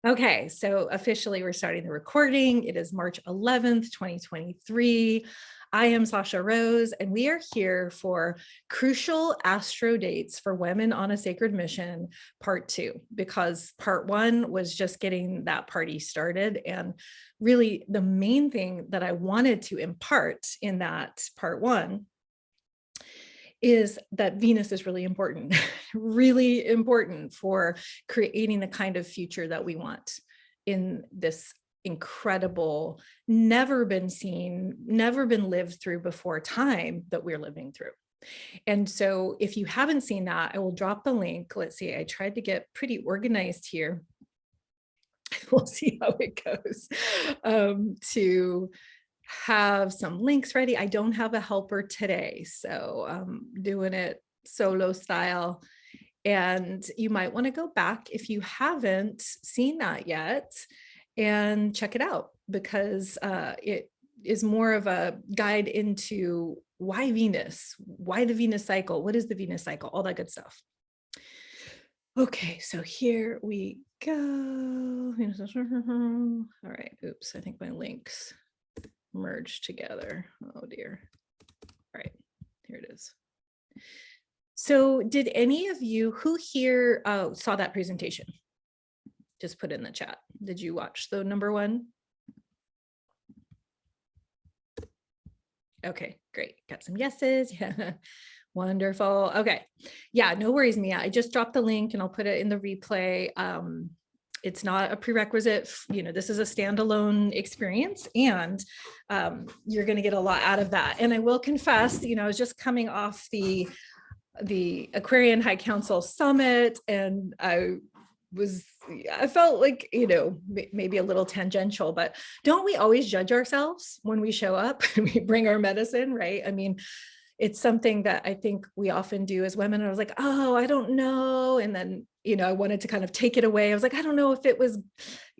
Okay, so officially we're starting the recording. It is March 11th, 2023. I am Sasha Rose, and we are here for Crucial Astro Dates for Women on a Sacred Mission, Part 2, because Part 1 was just getting that party started. And really, the main thing that I wanted to impart in that Part 1 is that Venus is really important, really important for creating the kind of future that we want in this incredible, never been seen, never been lived through before time that we're living through. And so if you haven't seen that, I will drop the link. Let's see, I tried to get pretty organized here. We'll see how it goes, to have some links ready. I don't have a helper today, so I'm doing it solo style. And you might want to go back if you haven't seen that yet and check it out, because it is more of a guide into why Venus, why the Venus cycle, what is the Venus cycle, all that good stuff. Okay, so here we go. All right, oops, I think my links merged together. Oh dear. All right, here it is. So did any of you who here saw that presentation? Just put in the chat. Did you watch the number one? Okay, great. Got some yeses. Yeah. Wonderful. Okay. Yeah, no worries, Mia. I just dropped the link and I'll put it in the replay. It's not a prerequisite. You know, this is a standalone experience, and you're going to get a lot out of that. And I will confess, you know, I was just coming off the Aquarian High Council Summit, and I felt like, you know, maybe a little tangential, but don't we always judge ourselves when we show up and we bring our medicine, right? I mean, it's something that I think we often do as women. I was like, oh, I don't know. And then, you know, I wanted to kind of take it away. I was like, I don't know if it was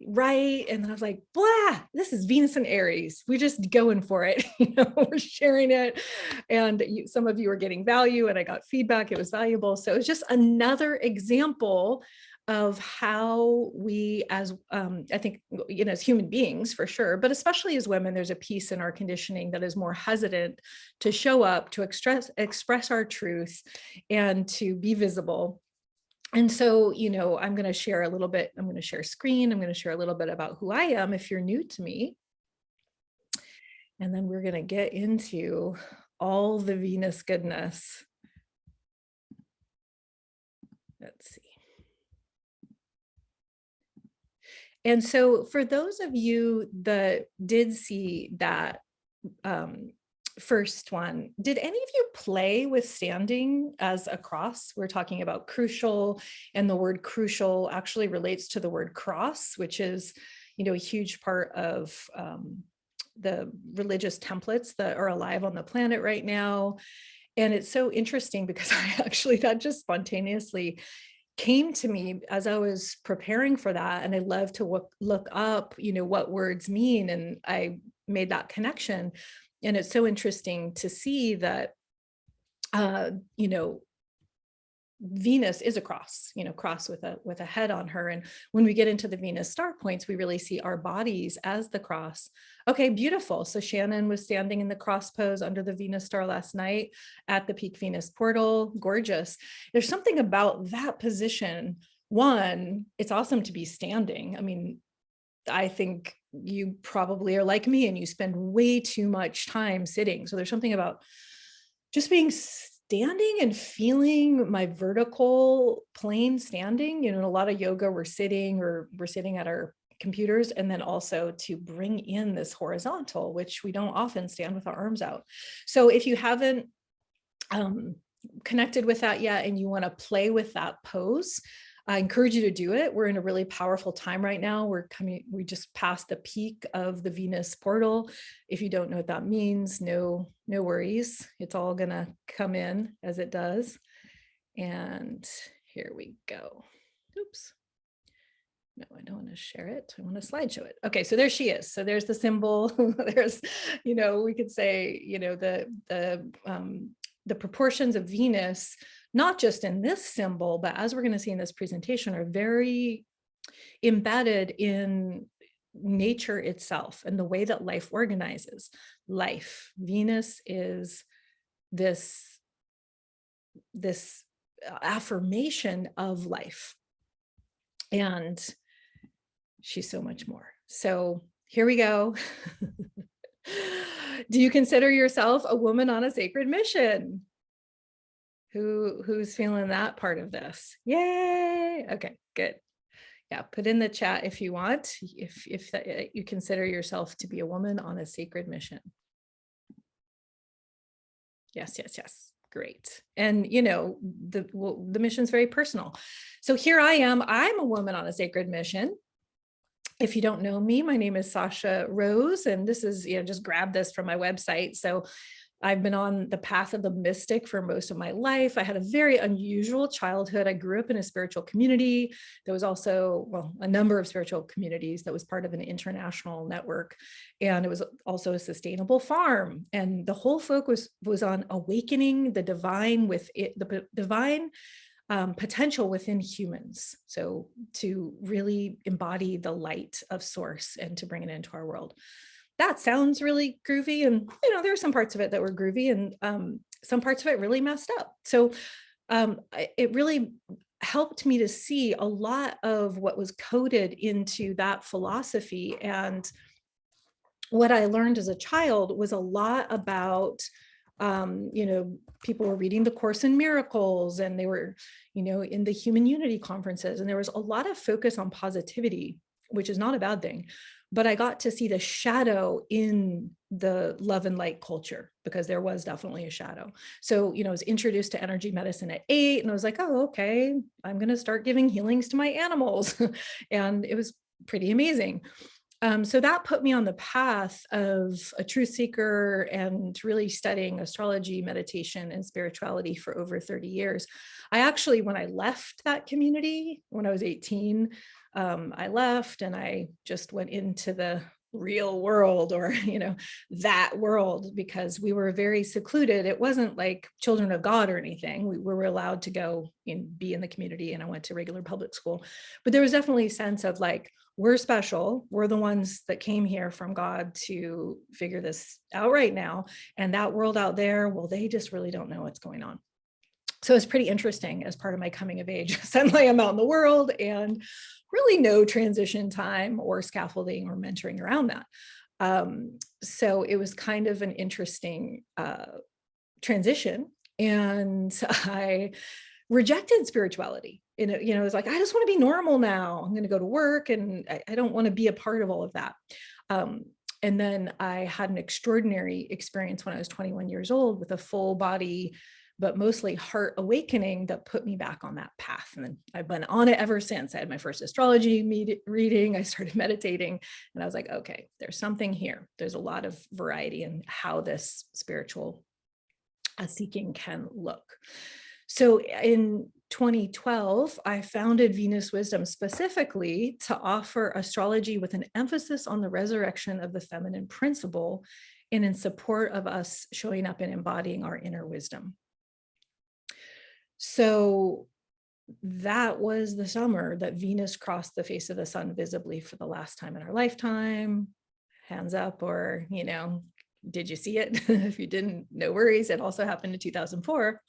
right. And then I was like, blah, this is Venus and Aries. We're just going for it. You know, we're sharing it. And some of you are getting value, and I got feedback. It was valuable. So it's just another example of how we, as I think, you know, as human beings for sure, but especially as women, there's a piece in our conditioning that is more hesitant to show up, to express our truth, and to be visible. And so, you know, I'm going to share a little bit. I'm going to share screen. I'm going to share a little bit about who I am if you're new to me. And then we're going to get into all the Venus goodness. Let's see. And so for those of you that did see that first one, did any of you play with standing as a cross? We're talking about crucial, and the word crucial actually relates to the word cross, which is, you know, a huge part of the religious templates that are alive on the planet right now. And it's so interesting because that just spontaneously came to me as I was preparing for that. And I love to look up, you know, what words mean. And I made that connection. And it's so interesting to see that, you know, Venus is a cross, you know, cross with a head on her. And when we get into the Venus star points, we really see our bodies as the cross. Okay, beautiful. So Shannon was standing in the cross pose under the Venus star last night at the Peak Venus portal. Gorgeous. There's something about that position. One, it's awesome to be standing. I mean, I think you probably are like me and you spend way too much time sitting. So there's something about just being standing and feeling my vertical plane standing. You know, in a lot of yoga, we're sitting at our computers, and then also to bring in this horizontal, which we don't often stand with our arms out. So if you haven't connected with that yet and you want to play with that pose, I encourage you to do it. We're in a really powerful time right now. We just passed the peak of the Venus portal. If you don't know what that means, no worries. It's all gonna come in as it does. And here we go. Oops. No, I don't want to share it. I want to slideshow it. Okay, so there she is. So there's the symbol. There's, you know, we could say, you know, the proportions of Venus, not just in this symbol, but as we're going to see in this presentation, are very embedded in nature itself and the way that life organizes life. Venus is this affirmation of life, and she's so much more. So here we go. Do you consider yourself a woman on a sacred mission? Who's feeling that part of this? Yay. Okay, good. Yeah, put in the chat if you want, if you consider yourself to be a woman on a sacred mission. Yes, yes, yes. Great. And the mission's very personal. So here I am. I'm a woman on a sacred mission. If you don't know me, my name is Sasha Rose, and this is, just grab this from my website. So I've been on the path of the mystic for most of my life. I had a very unusual childhood. I grew up in a spiritual community. There was also, well, a number of spiritual communities that was part of an international network. And it was also a sustainable farm. And the whole focus was on awakening the divine the divine potential within humans. So to really embody the light of source and to bring it into our world. That sounds really groovy. And, there were some parts of it that were groovy, and some parts of it really messed up. So it really helped me to see a lot of what was coded into that philosophy. And what I learned as a child was a lot about, people were reading the Course in Miracles, and they were, in the Human Unity conferences, and there was a lot of focus on positivity, which is not a bad thing. But I got to see the shadow in the love and light culture, because there was definitely a shadow. So, I was introduced to energy medicine at 8, and I was like, oh, okay, I'm going to start giving healings to my animals. And it was pretty amazing. So that put me on the path of a truth seeker and really studying astrology, meditation, and spirituality for over 30 years. I actually, when I left that community, when I was 18, I left and I just went into the real world, or, that world, because we were very secluded. It wasn't like Children of God or anything. We were allowed to go and be in the community, and I went to regular public school. But there was definitely a sense of like, we're special. We're the ones that came here from God to figure this out right now. And that world out there, well, they just really don't know what's going on. So it's pretty interesting as part of my coming of age. Suddenly I'm out in the world, and really no transition time or scaffolding or mentoring around that. So it was kind of an interesting transition. And I rejected spirituality. It was like, I just want to be normal now. I'm going to go to work, and I don't want to be a part of all of that. And then I had an extraordinary experience when I was 21 years old with a full body, but mostly heart awakening that put me back on that path. And then I've been on it ever since. I had my first astrology reading. I started meditating, and I was like, okay, there's something here. There's a lot of variety in how this spiritual seeking can look. So in 2012, I founded Venus Wisdom specifically to offer astrology with an emphasis on the resurrection of the feminine principle, and in support of us showing up and embodying our inner wisdom. So that was the summer that Venus crossed the face of the sun visibly for the last time in our lifetime. Hands up, or, did you see it? If you didn't, no worries. It also happened in 2004.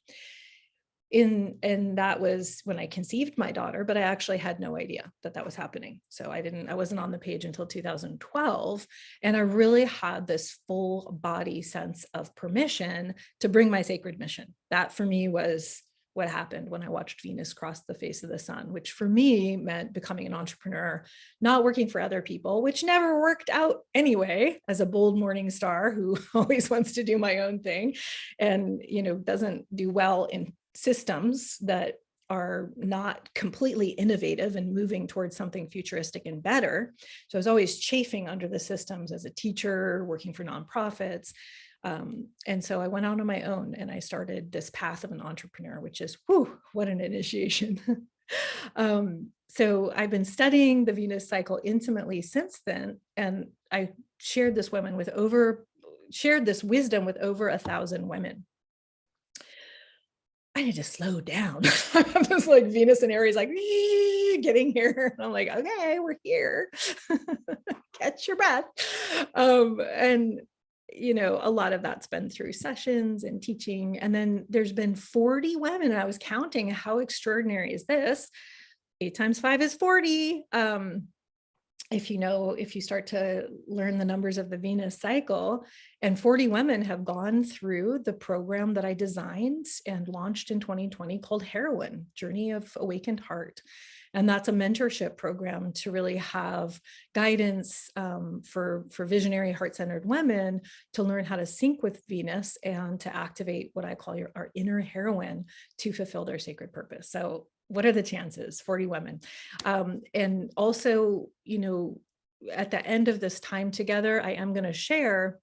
And that was when I conceived my daughter, but I actually had no idea that that was happening. So I wasn't on the page until 2012. And I really had this full body sense of permission to bring my sacred mission. That for me was what happened when I watched Venus cross the face of the sun, which for me meant becoming an entrepreneur, not working for other people, which never worked out anyway, as a bold morning star who always wants to do my own thing and, doesn't do well in systems that are not completely innovative and moving towards something futuristic and better. So I was always chafing under the systems as a teacher, working for nonprofits. And so I went out on my own, and I started this path of an entrepreneur, which is, whew, what an initiation. So I've been studying the Venus cycle intimately since then. And I shared this wisdom with over 1,000 women. I need to slow down. I'm just like Venus and Aries, like getting here. And I'm like, okay, we're here. Catch your breath. And a lot of that's been through sessions and teaching. And then there's been 40 women. And I was counting, how extraordinary is this? 8 times 5 is 40. If you start to learn the numbers of the Venus cycle, and 40 women have gone through the program that I designed and launched in 2020 called Heroine, Journey of Awakened Heart. And that's a mentorship program to really have guidance for visionary heart-centered women to learn how to sync with Venus and to activate what I call our inner heroine to fulfill their sacred purpose. So what are the chances? 40 women. And also, at the end of this time together, I am going to share,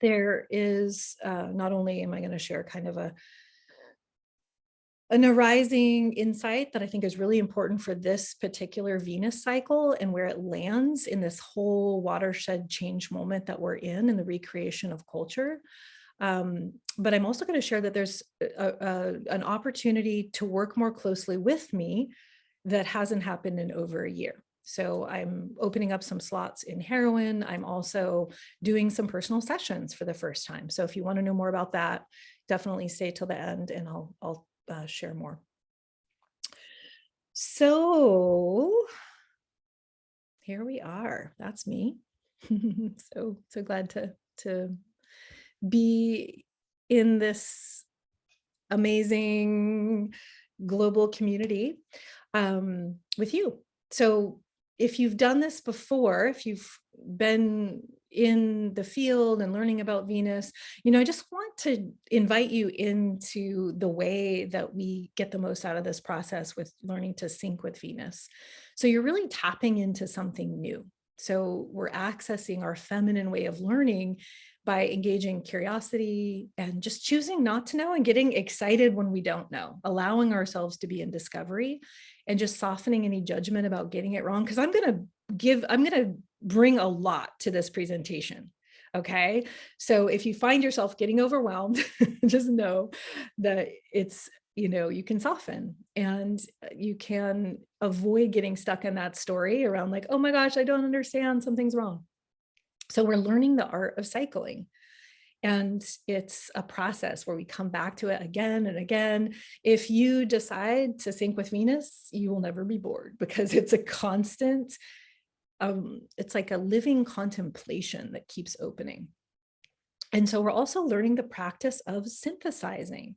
there is, not only am I going to share kind of an arising insight that I think is really important for this particular Venus cycle and where it lands in this whole watershed change moment that we're in the recreation of culture. But I'm also going to share that there's an opportunity to work more closely with me that hasn't happened in over a year. So I'm opening up some slots in Heroine. I'm also doing some personal sessions for the first time. So if you want to know more about that, definitely stay till the end and I'll share more. So here we are. That's me. So glad to be in this amazing global community with you. So if you've done this before, if you've been in the field and learning about Venus, I just want to invite you into the way that we get the most out of this process with learning to sync with Venus. So you're really tapping into something new. So we're accessing our feminine way of learning by engaging curiosity and just choosing not to know and getting excited when we don't know, allowing ourselves to be in discovery and just softening any judgment about getting it wrong. Because I'm going to bring a lot to this presentation. Okay. So if you find yourself getting overwhelmed, just know that it's, you can soften and you can avoid getting stuck in that story around like, oh my gosh, I don't understand, something's wrong. So we're learning the art of cycling. And it's a process where we come back to it again and again. If you decide to sync with Venus, you will never be bored because it's a constant, it's like a living contemplation that keeps opening. And so we're also learning the practice of synthesizing,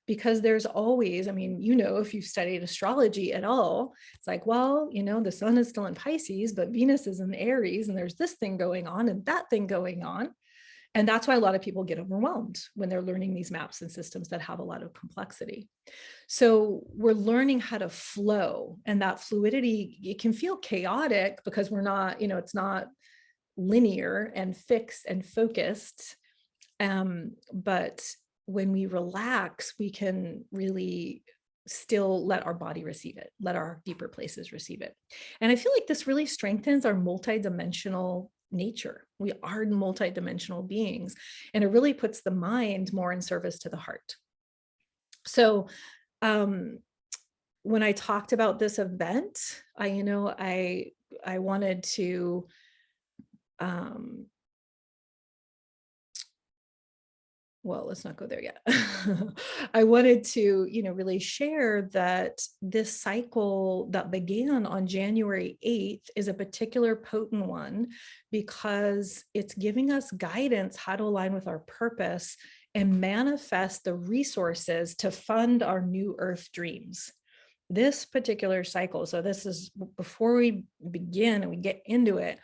because there's always, if you've studied astrology at all, it's like, well, the sun is still in Pisces, but Venus is in Aries, and there's this thing going on and that thing going on. And that's why a lot of people get overwhelmed when they're learning these maps and systems that have a lot of complexity. So we're learning how to flow, and that fluidity, it can feel chaotic because we're not, it's not linear and fixed and focused. But when we relax, we can really still let our body receive it, let our deeper places receive it. And I feel like this really strengthens our multidimensional nature. We are multidimensional beings, and it really puts the mind more in service to the heart. So when I talked about this event, I wanted to well, let's not go there yet. I wanted to, really share that this cycle that began on January 8th is a particular potent one because it's giving us guidance how to align with our purpose and manifest the resources to fund our new earth dreams. This particular cycle, so this is before we begin and we get into it,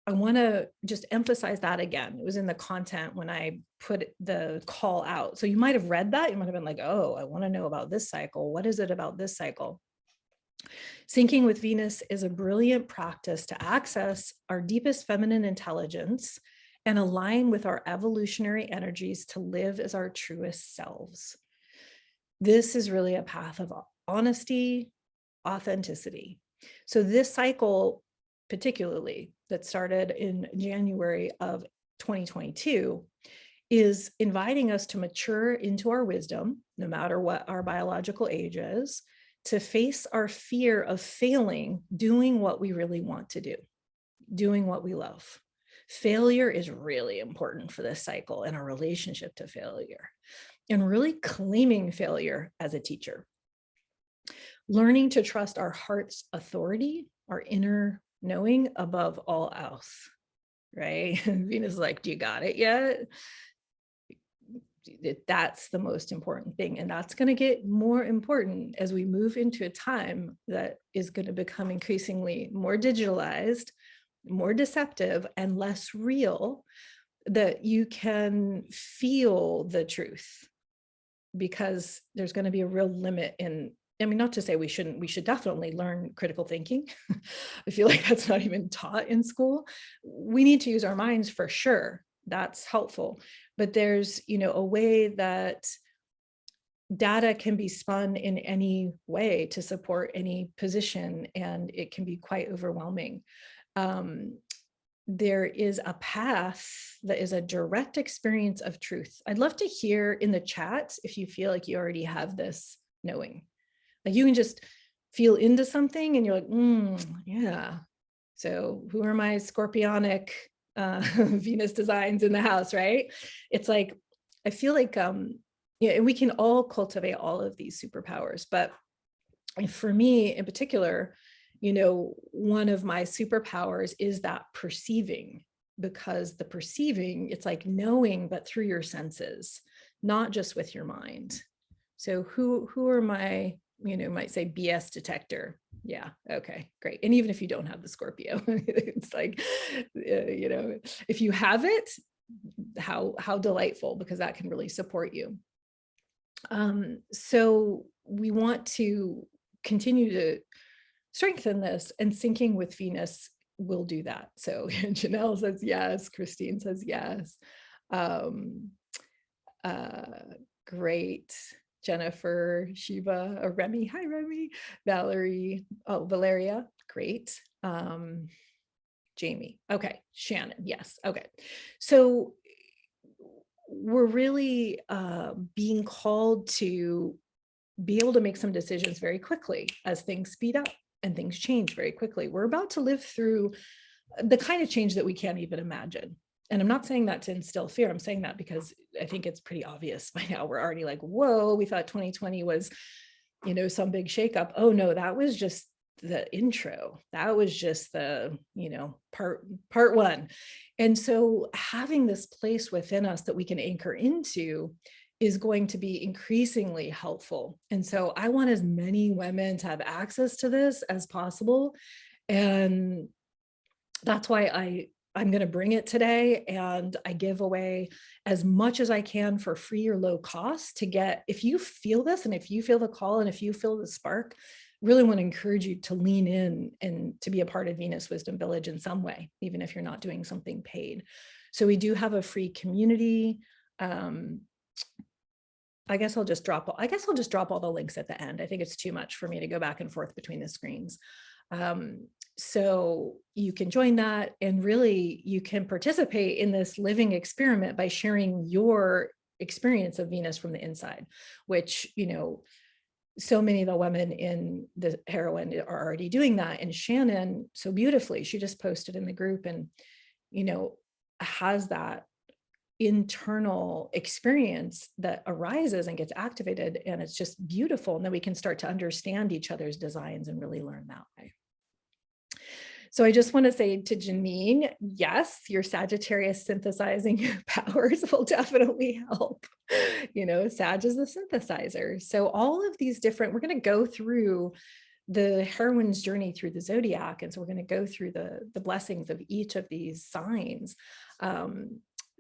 I want to just emphasize that again. It was in the content when I put the call out. So you might have read that. You might have been like, oh, I want to know about this cycle. What is it about this cycle? Syncing with Venus is a brilliant practice to access our deepest feminine intelligence and align with our evolutionary energies to live as our truest selves. This is really a path of honesty, authenticity. So this cycle, particularly that started in January of 2022, is inviting us to mature into our wisdom, no matter what our biological age is, to face our fear of failing, doing what we really want to do, doing what we love. Failure is really important for this cycle and our relationship to failure, and really claiming failure as a teacher. Learning to trust our heart's authority, our inner knowing above all else, right? Venus is like, do you got it yet? That's the most important thing. And that's going to get more important as we move into a time that is going to become increasingly more digitalized, more deceptive, and less real, that you can feel the truth, because there's going to be a real limit in, I mean, not to say we shouldn't, we should definitely learn critical thinking. I feel like that's not even taught in school. We need to use our minds for sure. That's helpful. But there's, a way that data can be spun in any way to support any position, and it can be quite overwhelming. There is a path that is a direct experience of truth. I'd love to hear in the chat if you feel like you already have this knowing. Like you can just feel into something and you're like, yeah. So who are my scorpionic Venus designs in the house, right? It's like, I feel like, and we can all cultivate all of these superpowers, but for me in particular, one of my superpowers is that perceiving, because the perceiving, it's like knowing, but through your senses, not just with your mind. So who are my, might say BS detector. Yeah. Okay, great. And even if you don't have the Scorpio, it's like, if you have it, how delightful, because that can really support you. So we want to continue to strengthen this, and syncing with Venus will do that. So Janelle says yes, Christine says yes. Great. Jennifer, Shiva, Remy, hi Remy, Valerie, Valeria, great. Jamie, okay, Shannon, yes, okay. So we're really being called to be able to make some decisions very quickly as things speed up and things change very quickly. We're about to live through the kind of change that we can't even imagine. And I'm not saying that to instill fear. I'm saying that because I think it's pretty obvious by now. We're already like, whoa, we thought 2020 was, some big shakeup. Oh no, that was just the intro. That was just the, part one. And so having this place within us that we can anchor into is going to be increasingly helpful. And so I want as many women to have access to this as possible. And that's why I'm going to bring it today, and I give away as much as I can for free or low cost to get, if you feel this and if you feel the call and if you feel the spark, really want to encourage you to lean in and to be a part of Venus Wisdom Village in some way, even if you're not doing something paid. So we do have a free community. I guess I'll just drop all the links at the end. I think it's too much for me to go back and forth between the screens. So you can join that, and really you can participate in this living experiment by sharing your experience of Venus from the inside, which, so many of the women in the heroine are already doing that. And Shannon, so beautifully, she just posted in the group and, has that internal experience that arises and gets activated, and it's just beautiful. And then we can start to understand each other's designs and really learn that way. So I just want to say to Janine, yes, your Sagittarius synthesizing powers will definitely help. Sag is the synthesizer. So all of these different, we're going to go through the heroine's journey through the zodiac. And so we're going to go through the blessings of each of these signs.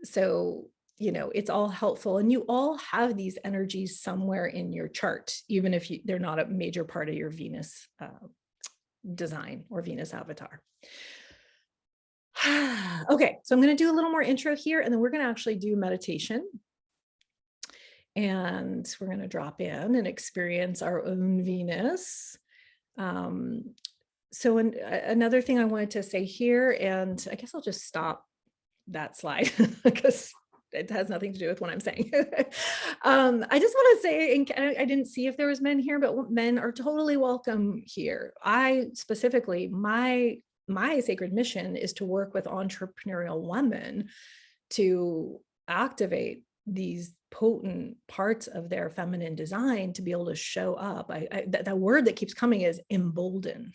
So, it's all helpful, and you all have these energies somewhere in your chart, even if they're not a major part of your Venus design or Venus avatar. Okay, so I'm going to do a little more intro here, and then we're going to actually do meditation. And we're going to drop in and experience our own Venus. So another thing I wanted to say here, and I guess I'll just stop that slide because it has nothing to do with what I'm saying. I just want to say, and I didn't see if there was men here, but men are totally welcome here. I specifically, my sacred mission is to work with entrepreneurial women to activate these potent parts of their feminine design to be able to show up. That word that keeps coming is embolden.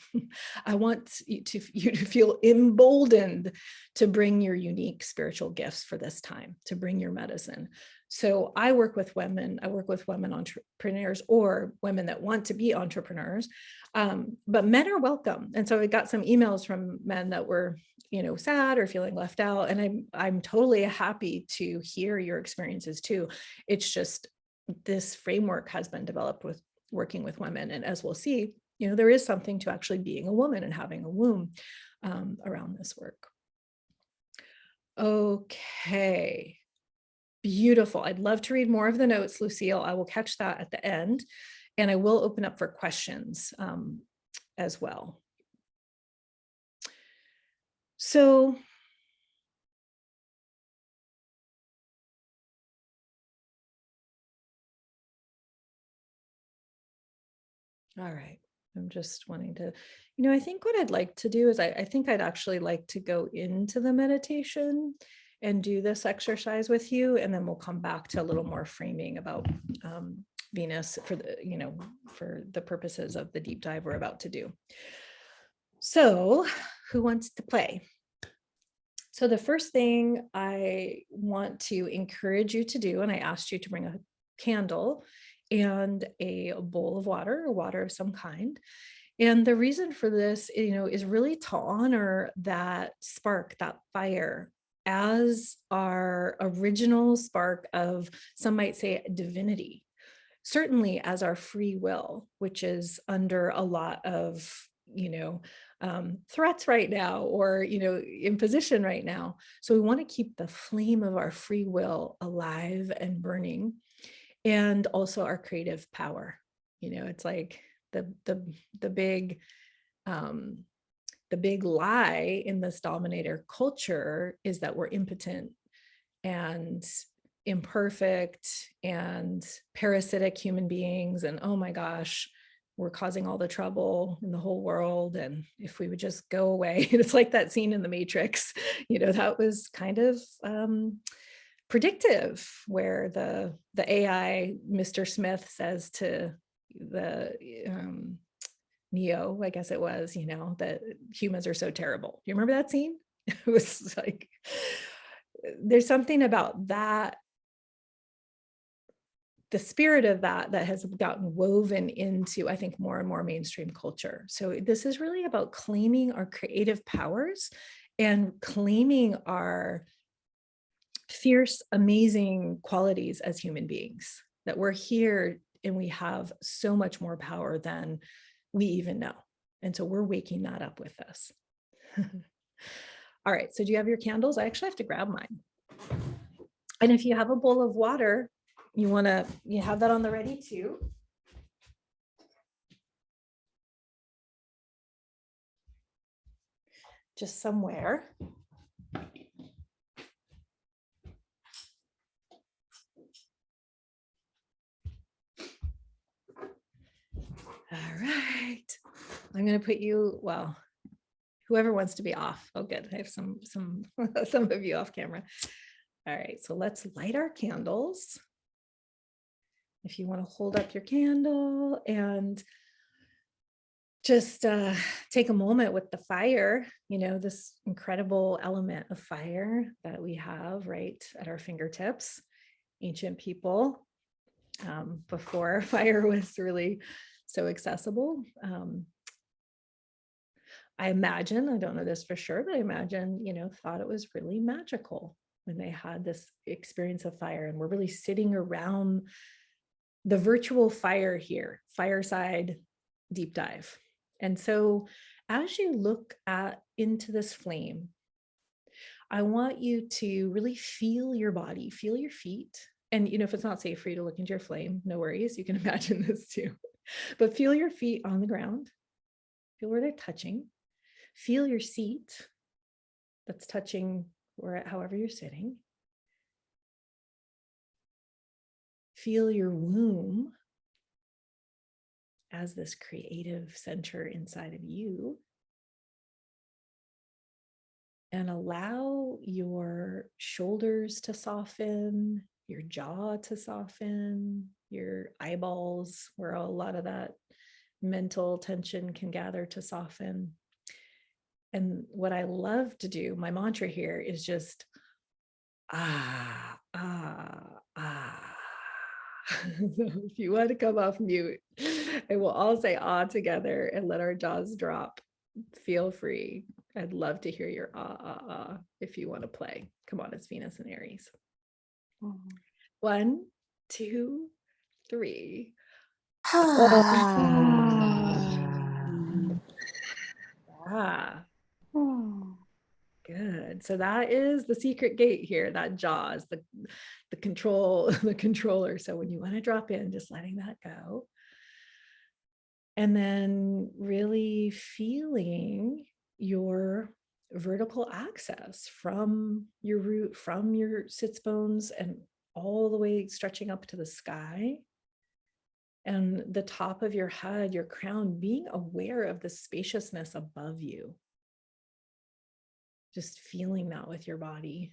I want you to feel emboldened to bring your unique spiritual gifts for this time, to bring your medicine. So I work with women entrepreneurs or women that want to be entrepreneurs, but men are welcome. And so I got some emails from men that were, sad or feeling left out. And I'm totally happy to hear your experiences too. It's just this framework has been developed with working with women. And as we'll see, there is something to actually being a woman and having a womb around this work. Okay. Beautiful. I'd love to read more of the notes, Lucille. I will catch that at the end, and I will open up for questions as well. So all right. I'm just wanting to, I think what I'd like to do is I think I'd actually like to go into the meditation and do this exercise with you. And then we'll come back to a little more framing about Venus for for the purposes of the deep dive we're about to do. So who wants to play? So the first thing I want to encourage you to do, and I asked you to bring a candle and a bowl of water, or water of some kind. And the reason for this, is really to honor that spark, that fire, as our original spark of, some might say, divinity, certainly as our free will, which is under a lot of, threats right now, or, in position right now. So we want to keep the flame of our free will alive and burning, and also our creative power. It's like the big lie in this dominator culture is that we're impotent and imperfect and parasitic human beings, and oh my gosh, we're causing all the trouble in the whole world, and if we would just go away. It's like that scene in The Matrix, that was kind of predictive, where the AI, Mr. Smith, says to the Neo, I guess it was, that humans are so terrible. Do you remember that scene? It was like, there's something about that, the spirit of that has gotten woven into, I think, more and more mainstream culture. So this is really about claiming our creative powers and claiming our fierce, amazing qualities as human beings, that we're here and we have so much more power than we even know. And so we're waking that up with this. All right, so do you have your candles? I actually have to grab mine. And if you have a bowl of water, you have that on the ready too. Just somewhere. All right, I'm going to put you, well, whoever wants to be off. Oh, good. I have some of you off camera. All right, so let's light our candles. If you want to hold up your candle and just take a moment with the fire, this incredible element of fire that we have right at our fingertips. Ancient people, before fire was really so accessible. I imagine, I don't know this for sure, but I imagine, thought it was really magical when they had this experience of fire, and we're really sitting around the virtual fire here, fireside deep dive. And so as you look into this flame, I want you to really feel your body, feel your feet. And, if it's not safe for you to look into your flame, no worries. You can imagine this too. But feel your feet on the ground. Feel where they're touching. Feel your seat that's touching however you're sitting. Feel your womb as this creative center inside of you. And allow your shoulders to soften, your jaw to soften, your eyeballs, where a lot of that mental tension can gather, to soften. And what I love to do, my mantra here is just ah, ah, ah. If you want to come off mute, and we'll all say ah together and let our jaws drop. Feel free. I'd love to hear your ah, ah, ah if you want to play. Come on, it's Venus and Aries. 1, 2, 3. Ah, good. So that is the secret gate here. That jaw is the control, the controller. So when you want to drop in, just letting that go. And then really feeling your vertical access from your root, from your sits bones, and all the way stretching up to the sky. And the top of your head, your crown, being aware of the spaciousness above you. Just feeling that with your body.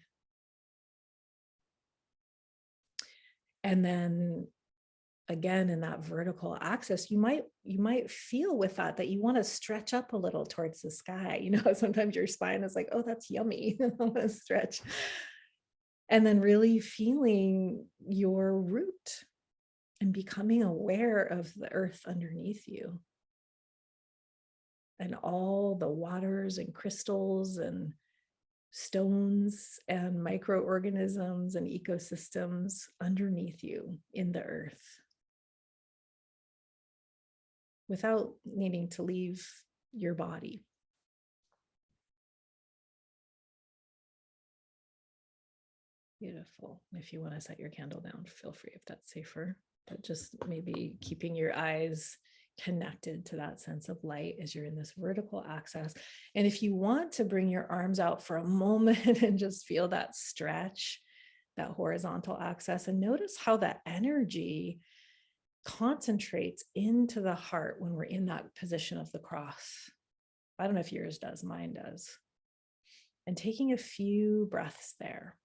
And then again, in that vertical axis, you might feel with that you want to stretch up a little towards the sky. You know, sometimes your spine is like, oh, that's yummy. I want to stretch. And then really feeling your root and becoming aware of the earth underneath you. And all the waters and crystals and stones and microorganisms and ecosystems underneath you in the earth, without needing to leave your body. Beautiful. If you want to set your candle down, feel free if that's safer, but just maybe keeping your eyes connected to that sense of light as you're in this vertical access. And if you want to bring your arms out for a moment and just feel that stretch, that horizontal access, and notice how that energy concentrates into the heart when we're in that position of the cross. I don't know if yours does, mine does. And taking a few breaths there.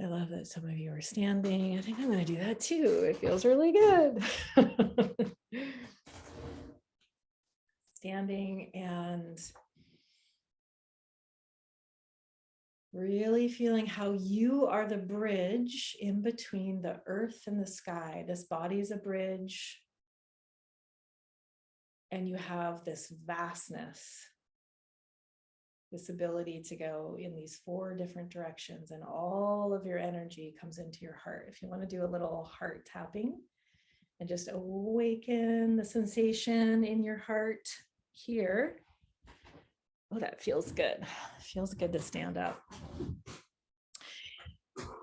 I love that some of you are standing. I think I'm going to do that too. It feels really good. Standing and really feeling how you are the bridge in between the earth and the sky. This body is a bridge. And you have this vastness, this ability to go in these 4 different directions, and all of your energy comes into your heart. If you want to do a little heart tapping and just awaken the sensation in your heart here. Oh, that feels good. It feels good to stand up.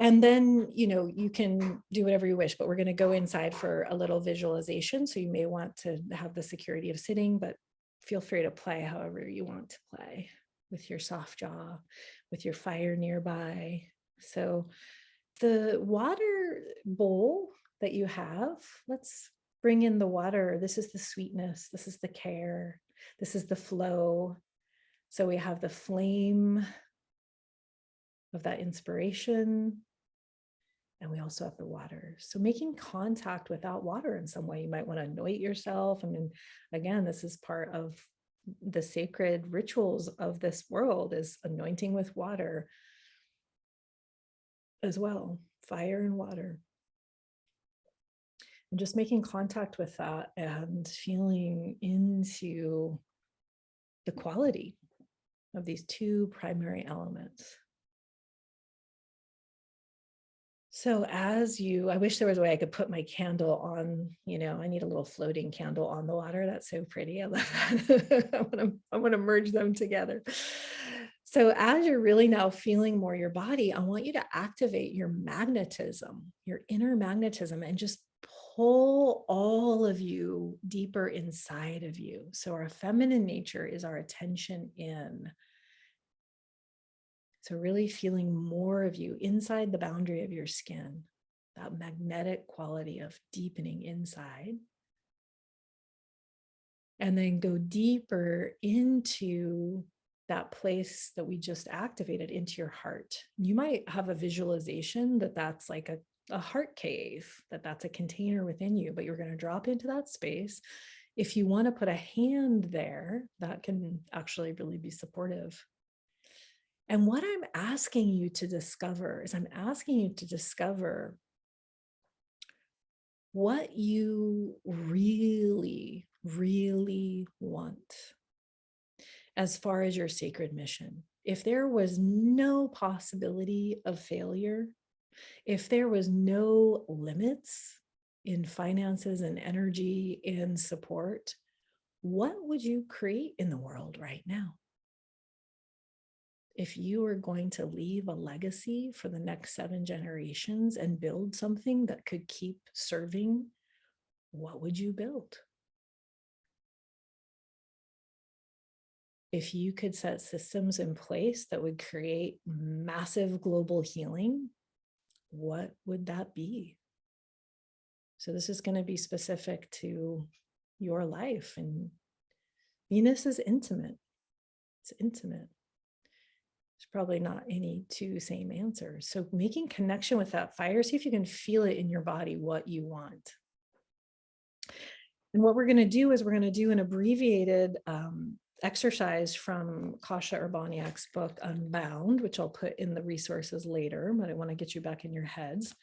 And then, you know, you can do whatever you wish, but we're going to go inside for a little visualization. So you may want to have the security of sitting, but feel free to play however you want to play, with your soft jaw, with your fire nearby. So the water bowl that you have, let's bring in the water. This is the sweetness. This is the care. This is the flow. So we have the flame of that inspiration, and we also have the water. So making contact with that water in some way. You might want to anoint yourself. I mean, again, this is part of the sacred rituals of this world, is anointing with water as well, fire and water. And just making contact with that and feeling into the quality of these 2 primary elements. So as you, I wish there was a way I could put my candle on, you know, I need a little floating candle on the water. That's so pretty. I love that. I want to merge them together. So as you're really now feeling more your body, I want you to activate your magnetism, your inner magnetism, and just pull all of you deeper inside of you. So our feminine nature is our attention in. So really feeling more of you inside the boundary of your skin. that magnetic quality of deepening inside. And then go deeper into that place that we just activated, into your heart. You might have a visualization that that's like a heart cave, that that's a container within you, but you're going to drop into that space. If you want to put a hand there, that can actually really be supportive. And what I'm asking you to discover is, I'm asking you to discover what you really, really want as far as your sacred mission. If there was no possibility of failure, if there was no limits in finances and energy and support, what would you create in the world right now? If you were going to leave a legacy for the next 7 generations and build something that could keep serving, what would you build? If you could set systems in place that would create massive global healing, what would that be? So this is going to be specific to your life. And Venus is intimate. It's intimate. There's probably not any 2 same answers. So making connection with that fire, see if you can feel it in your body, what you want. And what we're going to do is we're going to do an abbreviated exercise from Kasia Urbaniak's book, Unbound, which I'll put in the resources later, but I want to get you back in your heads.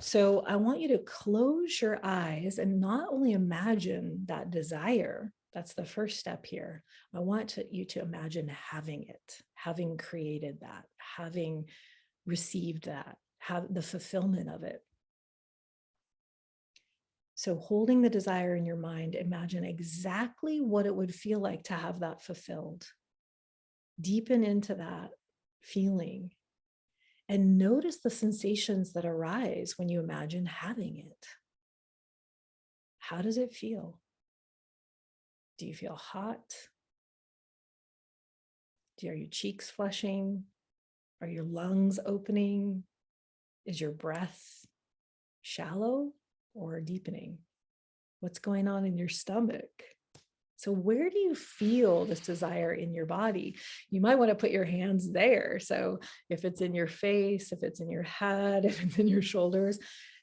So I want you to close your eyes and not only imagine that desire. That's the first step here. I want you to imagine having it, having created that, having received that, have the fulfillment of it. So holding the desire in your mind, imagine exactly what it would feel like to have that fulfilled. Deepen into that feeling and notice the sensations that arise when you imagine having it. How does it feel? Do you feel hot? Are your cheeks flushing? Are your lungs opening? Is your breath shallow or deepening? What's going on in your stomach? So where do you feel this desire in your body? You might want to put your hands there. So if it's in your face, if it's in your head, if it's in your shoulders,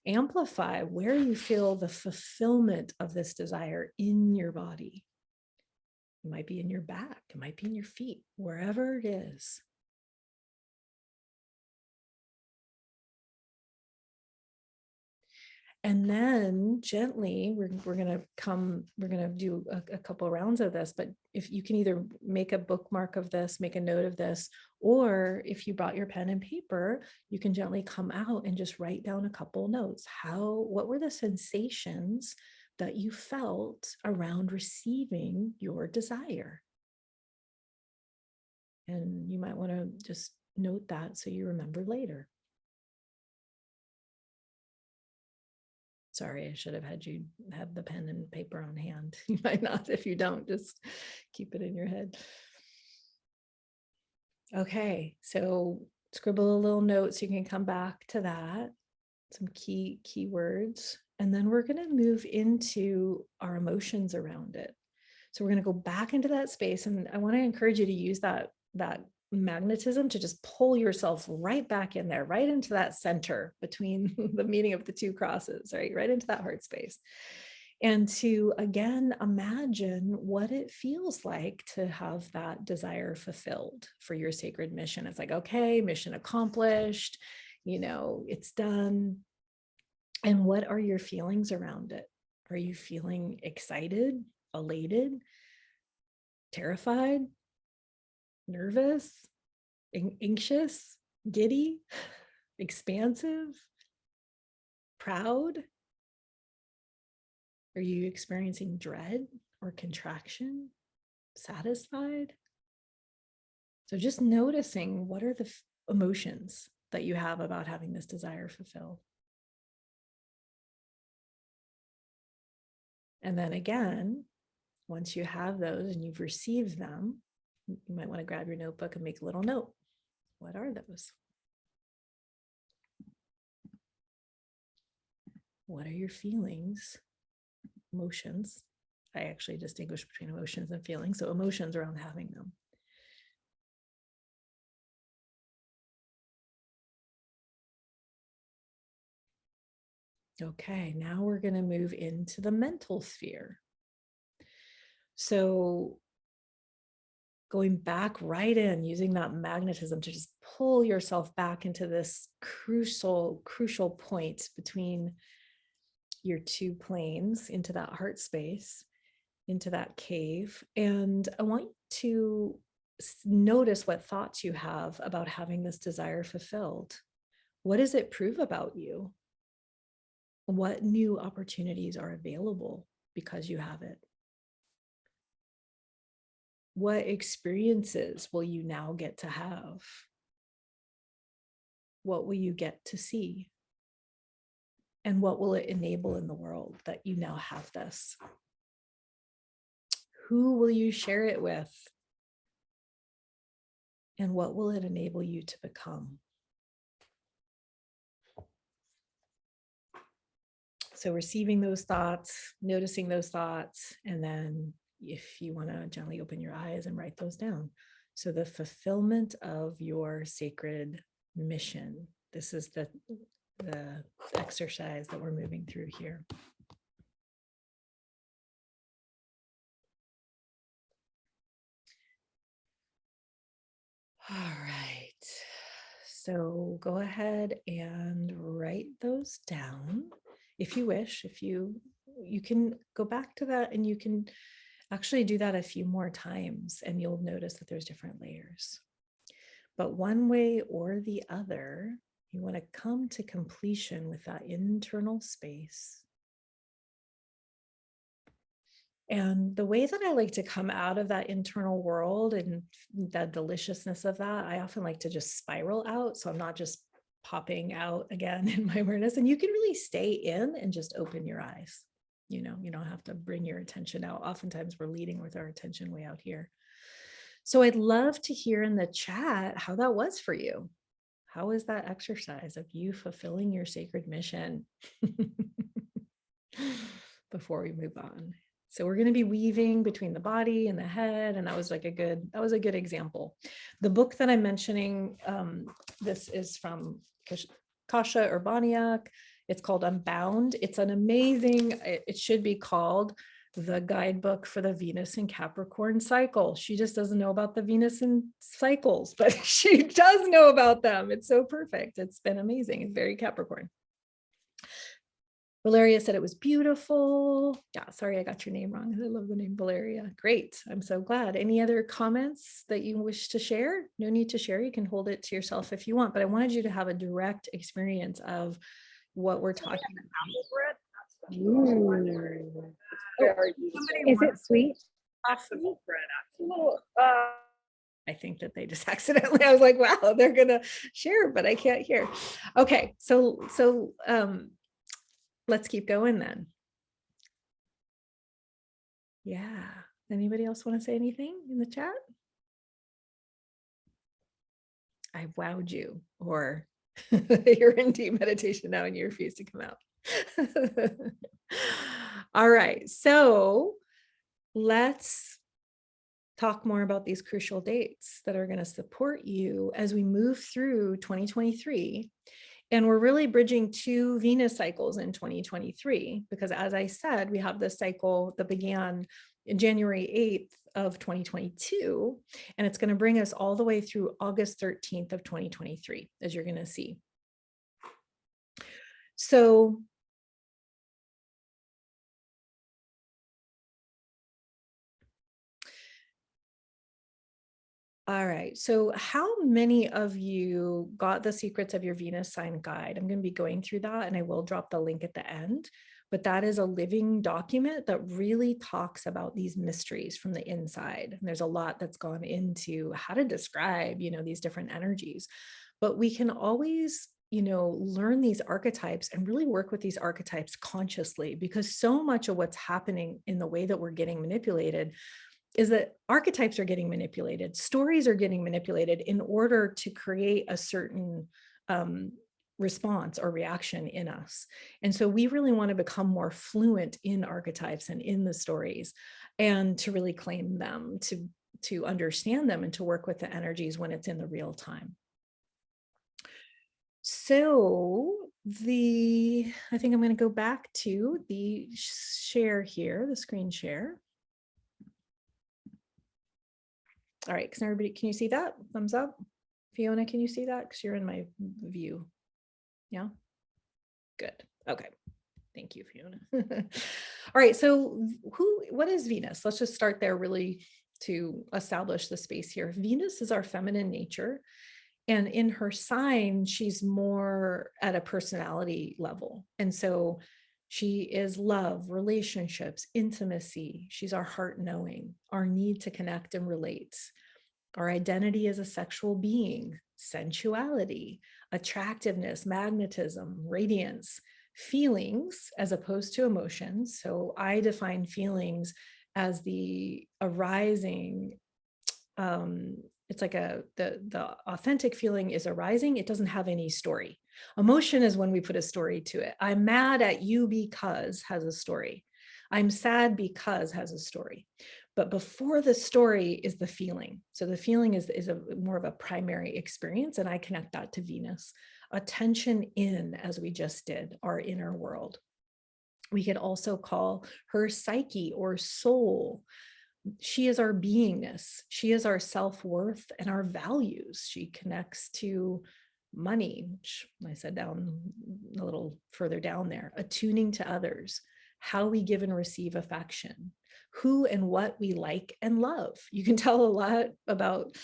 amplify where you feel the fulfillment of this desire in your body. It might be in your back, it might be in your feet, wherever it is. And then gently, we're going to do a couple of rounds of this, but if you can either make a bookmark of this, make a note of this, or if you brought your pen and paper, you can gently come out and just write down a couple notes. What were the sensations that you felt around receiving your desire? And you might want to just note that so you remember later. Sorry, I should have had you have the pen and paper on hand. You might not. If you don't, just keep it in your head. Okay, so scribble a little note so you can come back to that. Some keywords. And then we're going to move into our emotions around it. So we're going to go back into that space. And I want to encourage you to use that magnetism to just pull yourself right back in there, right into that center between the meeting of the 2 crosses, right into that heart space. And to again imagine what it feels like to have that desire fulfilled for your sacred mission. It's like, okay, mission accomplished, it's done. And what are your feelings around it? Are you feeling excited, elated, terrified, nervous, anxious, giddy, expansive, proud? Are you experiencing dread or contraction, satisfied? So just noticing, what are the emotions that you have about having this desire fulfilled? And then again, once you have those and you've received them, you might want to grab your notebook and make a little note. What are those? What are your feelings, emotions? I actually distinguish between emotions and feelings. So emotions around having them. Okay, now we're going to move into the mental sphere. So going back right in, using that magnetism to just pull yourself back into this crucial point between your two planes, into that heart space, into that cave. And I want you to notice what thoughts you have about having this desire fulfilled. What does it prove about you? What new opportunities are available because you have it? What experiences will you now get to have? What will you get to see? And what will it enable in the world that you now have this? Who will you share it with? And what will it enable you to become? So receiving those thoughts, noticing those thoughts, and then if you want to gently open your eyes and write those down. So the fulfillment of your sacred mission. This is the exercise that we're moving through here. All right. So go ahead and write those down if you wish. If you can go back to that, and you can actually do that a few more times, and you'll notice that there's different layers. But one way or the other, you want to come to completion with that internal space. And the way that I like to come out of that internal world and the deliciousness of that, I often like to just spiral out. So I'm not just popping out again in my awareness. And you can really stay in and just open your eyes. You don't have to bring your attention out. Oftentimes we're leading with our attention way out here. So I'd love to hear in the chat how that was for you. How was that exercise of you fulfilling your sacred mission? Before we move on. So we're going to be weaving between the body and the head. And that was a good example. The book that I'm mentioning, this is from Kasia Urbaniak. It's called Unbound. It's an amazing, it should be called The Guidebook for the Venus and Capricorn Cycle. She just doesn't know about the Venus and cycles, but she does know about them. It's so perfect. It's been amazing. It's very Capricorn. Valeria said it was beautiful. Yeah, sorry, I got your name wrong. I love the name Valeria. Great. I'm so glad. Any other comments that you wish to share? No need to share. You can hold it to yourself if you want, but I wanted you to have a direct experience of what we're talking about. Is it sweet? I think that they just accidentally, I was like, wow, they're gonna share, but I can't hear. Okay, so let's keep going then. Yeah. Anybody else want to say anything in the chat? I wowed you, or you're in deep meditation now and you refuse to come out. All right. So let's talk more about these crucial dates that are going to support you as we move through 2023. And we're really bridging two Venus cycles in 2023, because as I said, we have this cycle that began in January 8th of 2022, and it's going to bring us all the way through August 13th of 2023, as you're going to see. So all right, so how many of you got the Secrets of Your Venus Sign guide? I'm going to be going through that, and I will drop the link at the end, but that is a living document that really talks about these mysteries from the inside. And there's a lot that's gone into how to describe, these different energies, but we can always learn these archetypes and really work with these archetypes consciously, because so much of what's happening in the way that we're getting manipulated is that archetypes are getting manipulated, stories are getting manipulated in order to create a certain response or reaction in us. And so we really want to become more fluent in archetypes and in the stories, and to really claim them, to understand them, and to work with the energies when it's in the real time. So I think I'm going to go back to the share here, the screen share. All right, can you see that? Thumbs up. Fiona, can you see that? Because you're in my view. Yeah, good. Okay, thank you, Fiona. All right, so what is Venus? Let's just start there really to establish the space here. Venus is our feminine nature. And in her sign, she's more at a personality level. And so she is love, relationships, intimacy. She's our heart knowing, our need to connect and relate. Our identity as a sexual being, sensuality, attractiveness, magnetism, radiance, feelings as opposed to emotions. So I define feelings as the arising, it's like the authentic feeling is arising. It doesn't have any story. Emotion is when we put a story to it. I'm mad at you because has a story. I'm sad because has a story. But before the story is the feeling. So the feeling is more of a primary experience. And I connect that to Venus. Attention in, as we just did, our inner world. We could also call her psyche or soul. She is our beingness. She is our self-worth and our values. She connects to money, which I said down a little further down there, attuning to others, how we give and receive affection, who and what we like and love. You can tell a lot about,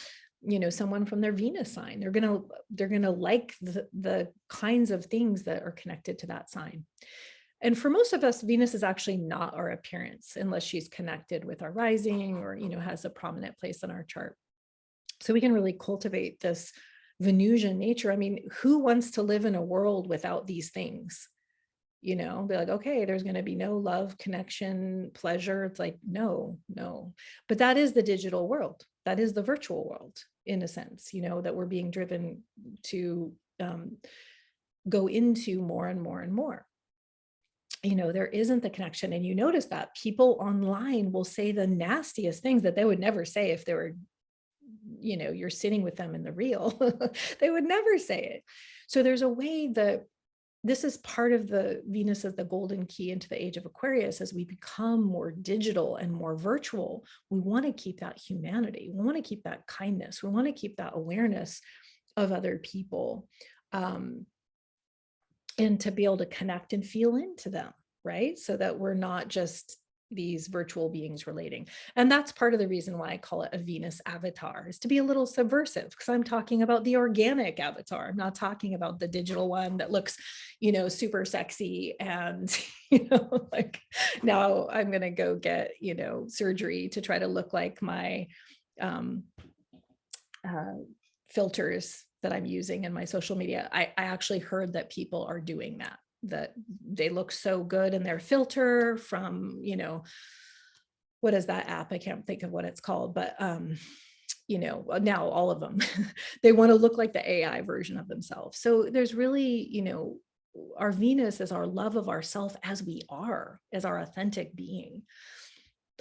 someone from their Venus sign. They're gonna like the kinds of things that are connected to that sign. And for most of us, Venus is actually not our appearance unless she's connected with our rising or, has a prominent place in our chart. So we can really cultivate this Venusian nature. I mean, who wants to live in a world without these things? Be like, okay, there's going to be no love, connection, pleasure. It's like, no. But that is the digital world. That is the virtual world, in a sense, that we're being driven to go into more and more and more. There isn't the connection. And you notice that people online will say the nastiest things that they would never say if they were, you're sitting with them in the real. They would never say it. So there's a way that this is part of the Venus as the golden key into the age of Aquarius. As we become more digital and more virtual, we want to keep that humanity. We want to keep that kindness. We want to keep that awareness of other people. And to be able to connect and feel into them, right? So that we're not just these virtual beings relating. And that's part of the reason why I call it a Venus avatar, is to be a little subversive, because I'm talking about the organic avatar. I'm not talking about the digital one that looks, super sexy. And, like now I'm going to go get, surgery to try to look like my filters that I'm using in my social media. I actually heard that people are doing that they look so good in their filter from, what is that app? I can't think of what it's called, but, now all of them, they want to look like the AI version of themselves. So there's really, our Venus is our love of ourself as we are, as our authentic being,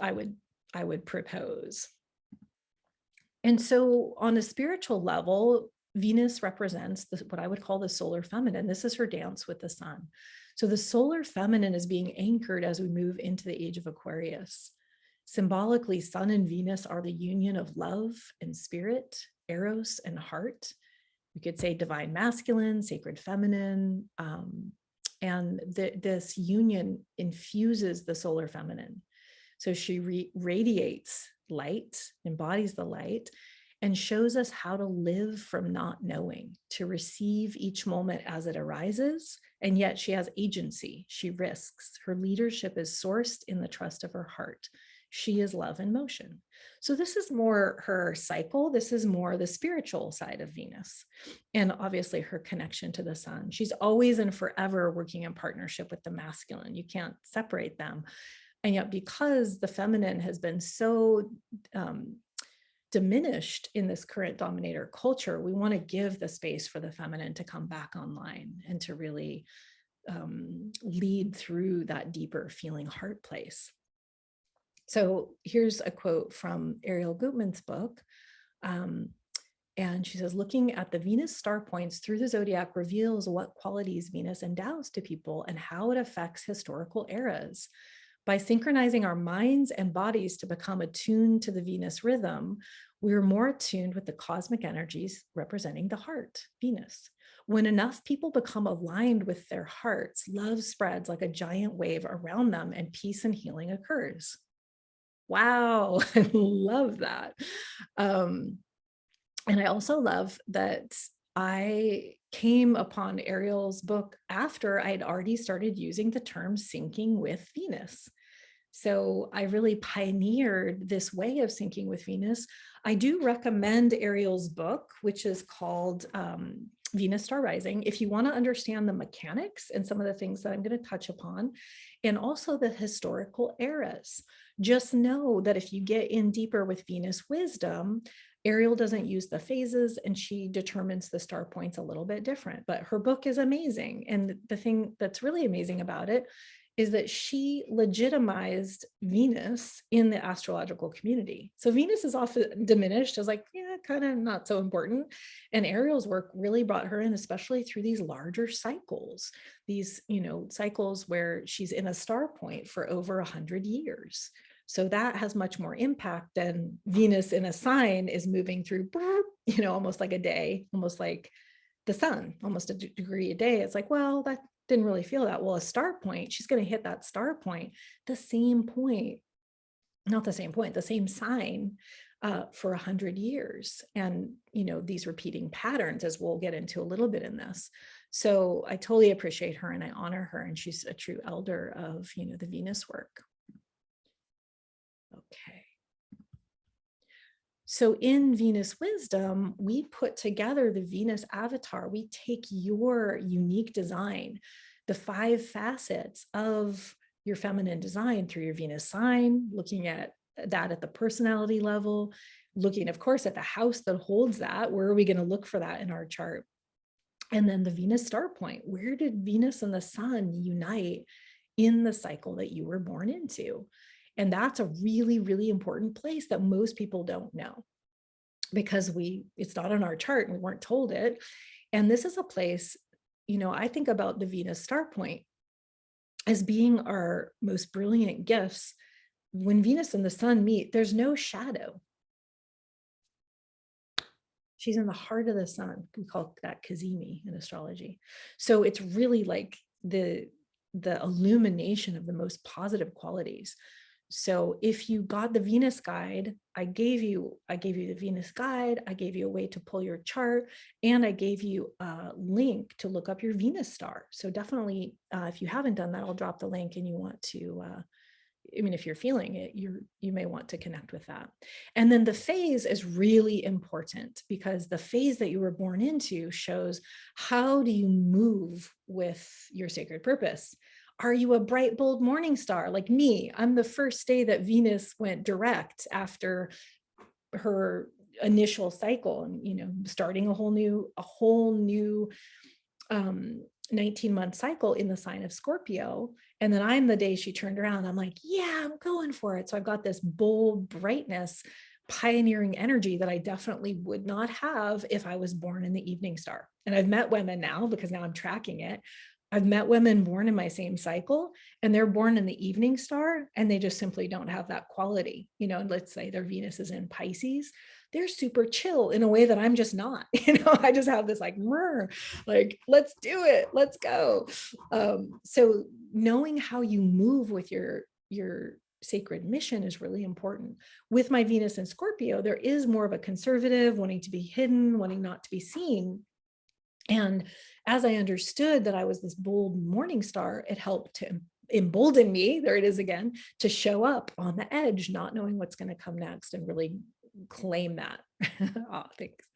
I would propose. And so on a spiritual level, Venus represents what I would call the solar feminine. This is her dance with the sun. So the solar feminine is being anchored as we move into the age of Aquarius. Symbolically, Sun and Venus are the union of love and spirit, eros and heart. We could say divine masculine, sacred feminine. And this union infuses the solar feminine. So she radiates light, embodies the light, and shows us how to live from not knowing, to receive each moment as it arises. And yet she has agency. She risks. Her leadership is sourced in the trust of her heart. She is love in motion. So this is more her cycle. This is more the spiritual side of Venus. And obviously her connection to the sun. She's always and forever working in partnership with the masculine. You can't separate them. And yet, because the feminine has been so diminished in this current dominator culture, we want to give the space for the feminine to come back online and to really lead through that deeper feeling heart place. So here's a quote from Ariel Gutman's book. And she says, looking at the Venus star points through the zodiac reveals what qualities Venus endows to people and how it affects historical eras. By synchronizing our minds and bodies to become attuned to the Venus rhythm, we're more attuned with the cosmic energies representing the heart, Venus. When enough people become aligned with their hearts, love spreads like a giant wave around them and peace and healing occurs. Wow, I love that. And I also love that I came upon Ariel's book after I'd already started using the term syncing with Venus. So I really pioneered this way of syncing with Venus. I do recommend Ariel's book, which is called Venus Star Rising, if you want to understand the mechanics and some of the things that I'm going to touch upon, and also the historical eras. Just know that if you get in deeper with Venus wisdom, Ariel doesn't use the phases and she determines the star points a little bit different, but her book is amazing. And the thing that's really amazing about it is that she legitimized Venus in the astrological community. So Venus is often diminished as like, yeah, kind of not so important. And Ariel's work really brought her in, especially through these larger cycles, these, cycles where she's in a star point for over 100 years. So that has much more impact than Venus in a sign is moving through, almost like a day, almost like the sun, almost a degree a day. It's like, well, that didn't really feel that. Well, a star point, she's going to hit that star point, the same point, not the same point, the same sign for 100 years. And, these repeating patterns, as we'll get into a little bit in this. So I totally appreciate her and I honor her. And she's a true elder of, the Venus work. Okay. So in Venus Wisdom, we put together the Venus avatar. We take your unique design, the 5 facets of your feminine design through your Venus sign, looking at that at the personality level, looking, of course, at the house that holds that. Where are we going to look for that in our chart? And then the Venus star point. Where did Venus and the sun unite in the cycle that you were born into? And that's a really, really important place that most people don't know because it's not on our chart and we weren't told it. And this is a place, I think about the Venus star point as being our most brilliant gifts. When Venus and the sun meet, there's no shadow. She's in the heart of the sun. We call that Cazimi in astrology. So it's really like the illumination of the most positive qualities. So if you got the Venus guide, I gave you the Venus guide, I gave you a way to pull your chart, and I gave you a link to look up your Venus star. So definitely, if you haven't done that, I'll drop the link and you want to, if you're feeling it, you may want to connect with that. And then the phase is really important because the phase that you were born into shows how do you move with your sacred purpose. Are you a bright, bold morning star like me? I'm the first day that Venus went direct after her initial cycle and, starting a whole new 19-month cycle in the sign of Scorpio. And then I'm the day she turned around. I'm like, yeah, I'm going for it. So I've got this bold brightness, pioneering energy that I definitely would not have if I was born in the evening star. And I've met women now, because now I'm tracking it. I've met women born in my same cycle and they're born in the evening star and they just simply don't have that quality. Let's say their Venus is in Pisces. They're super chill in a way that I'm just not. I just have this like, let's do it. Let's go. So knowing how you move with your sacred mission is really important. With my Venus in Scorpio, there is more of a conservative, wanting to be hidden, wanting not to be seen. And as I understood that I was this bold morning star, it helped to embolden me, there it is again, to show up on the edge, not knowing what's going to come next and really claim that. Oh, thanks.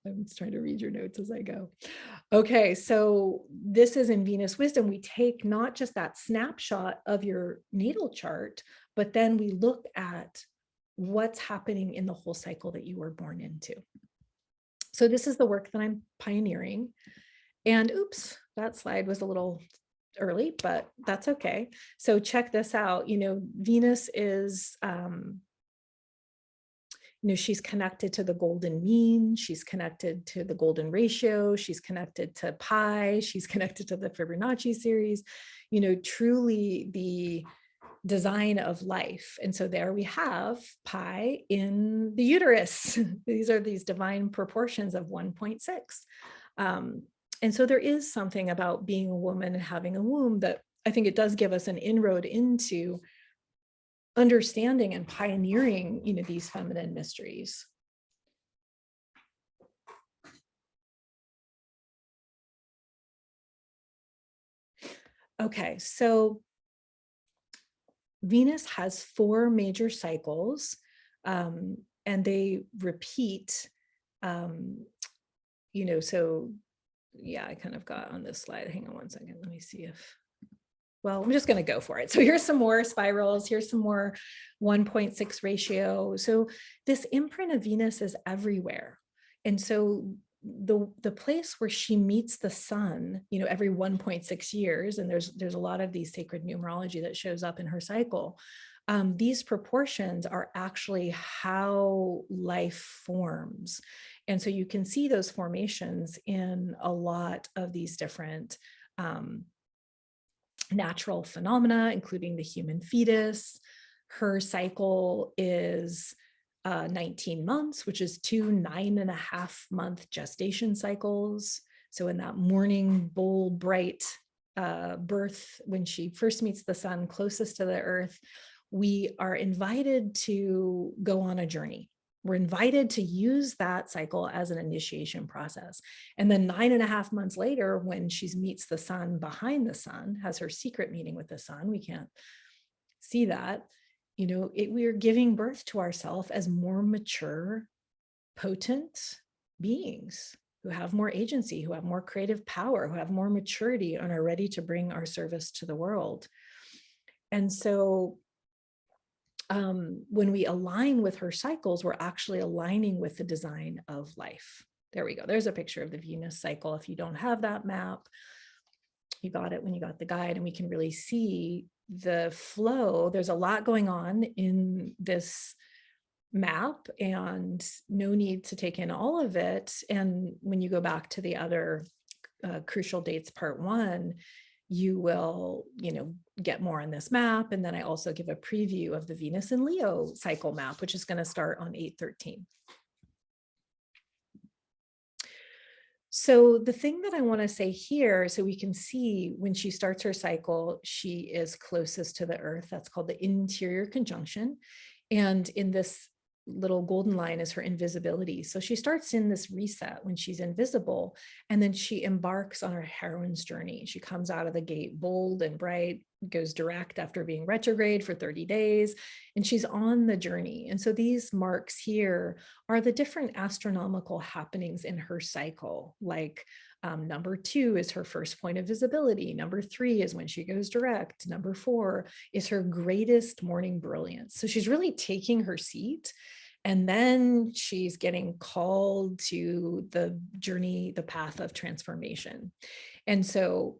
I'm just trying to read your notes as I go. Okay, so this is in Venus Wisdom. We take not just that snapshot of your natal chart, but then we look at what's happening in the whole cycle that you were born into. So this is the work that I'm pioneering. And oops, that slide was a little early, but that's okay. So check this out. Venus is, she's connected to the golden mean, she's connected to the golden ratio, she's connected to pi, she's connected to the Fibonacci series, truly the design of life. And so there we have pi in the uterus. These are these divine proportions of 1.6. And so there is something about being a woman and having a womb that I think it does give us an inroad into understanding and pioneering, these feminine mysteries. Okay, so Venus has 4 major cycles, and they repeat, so yeah, I kind of got on this slide. Hang on one second. Let me see if, well, I'm just going to go for it. So here's some more spirals. Here's some more 1.6 ratio. So this imprint of Venus is everywhere. And so the place where she meets the sun, every 1.6 years, and there's a lot of these sacred numerology that shows up in her cycle. These proportions are actually how life forms. And so you can see those formations in a lot of these different natural phenomena, including the human fetus. Her cycle is 19 months, which is 2 9.5-month gestation cycles. So in that morning, bold, bright birth, when she first meets the sun closest to the earth, we are invited to go on a journey. We're invited to use that cycle as an initiation process. And then 9.5 months later, when she meets the sun behind the sun, has her secret meeting with the sun, we can't see that, we're giving birth to ourselves as more mature, potent beings who have more agency, who have more creative power, who have more maturity and are ready to bring our service to the world. And so when we align with her cycles, we're actually aligning with the design of life. There we go. There's a picture of the Venus cycle. If you don't have that map, you got it when you got the guide, and we can really see the flow. There's a lot going on in this map and no need to take in all of it. And when you go back to the other crucial dates, part 1, you will, get more on this map. And then I also give a preview of the Venus and Leo cycle map, which is going to start on 8/13. So the thing that I want to say here, so we can see when she starts her cycle, she is closest to the earth. That's called the interior conjunction. And in this little golden line is her invisibility. So she starts in this reset when she's invisible, and then she embarks on her heroine's journey. She comes out of the gate bold and bright, goes direct after being retrograde for 30 days, and she's on the journey. And so these marks here are the different astronomical happenings in her cycle, like number 2 is her first point of visibility. Number 3 is when she goes direct. Number 4 is her greatest morning brilliance. So she's really taking her seat, and then she's getting called to the journey, the path of transformation. And so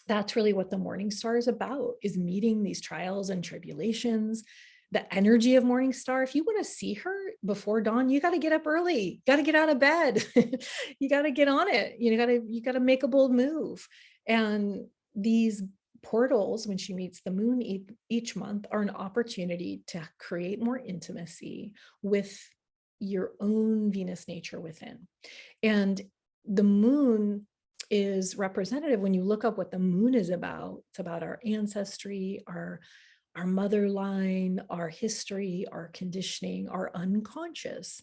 that's really what the Morning Star is about, is meeting these trials and tribulations. The energy of Morning Star, if you want to see her before dawn, you got to get up early, got to get out of bed, you got to get on it, you got to make a bold move. And these portals, when she meets the moon each month, are an opportunity to create more intimacy with your own Venus nature within. And the moon is representative. When you look up what the moon is about, it's about our ancestry, our mother line, our history, our conditioning, our unconscious.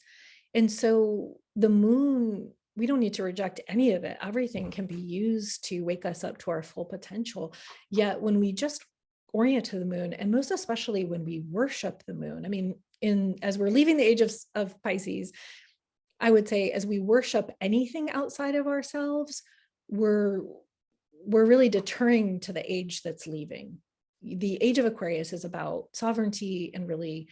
And so the moon, we don't need to reject any of it. Everything can be used to wake us up to our full potential. Yet when we just orient to the moon, and most especially when we worship the moon, I mean, as we're leaving the age of Pisces, I would say as we worship anything outside of ourselves, we're really deterring to the age that's leaving. The age of Aquarius is about sovereignty and really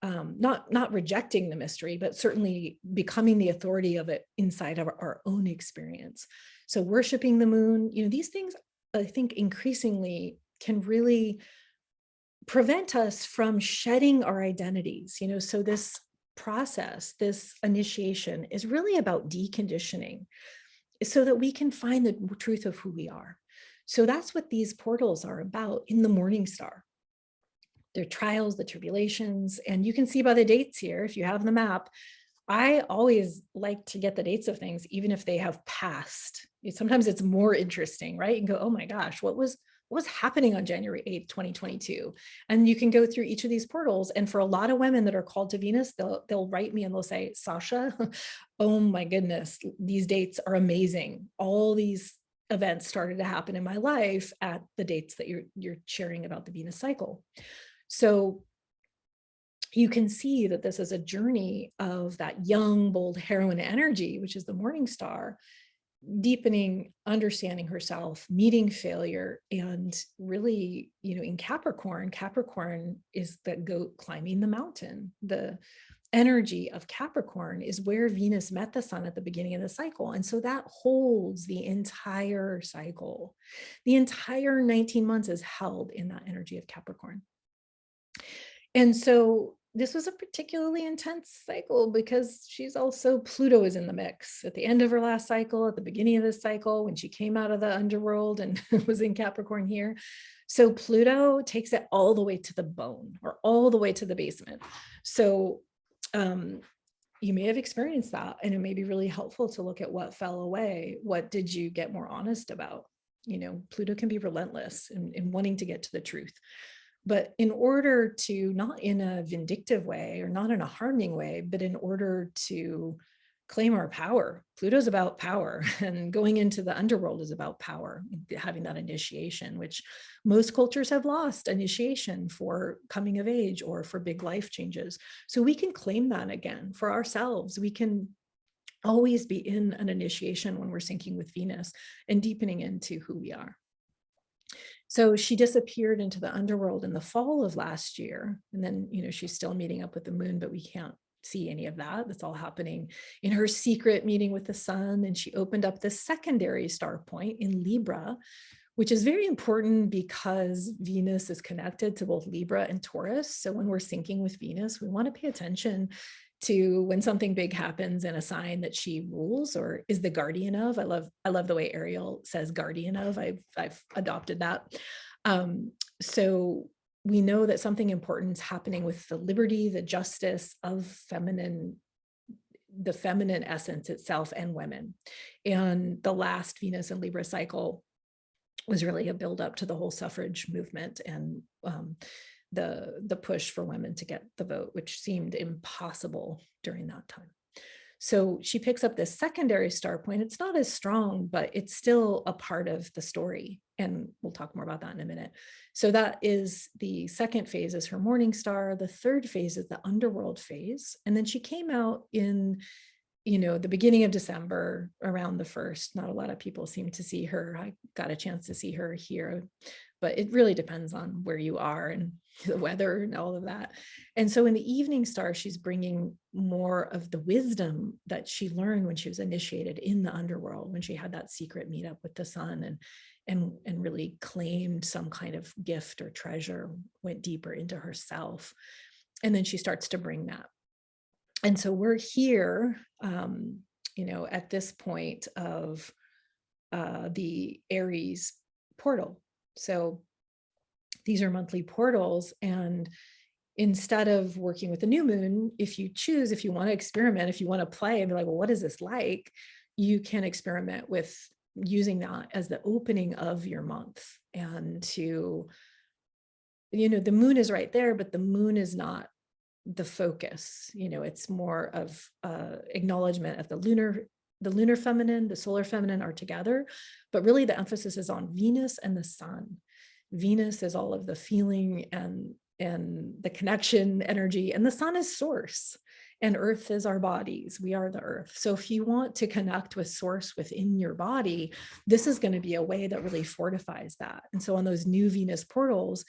not rejecting the mystery, but certainly becoming the authority of it inside of our own experience. So worshiping the moon, these things, I think, increasingly can really prevent us from shedding our identities. So this process, this initiation, is really about deconditioning so that we can find the truth of who we are. So that's what these portals are about in the Morning Star. Their trials, the tribulations, and you can see by the dates here, if you have the map. I always like to get the dates of things, even if they have passed. Sometimes it's more interesting, right? You can go, oh my gosh, what was happening on January 8th, 2022? And you can go through each of these portals. And for a lot of women that are called to Venus, they'll write me and they'll say, Sasha, oh my goodness, these dates are amazing. All these events started to happen in my life at the dates that you're sharing about the Venus cycle. So you can see that this is a journey of that young, bold heroine energy, which is the Morning Star, deepening, understanding herself, meeting failure, and really, in Capricorn is the goat climbing the mountain. The energy of Capricorn is where Venus met the sun at the beginning of the cycle. And so that holds the entire cycle. The entire 19 months is held in that energy of Capricorn. And so this was a particularly intense cycle because Pluto is in the mix at the end of her last cycle, at the beginning of this cycle, when she came out of the underworld and was in Capricorn here. So Pluto takes it all the way to the bone, or all the way to the basement. So you may have experienced that, and it may be really helpful to look at what fell away. What did you get more honest about? Pluto can be relentless in wanting to get to the truth. But in order to, not in a vindictive way or not in a harming way, but in order to claim our power, Pluto's about power, and going into the underworld is about power, having that initiation, which most cultures have lost initiation for coming of age or for big life changes. So we can claim that again for ourselves. We can always be in an initiation when we're syncing with Venus and deepening into who we are. So she disappeared into the underworld in the fall of last year. And then, she's still meeting up with the moon, but we can't see any of that. That's all happening in her secret meeting with the sun. And she opened up the secondary star point in Libra, which is very important because Venus is connected to both Libra and Taurus. So when we're syncing with Venus, we want to pay attention to when something big happens in a sign that she rules or is the guardian of. I love the way Ariel says guardian of. I've adopted that. So we know that something important is happening with the liberty, the justice of the feminine essence itself and women. And the last Venus and Libra cycle was really a buildup to the whole suffrage movement and the push for women to get the vote, which seemed impossible during that time. So she picks up this secondary star point. It's not as strong, but it's still a part of the story. And we'll talk more about that in a minute. So that is the second phase, is her Morning Star. The third phase is the underworld phase. And then she came out in the beginning of December, around the 1st. Not a lot of people seem to see her. I got a chance to see her here, but it really depends on where you are and the weather and all of that. And so in the evening star, she's bringing more of the wisdom that she learned when she was initiated in the underworld, when she had that secret meetup with the sun and really claimed some kind of gift or treasure, went deeper into herself. And then she starts to bring that. And so we're here, at this point of the Aries portal. So these are monthly portals. And instead of working with the new moon, if you want to experiment, if you want to play and be like, well, what is this like? You can experiment with using that as the opening of your month. And the moon is right there, but the moon is not the focus. It's more of acknowledgement of the lunar feminine, the solar feminine are together, but really the emphasis is on Venus and the sun. Venus is all of the feeling and the connection energy, and the sun is source, and earth is our bodies. We are the earth. So if you want to connect with source within your body, this is going to be a way that really fortifies that. And so on those new Venus portals,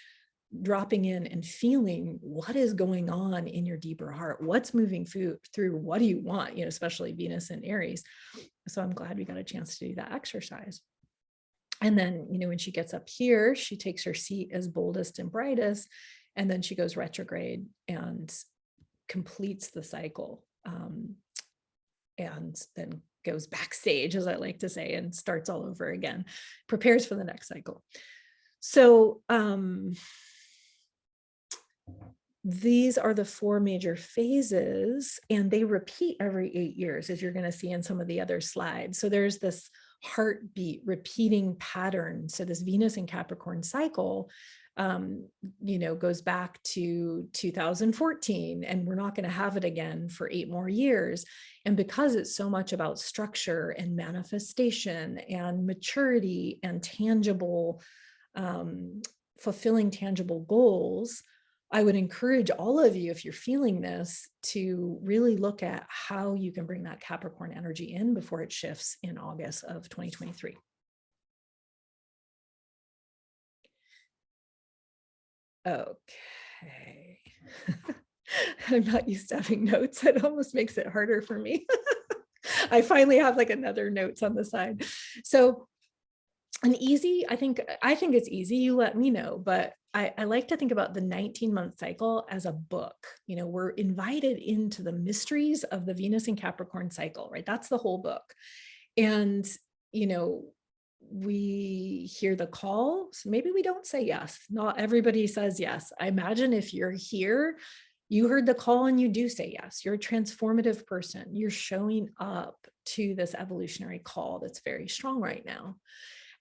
dropping in and feeling what is going on in your deeper heart, what's moving through, what do you want, especially Venus and Aries. So I'm glad we got a chance to do that exercise. And then, when she gets up here, she takes her seat as boldest and brightest, and then she goes retrograde and completes the cycle. And then goes backstage, as I like to say, and starts all over again, prepares for the next cycle. So these are the 4 major phases, and they repeat every 8 years, as you're going to see in some of the other slides. So there's this heartbeat repeating pattern. So this Venus and Capricorn cycle, goes back to 2014, and we're not going to have it again for 8 more years. And because it's so much about structure and manifestation and maturity and tangible, fulfilling tangible goals, I would encourage all of you, if you're feeling this, to really look at how you can bring that Capricorn energy in before it shifts in August of 2023. Okay. I'm not used to having notes. It almost makes it harder for me. I finally have like another notes on the side. So an easy, I think it's easy, you let me know, but I like to think about the 19-month cycle as a book. We're invited into the mysteries of the Venus and Capricorn cycle, right? That's the whole book. And, we hear the call, so maybe we don't say yes. Not everybody says yes. I imagine if you're here, you heard the call and you do say yes. You're a transformative person. You're showing up to this evolutionary call that's very strong right now.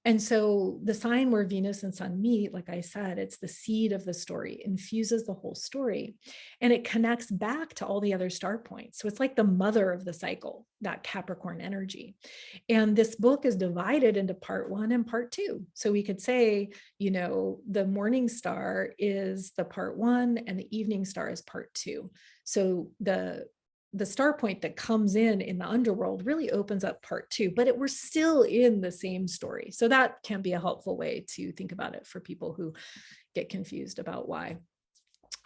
And so the sign where Venus and Sun meet, like I said, it's the seed of the story, infuses the whole story, and it connects back to all the other star points. So it's like the mother of the cycle, that Capricorn energy. And this book is divided into part 1 and part 2. So we could say, the morning star is the part 1 and the evening star is part 2. So the star point that comes in the underworld really opens up part 2, but we're still in the same story. So that can be a helpful way to think about it for people who get confused about why.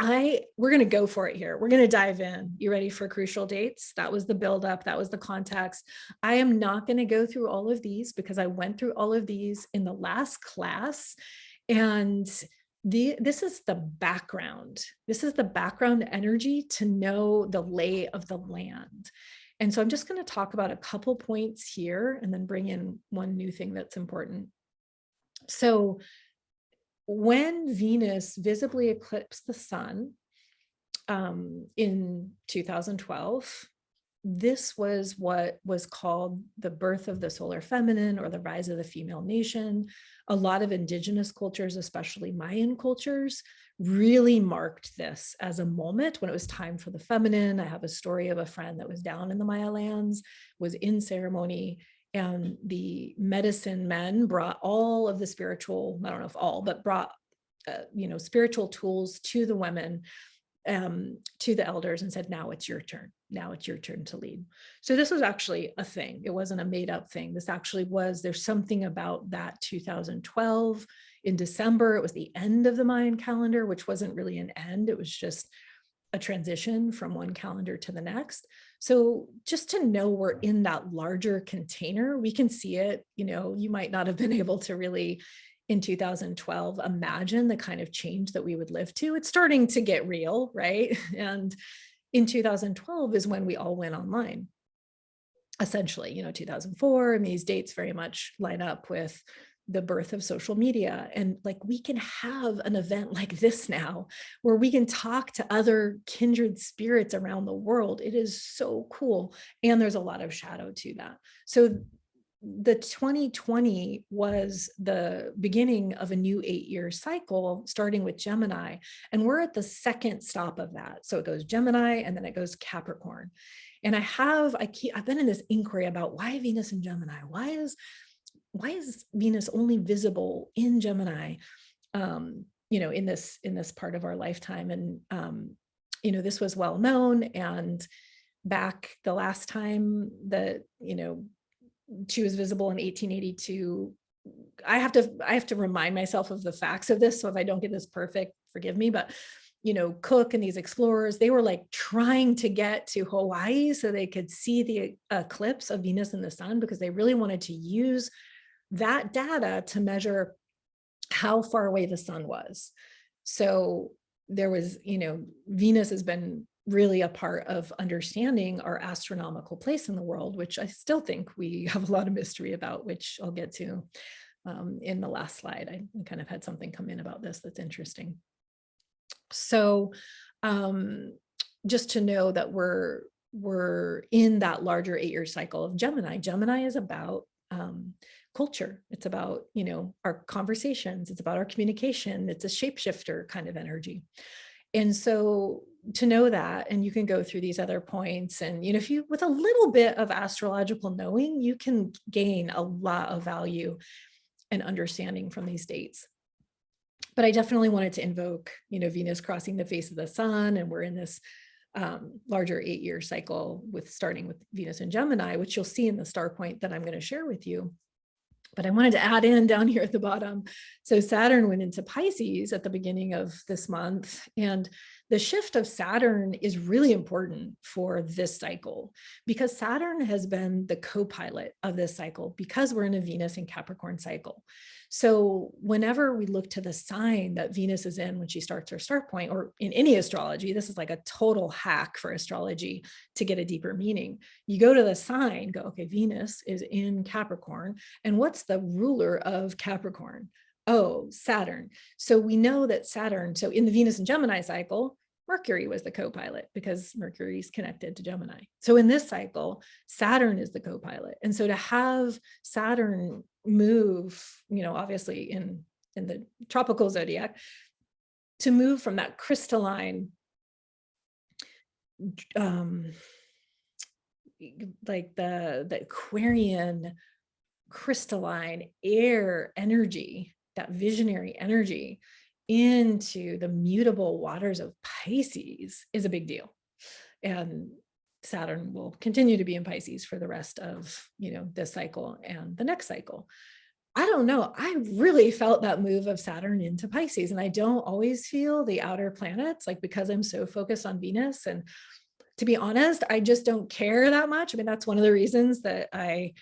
We're going to go for it here. We're going to dive in. You ready for crucial dates? That was the buildup. That was the context. I am not going to go through all of these because I went through all of these in the last class, and this is the background. This is the background energy to know the lay of the land. And so I'm just going to talk about a couple points here and then bring in one new thing that's important. So when Venus visibly eclipsed the sun in 2012, this was what was called the birth of the solar feminine, or the rise of the female nation. A lot of indigenous cultures, especially Mayan cultures, really marked this as a moment when it was time for the feminine. I have a story of a friend that was down in the Maya lands, was in ceremony, and the medicine men brought all of the spiritual, I don't know if all, but brought spiritual tools to the women, to the elders, and said, now it's your turn. Now it's your turn to lead. So this was actually a thing. It wasn't a made up thing. This actually was, there's something about that 2012 in December. It was the end of the Mayan calendar, which wasn't really an end. It was just a transition from one calendar to the next. So just to know we're in that larger container, we can see it. You might not have been able to really in 2012 imagine the kind of change that we would live to. It's starting to get real, right? And in 2012 is when we all went online. Essentially, 2004, and these dates very much line up with the birth of social media. And like, we can have an event like this now where we can talk to other kindred spirits around the world. It is so cool. And there's a lot of shadow to that. So the 2020 was the beginning of a new 8-year cycle, starting with Gemini. And we're at the second stop of that. So it goes Gemini, and then it goes Capricorn. And I've been in this inquiry about why Venus and Gemini. Why is Venus only visible in Gemini, in this part of our lifetime? And, this was well known. And back the last time that, she was visible in 1882. I have to remind myself of the facts of this. So if I don't get this perfect, forgive me, but Cook and these explorers, they were like trying to get to Hawaii so they could see the eclipse of Venus and the sun, because they really wanted to use that data to measure how far away the sun was. So there was, Venus has been really a part of understanding our astronomical place in the world, which I still think we have a lot of mystery about, which I'll get to in the last slide. I kind of had something come in about this that's interesting. So just to know that we're in that larger 8-year cycle of Gemini. Gemini is about culture. It's about, our conversations. It's about our communication. It's a shapeshifter kind of energy. And so to know that, and you can go through these other points, and, if you, with a little bit of astrological knowing, you can gain a lot of value and understanding from these dates. But I definitely wanted to invoke, Venus crossing the face of the sun, and we're in this larger 8-year cycle starting with Venus and Gemini, which you'll see in the star point that I'm going to share with you. But I wanted to add in down here at the bottom. So Saturn went into Pisces at the beginning of this month, and the shift of Saturn is really important for this cycle, because Saturn has been the co-pilot of this cycle, because we're in a Venus and Capricorn cycle. So whenever we look to the sign that Venus is in when she starts her start point, or in any astrology, this is like a total hack for astrology to get a deeper meaning. You go to the sign, go, okay, Venus is in Capricorn, and what's the ruler of Capricorn? Oh, Saturn. So we know that Saturn, so in the Venus and Gemini cycle, Mercury was the co-pilot, because Mercury is connected to Gemini. So in this cycle, Saturn is the co-pilot. And so to have Saturn move, obviously in the tropical zodiac, to move from that crystalline, like the Aquarian crystalline air energy, that visionary energy, into the mutable waters of Pisces is a big deal. And Saturn will continue to be in Pisces for the rest of, this cycle and the next cycle. I don't know. I really felt that move of Saturn into Pisces, and I don't always feel the outer planets, like, because I'm so focused on Venus. And to be honest, I just don't care that much. I mean, that's one of the reasons that I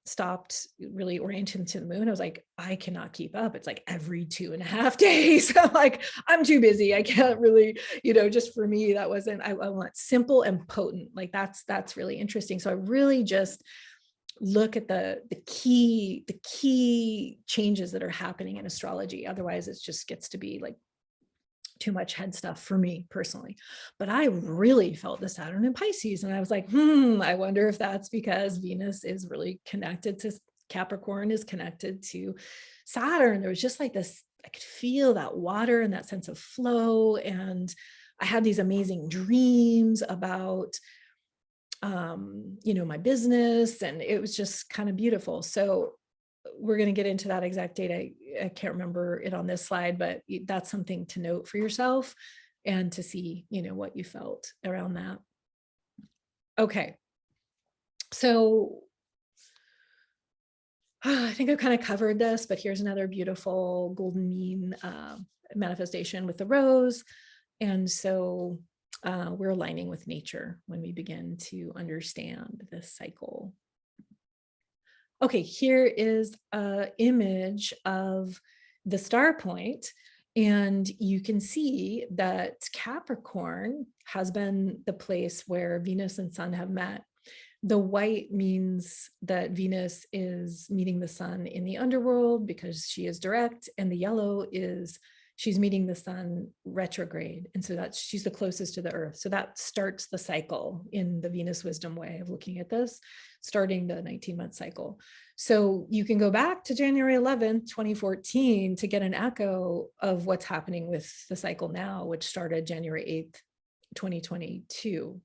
stopped really orienting to the moon. I was like, I cannot keep up. It's like every 2.5 days. I'm like, I'm too busy. I can't really, just for me, that wasn't, I want simple and potent. Like that's really interesting. So I really just look at the key changes that are happening in astrology. Otherwise, it just gets to be like too much head stuff for me personally. But I really felt the Saturn in Pisces, and I was like, I wonder if that's because Venus is really connected to Capricorn, is connected to Saturn. There was just like this, I could feel that water and that sense of flow. And I had these amazing dreams about, my business, and it was just kind of beautiful. So we're going to get into that exact date. I can't remember it on this slide, but that's something to note for yourself and to see, what you felt around that. Okay. So I think I've kind of covered this, but here's another beautiful golden mean manifestation with the rose. And so we're aligning with nature when we begin to understand this cycle. Okay, here is an image of the star point, and you can see that Capricorn has been the place where Venus and Sun have met. The white means that Venus is meeting the Sun in the underworld because she is direct, and the yellow is she's meeting the Sun retrograde. And so she's the closest to the Earth. So that starts the cycle in the Venus wisdom way of looking at this, starting the 19-month cycle. So you can go back to January 11th, 2014 to get an echo of what's happening with the cycle now, which started January 8th, 2022.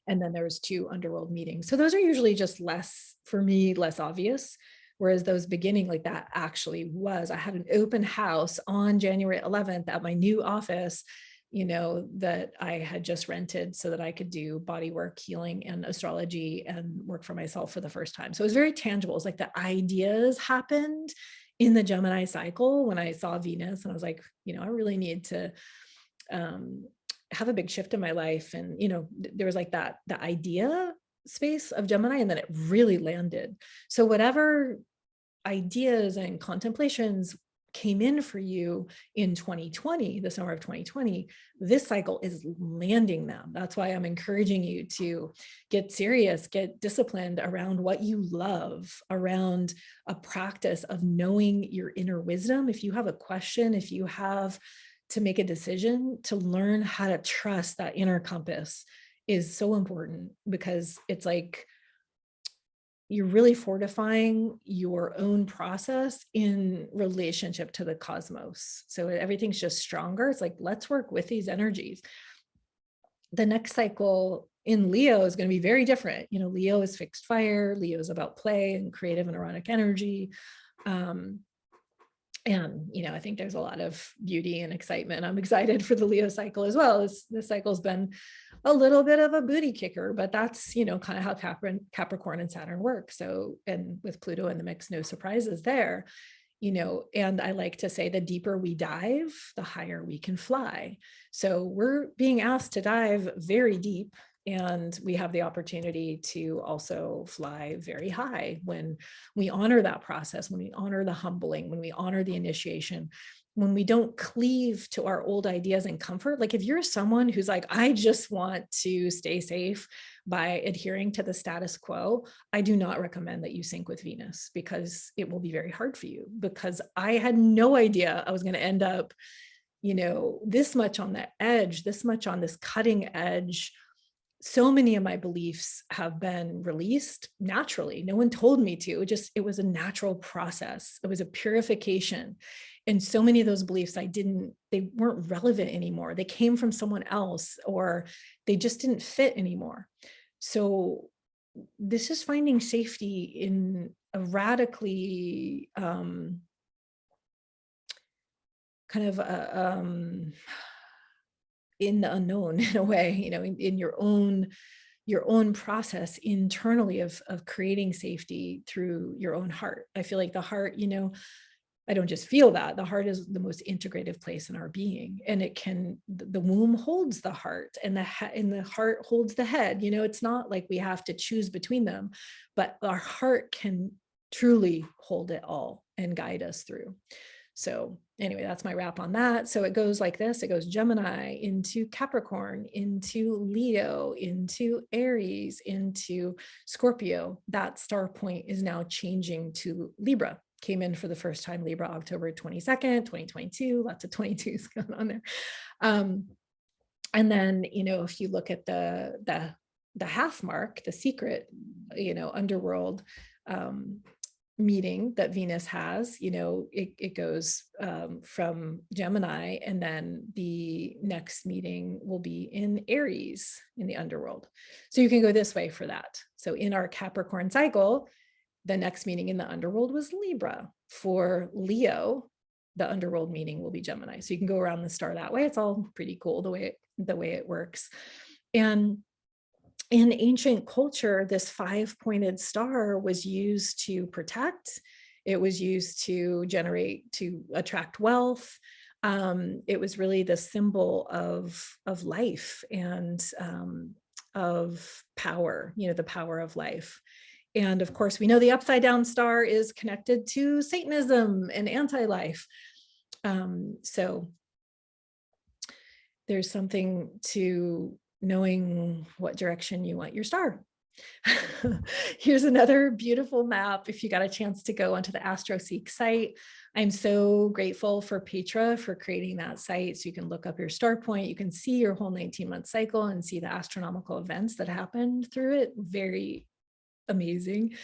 And then there was 2 underworld meetings. So those are usually just less, for me, less obvious. Whereas those beginning, like that actually was, I had an open house on January 11th at my new office, that I had just rented so that I could do body work, healing, and astrology and work for myself for the first time. So it was very tangible. It's like the ideas happened in the Gemini cycle, when I saw Venus, and I was like, I really need to have a big shift in my life. And, there was like the idea space of Gemini, and then it really landed. So whatever ideas and contemplations came in for you in 2020, the summer of 2020, this cycle is landing them. That's why I'm encouraging you to get serious, get disciplined around what you love, around a practice of knowing your inner wisdom. If you have a question, if you have to make a decision, to learn how to trust that inner compass is so important, because it's like you're really fortifying your own process in relationship to the cosmos. So everything's just stronger. It's like, let's work with these energies. The next cycle in Leo is going to be very different. Leo is fixed fire. Leo is about play and creative and erotic energy. And, I think there's a lot of beauty and excitement. I'm excited for the Leo cycle as well. This cycle's been a little bit of a booty kicker, but that's, kind of how Capricorn and Saturn work. So, and with Pluto in the mix, no surprises there, and I like to say the deeper we dive, the higher we can fly. So we're being asked to dive very deep, and we have the opportunity to also fly very high when we honor that process, when we honor the humbling, when we honor the initiation, when we don't cleave to our old ideas and comfort. Like if you're someone who's like, I just want to stay safe by adhering to the status quo, I do not recommend that you sync with Venus, because it will be very hard for you. Because I had no idea I was going to end up, this much on the edge, this much on this cutting edge. So many of my beliefs have been released naturally. No one told me to. It was a natural process. It was a purification. And so many of those beliefs they weren't relevant anymore. They came from someone else, or they just didn't fit anymore. So this is finding safety in a radically kind of in the unknown, in a way, in your own process internally of creating safety through your own heart. I feel like the heart, I don't just feel that. The heart is the most integrative place in our being, and the womb holds the heart, and the heart holds the head. It's not like we have to choose between them, but our heart can truly hold it all and guide us through. So anyway, that's my wrap on that. So it goes like this. It goes Gemini into Capricorn, into Leo, into Aries, into Scorpio. That star point is now changing to Libra. Came in for the first time Libra October 22nd, 2022. Lots of 22s going on there. And then, if you look at the half mark, the secret, underworld meeting that Venus has, it goes from Gemini, and then the next meeting will be in Aries in the underworld. So you can go this way for that. So in our Capricorn cycle, the next meeting in the underworld was Libra. For Leo, the underworld meeting will be Gemini. So you can go around the star that way. It's all pretty cool the way it works. And in ancient culture, this 5-pointed star was used to protect. It was used to attract wealth. It was really the symbol of life and of power, the power of life. And of course, we know the upside down star is connected to Satanism and anti-life. So there's something to knowing what direction you want your star. Here's another beautiful map. If you got a chance to go onto the AstroSeek site, I'm so grateful for Petra for creating that site. So you can look up your star point, you can see your whole 19-month cycle and see the astronomical events that happened through it. Very amazing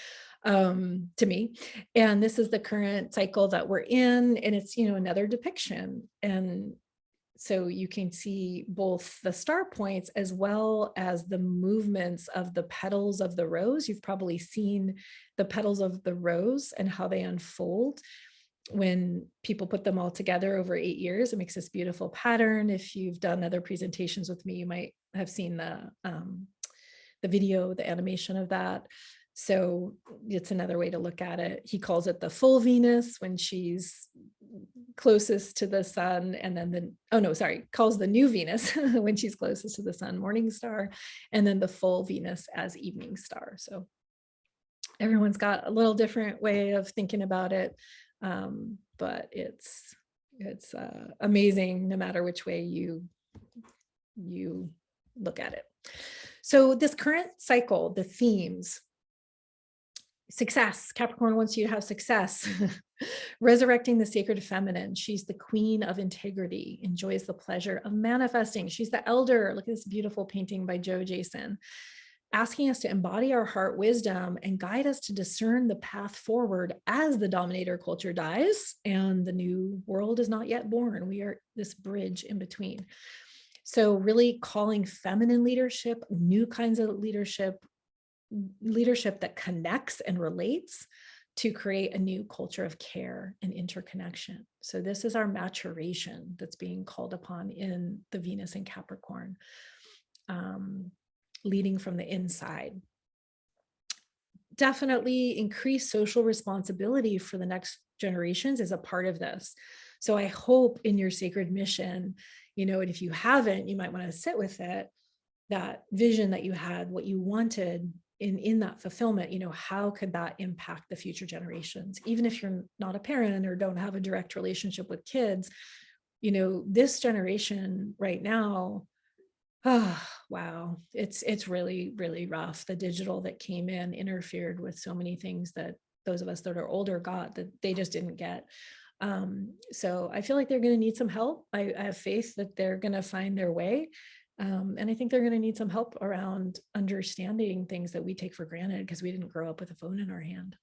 to me. And this is the current cycle that we're in, and it's, another depiction. And so you can see both the star points as well as the movements of the petals of the rose. You've probably seen the petals of the rose and how they unfold when people put them all together over 8 years. It makes this beautiful pattern. If you've done other presentations with me, you might have seen the video, the animation of that. So it's another way to look at it. He calls it the full Venus when she's closest to the sun, and then calls the new Venus when she's closest to the sun, morning star, and then the full Venus as evening star. So everyone's got a little different way of thinking about it, but it's amazing no matter which way you look at it. So this current cycle, the themes: success. Capricorn wants you to have success. Resurrecting the sacred feminine. She's the queen of integrity, enjoys the pleasure of manifesting. She's the elder. Look at this beautiful painting by Joe Jason, asking us to embody our heart wisdom and guide us to discern the path forward as the dominator culture dies and the new world is not yet born. We are this bridge in between. So really calling feminine leadership, new kinds of leadership that connects and relates to create a new culture of care and interconnection. So this is our maturation that's being called upon in the Venus in Capricorn, leading from the inside. Definitely increase social responsibility for the next generations is a part of this. So I hope in your sacred mission, and if you haven't, you might want to sit with it, that vision that you had, what you wanted in that fulfillment, how could that impact the future generations? Even if you're not a parent or don't have a direct relationship with kids, this generation right now, oh, wow, it's really, really rough. The digital that came in interfered with so many things that those of us that are older got that they just didn't get. So I feel like they're going to need some help. I have faith that they're going to find their way. And I think they're going to need some help around understanding things that we take for granted because we didn't grow up with a phone in our hand.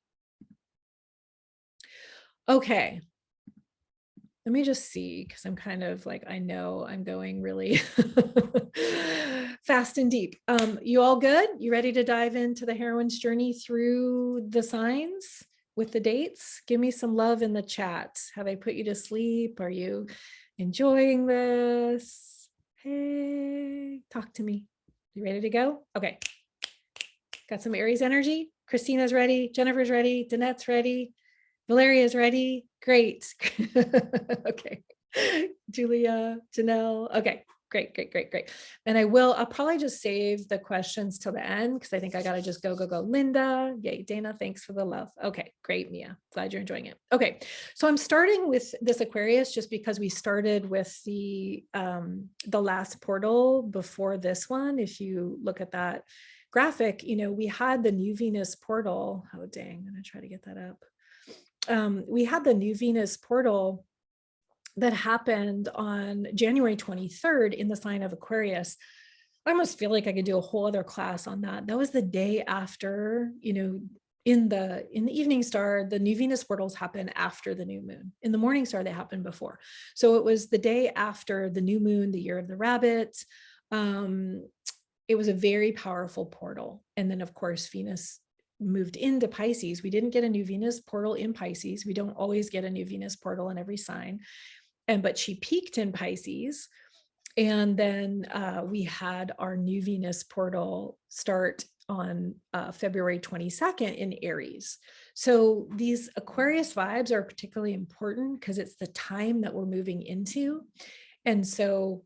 Okay. Let me just see, because I'm kind of like, I know I'm going really fast and deep. You all good? You ready to dive into the heroine's journey through the signs with the dates? Give me some love in the chat. Have I put you to sleep? Are you enjoying this? Hey, talk to me. You ready to go? Okay. Got some Aries energy. Christina's ready. Jennifer's ready. Danette's ready. Valeria's ready. Great. Okay. Julia, Janelle. Okay. Great. And I'll probably just save the questions till the end because I think I got to just go. Linda. Yay. Dana, thanks for the love. Okay. Great, Mia. Glad you're enjoying it. Okay. So I'm starting with this Aquarius just because we started with the last portal before this one. If you look at that graphic, we had the new Venus portal. Oh, dang. I'm going to try to get that up. We had the new Venus portal that happened on January 23rd in the sign of Aquarius. I almost feel like I could do a whole other class on that. That was the day after, in the evening star, the new Venus portals happen after the new moon. In the morning star, they happened before. So it was the day after the new moon, the year of the rabbit. It was a very powerful portal. And then of course, Venus moved into Pisces. We didn't get a new Venus portal in Pisces. We don't always get a new Venus portal in every sign. But she peaked in Pisces. And then we had our new Venus portal start on February 22nd in Aries. So these Aquarius vibes are particularly important because it's the time that we're moving into. And so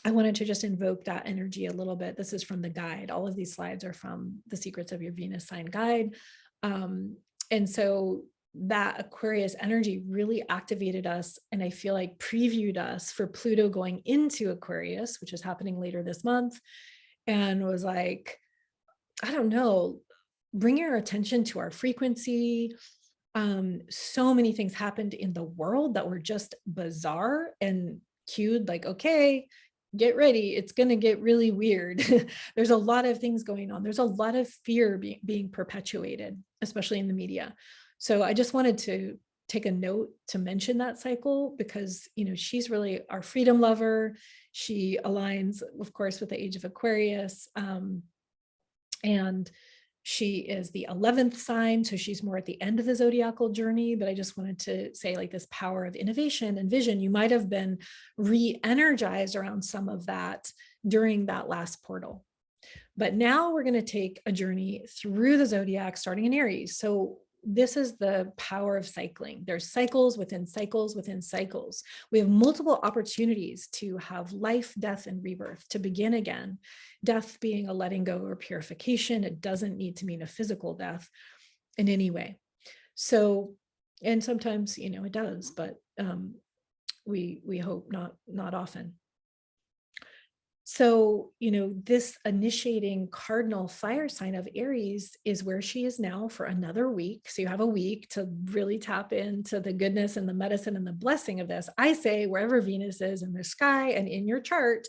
I wanted to just invoke that energy a little bit. This is from the guide. All of these slides are from the Secrets of Your Venus Sign guide. And so that Aquarius energy really activated us, and I feel like previewed us for Pluto going into Aquarius, which is happening later this month, and was like, I don't know, bring your attention to our frequency. So many things happened in the world that were just bizarre and cued, like, okay, get ready, it's going to get really weird. There's a lot of things going on. There's a lot of fear being perpetuated, especially in the media. So I just wanted to take a note to mention that cycle because, she's really our freedom lover. She aligns, of course, with the age of Aquarius. And she is the 11th sign. So she's more at the end of the zodiacal journey, but I just wanted to say like this power of innovation and vision. You might have been re-energized around some of that during that last portal. But now we're going to take a journey through the zodiac starting in Aries. So this is the power of cycling. There's cycles within cycles within cycles. We have multiple opportunities to have life, death, and rebirth, to begin again. Death being a letting go or purification. It doesn't need to mean a physical death in any way. So, and sometimes, it does, but we hope not often. So, this initiating cardinal fire sign of Aries is where she is now for another week. So you have a week to really tap into the goodness and the medicine and the blessing of this. I say wherever Venus is in the sky and in your chart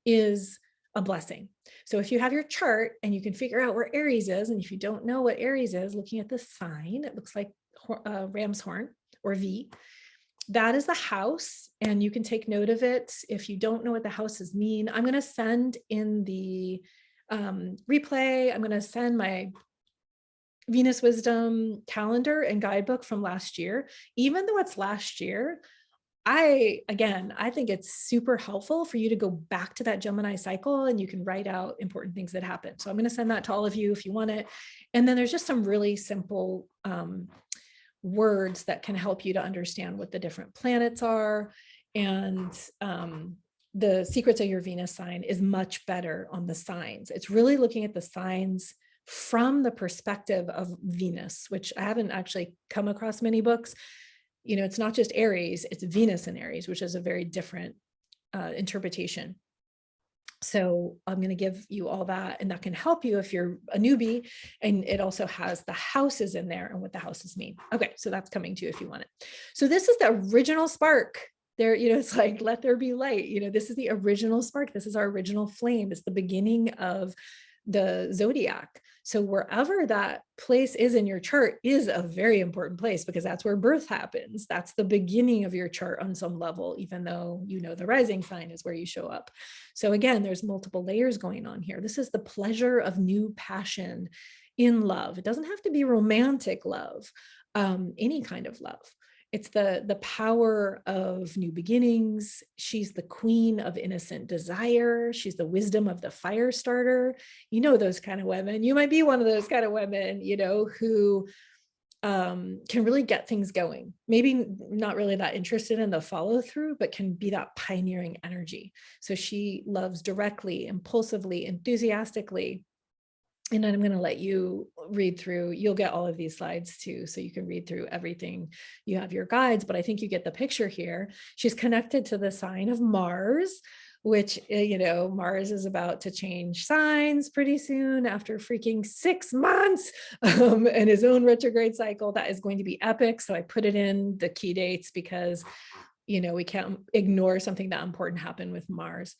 is a blessing. So if you have your chart and you can figure out where Aries is, and if you don't know what Aries is, looking at the sign, it looks like ram's horn or V. That is the house, and you can take note of it. If you don't know what the houses mean, I'm going to send in the replay. I'm going to send my Venus Wisdom calendar and guidebook from last year. Even though it's last year, I think it's super helpful for you to go back to that Gemini cycle, and you can write out important things that happen. So I'm going to send that to all of you if you want it. And then there's just some really simple words that can help you to understand what the different planets are. And the secrets of your Venus sign is much better on the signs. It's really looking at the signs from the perspective of Venus, which I haven't actually come across many books. It's not just Aries, it's Venus in Aries, which is a very different interpretation. So I'm going to give you all that, and that can help you if you're a newbie. And it also has the houses in there and what the houses mean. Okay, so that's coming to you if you want it. So this is the original spark. There, it's like, let there be light. This is the original spark. This is our original flame. It's the beginning of the zodiac. So wherever that place is in your chart is a very important place, because that's where birth happens. That's the beginning of your chart on some level, even though the rising sign is where you show up. So again, there's multiple layers going on here. This is the pleasure of new passion in love. It doesn't have to be romantic love, any kind of love. It's the power of new beginnings. She's the queen of innocent desire. She's the wisdom of the fire starter. Those kind of women. You might be one of those kind of women, who can really get things going. Maybe not really that interested in the follow through, but can be that pioneering energy. So she loves directly, impulsively, enthusiastically. And I'm going to let you read through. You'll get all of these slides too, so you can read through everything. You have your guides, but I think you get the picture here. She's connected to the sign of Mars, which, Mars is about to change signs pretty soon after freaking 6 months and his own retrograde cycle. That is going to be epic. So I put it in the key dates because, we can't ignore something that important happened with Mars.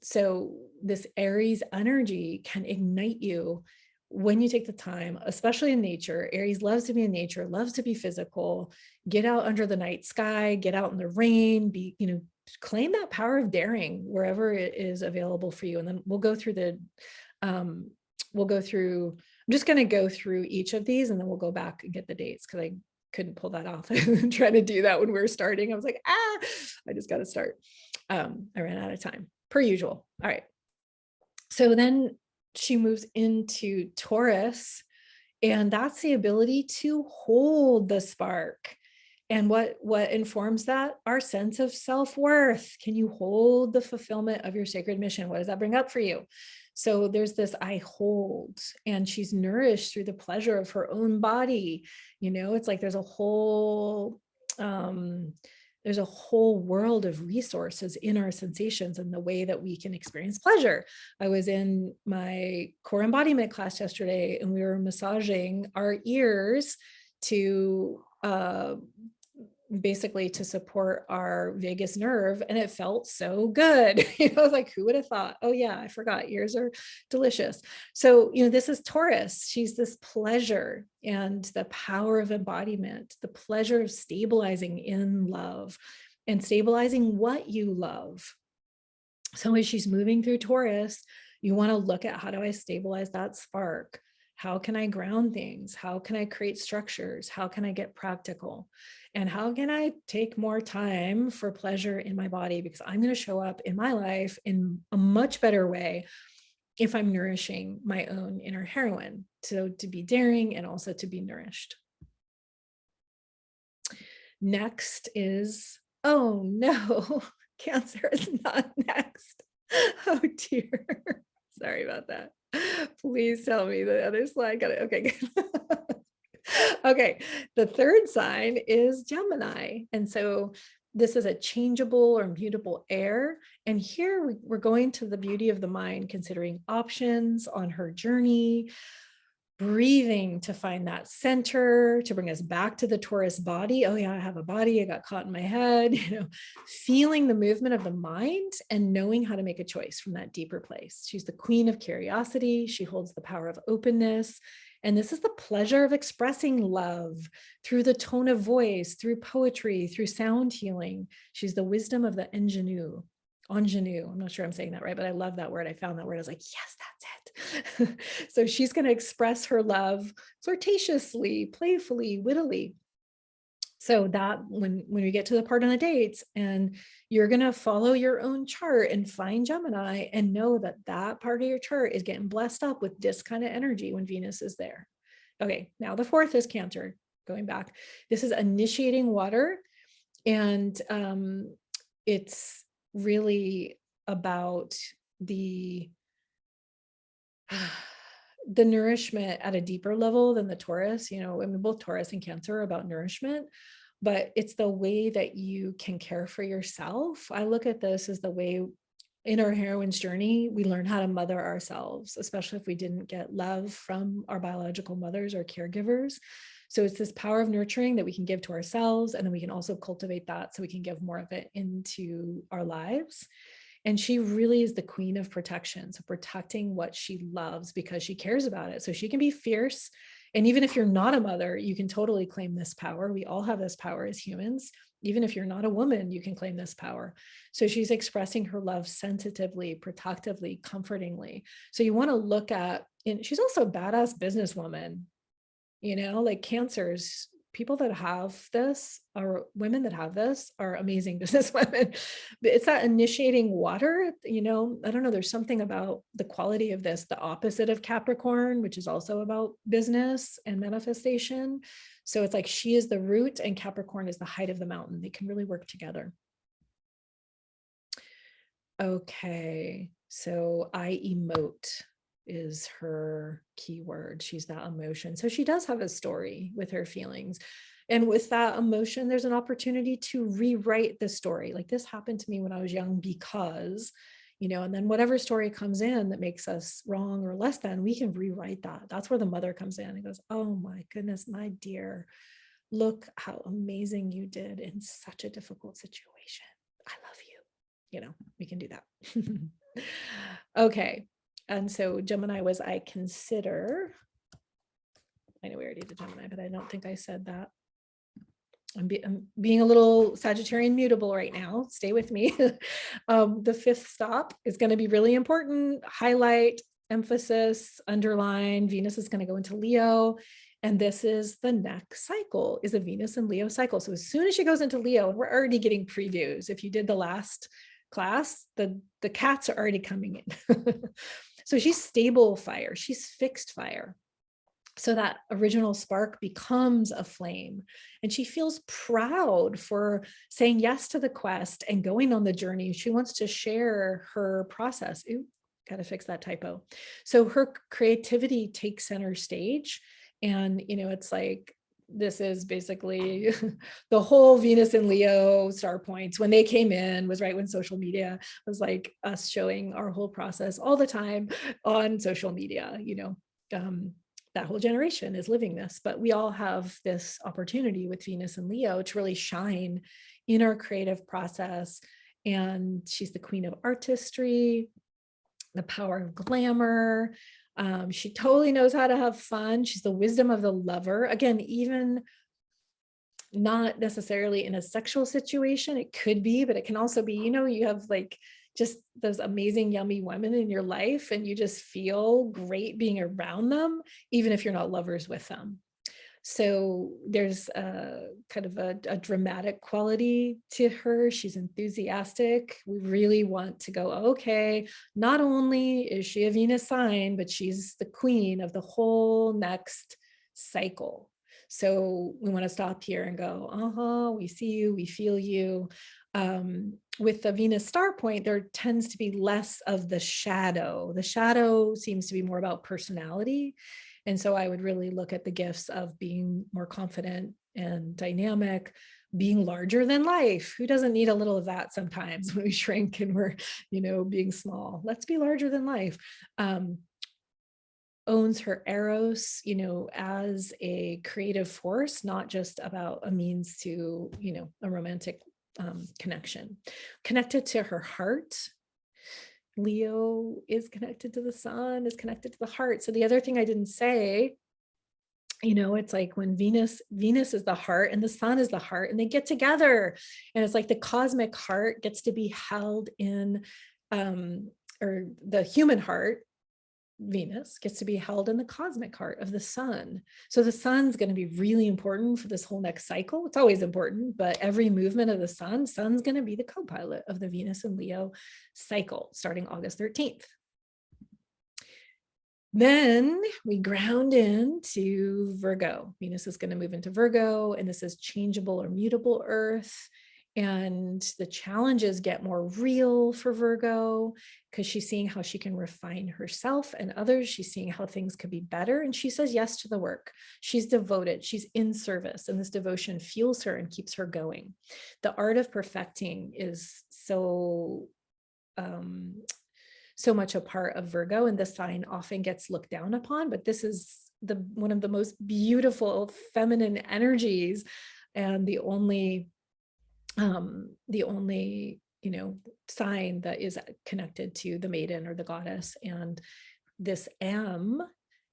So this Aries energy can ignite you when you take the time, especially in nature. Aries loves to be in nature, loves to be physical, get out under the night sky, get out in the rain, claim that power of daring wherever it is available for you. And then we'll go through I'm just going to go through each of these, and then we'll go back and get the dates, because I couldn't pull that off. Trying to do that when we were starting. I was like, I just got to start. I ran out of time per usual. All right. So then she moves into Taurus, and that's the ability to hold the spark. And what informs that? Our sense of self-worth. Can you hold the fulfillment of your sacred mission? What does that bring up for you? So there's this I hold, and she's nourished through the pleasure of her own body. It's like there's a whole world of resources in our sensations and the way that we can experience pleasure. I was in my core embodiment class yesterday, and we were massaging our ears to basically to support our vagus nerve, and it felt so good. I was like, who would have thought? Oh yeah, I forgot, ears are delicious. So this is Taurus. She's this pleasure and the power of embodiment, the pleasure of stabilizing in love and stabilizing what you love. So as she's moving through Taurus, you want to look at, how do I stabilize that spark? How can I ground things? How can I create structures? How can I get practical? And how can I take more time for pleasure in my body? Because I'm going to show up in my life in a much better way if I'm nourishing my own inner heroine. So to be daring and also to be nourished. Next is, oh no, Cancer is not next. Oh dear. Sorry about that. Please tell me the other slide. Got it. Okay, good. Okay, the third sign is Gemini. And so this is a changeable or mutable air. And here we're going to the beauty of the mind, considering options on her journey, breathing to find that center, to bring us back to the Taurus body. Oh yeah, I have a body, I got caught in my head, feeling the movement of the mind and knowing how to make a choice from that deeper place. She's the queen of curiosity. She holds the power of openness. And this is the pleasure of expressing love through the tone of voice, through poetry, through sound healing. She's the wisdom of the ingenue. Ingenue. I'm not sure I'm saying that right, but I love that word. I found that word. I was like, yes, that's it. So she's going to express her love flirtatiously, playfully, wittily. So that when we get to the part on the dates, and you're going to follow your own chart and find Gemini and know that that part of your chart is getting blessed up with this kind of energy when Venus is there. Okay, now the fourth is Cancer. Going back, this is initiating water, and it's really about the nourishment at a deeper level than the Taurus. I mean, both Taurus and Cancer are about nourishment, but it's the way that you can care for yourself. I look at this as the way in our heroine's journey, we learn how to mother ourselves, especially if we didn't get love from our biological mothers or caregivers. So it's this power of nurturing that we can give to ourselves, and then we can also cultivate that so we can give more of it into our lives. And she really is the queen of protection. So protecting what she loves because she cares about it. So she can be fierce. And even if you're not a mother, you can totally claim this power. We all have this power as humans. Even if you're not a woman, you can claim this power. So she's expressing her love sensitively, protectively, comfortingly. So you want to look at, and she's also a badass businesswoman, like Cancers, people that have this, or women that have this, are amazing businesswomen. But it's that initiating water, I don't know, there's something about the quality of this, the opposite of Capricorn, which is also about business and manifestation. So it's like she is the root and Capricorn is the height of the mountain. They can really work together. Okay, so I emote is her keyword. She's that emotion. So she does have a story with her feelings. And with that emotion, there's an opportunity to rewrite the story. Like, this happened to me when I was young because, and then whatever story comes in that makes us wrong or less than, we can rewrite that. That's where the mother comes in and goes, oh my goodness, my dear, look how amazing you did in such a difficult situation. I love you. We can do that. Okay. And so Gemini was, I consider, I know we already did Gemini, but I don't think I said that. I'm being a little Sagittarian mutable right now. Stay with me. The fifth stop is going to be really important. Highlight, emphasis, underline. Venus is going to go into Leo. And this is the next cycle, is a Venus and Leo cycle. So as soon as she goes into Leo, and we're already getting previews. If you did the last class, the cats are already coming in. So she's stable fire. She's fixed fire. So that original spark becomes a flame, and she feels proud for saying yes to the quest and going on the journey. She wants to share her process. Ooh, got to fix that typo. So her creativity takes center stage. And, it's like, this is basically the whole Venus and Leo star points when they came in was right when social media was like us showing our whole process all the time on social media. That whole generation is living this, but we all have this opportunity with Venus and Leo to really shine in our creative process. And she's the queen of artistry, the power of glamour. She totally knows how to have fun. She's the wisdom of the lover. Again, even not necessarily in a sexual situation, it could be, but it can also be, you have like just those amazing, yummy women in your life, and you just feel great being around them, even if you're not lovers with them. So there's a kind of a dramatic quality to her. She's enthusiastic. We really want to go, okay, not only is she a Venus sign, but she's the queen of the whole next cycle. So we want to stop here and go, we see you, we feel you. With the Venus star point, there tends to be less of the shadow. The shadow seems to be more about personality. And so I would really look at the gifts of being more confident and dynamic, being larger than life. Who doesn't need a little of that sometimes when we shrink and we're, being small? Let's be larger than life. Owns her Eros, as a creative force, not just about a means to, a romantic connection. Connected to her heart. Leo is connected to the sun, is connected to the heart. So the other thing I didn't say, it's like when Venus is the heart and the sun is the heart, and they get together, and it's like the cosmic heart gets to be held in, or the human heart, Venus, gets to be held in the cosmic heart of the sun. So the sun's going to be really important for this whole next cycle. It's always important, but every movement of the sun's going to be the co-pilot of the Venus and Leo cycle starting August 13th. Then we ground into Virgo. Venus is going to move into Virgo, and this is changeable or mutable earth. And the challenges get more real for Virgo because she's seeing how she can refine herself and others. She's seeing how things could be better. And she says yes to the work. She's devoted. She's in service. And this devotion fuels her and keeps her going. The art of perfecting is so much a part of Virgo, and this sign often gets looked down upon, but this is one of the most beautiful feminine energies, and the only sign that is connected to the maiden or the goddess. And this M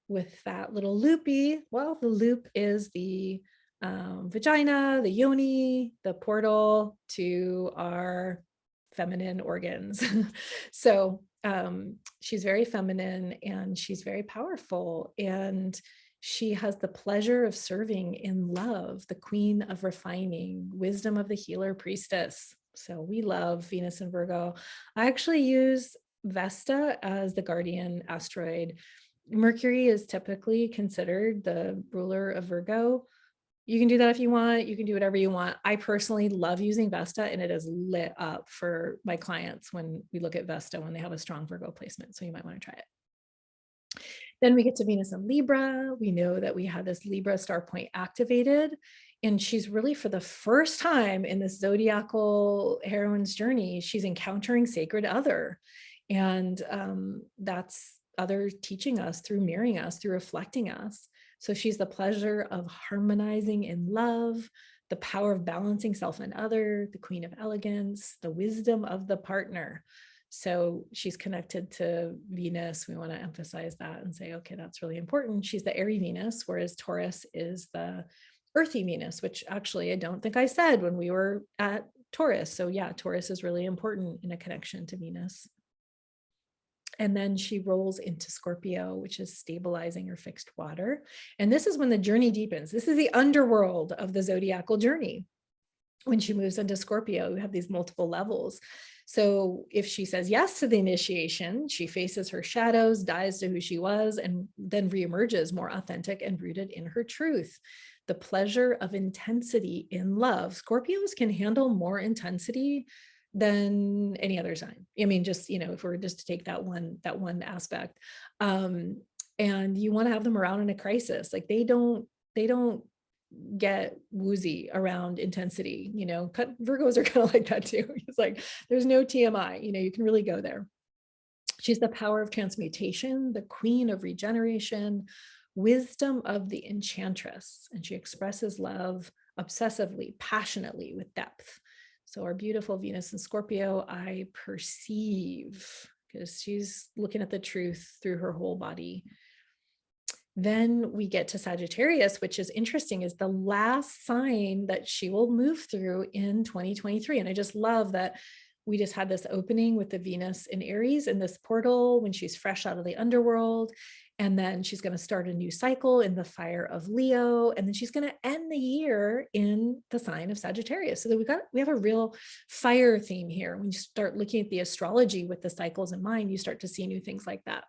with that little loopy, well, the loop is the vagina, the yoni, the portal to our feminine organs. So she's very feminine and she's very powerful, and she has the pleasure of serving in love, the queen of refining, wisdom of the healer priestess. So we love Venus and Virgo. I actually use Vesta as the guardian asteroid. Mercury is typically considered the ruler of Virgo. You can do that if you want. You can do whatever you want. I personally love using Vesta, and it is lit up for my clients when we look at Vesta when they have a strong Virgo placement. So you might want to try it. Then we get to Venus and Libra. We know that we have this Libra star point activated, and she's really, for the first time in this zodiacal heroine's journey, she's encountering sacred other. And that's other teaching us through mirroring us, through reflecting us. So she's the pleasure of harmonizing in love, the power of balancing self and other, the queen of elegance, the wisdom of the partner. So she's connected to Venus. We want to emphasize that and say, okay, that's really important. She's the airy Venus, whereas Taurus is the earthy Venus, which actually I don't think I said when we were at Taurus. So yeah, Taurus is really important in a connection to Venus. And then she rolls into Scorpio, which is stabilizing or fixed water. And this is when the journey deepens. This is the underworld of the zodiacal journey. When she moves into Scorpio, we have these multiple levels. So if she says yes to the initiation, she faces her shadows, dies to who she was, and then reemerges more authentic and rooted in her truth. The pleasure of intensity in love. Scorpios can handle more intensity than any other sign. I mean, just, if we're just to take that one aspect. And you want to have them around in a crisis. Like they don't get woozy around intensity. Virgos are kind of like that too. It's like, there's no TMI, you can really go there. She's the power of transmutation, the queen of regeneration, wisdom of the enchantress. And she expresses love obsessively, passionately, with depth. So our beautiful Venus in Scorpio, I perceive, because she's looking at the truth through her whole body. Then we get to Sagittarius, which is interesting, is the last sign that she will move through in 2023. And I just love that we just had this opening with the Venus in Aries in this portal when she's fresh out of the underworld. And then she's going to start a new cycle in the fire of Leo. And then she's going to end the year in the sign of Sagittarius. So that we have a real fire theme here. When you start looking at the astrology with the cycles in mind, you start to see new things like that.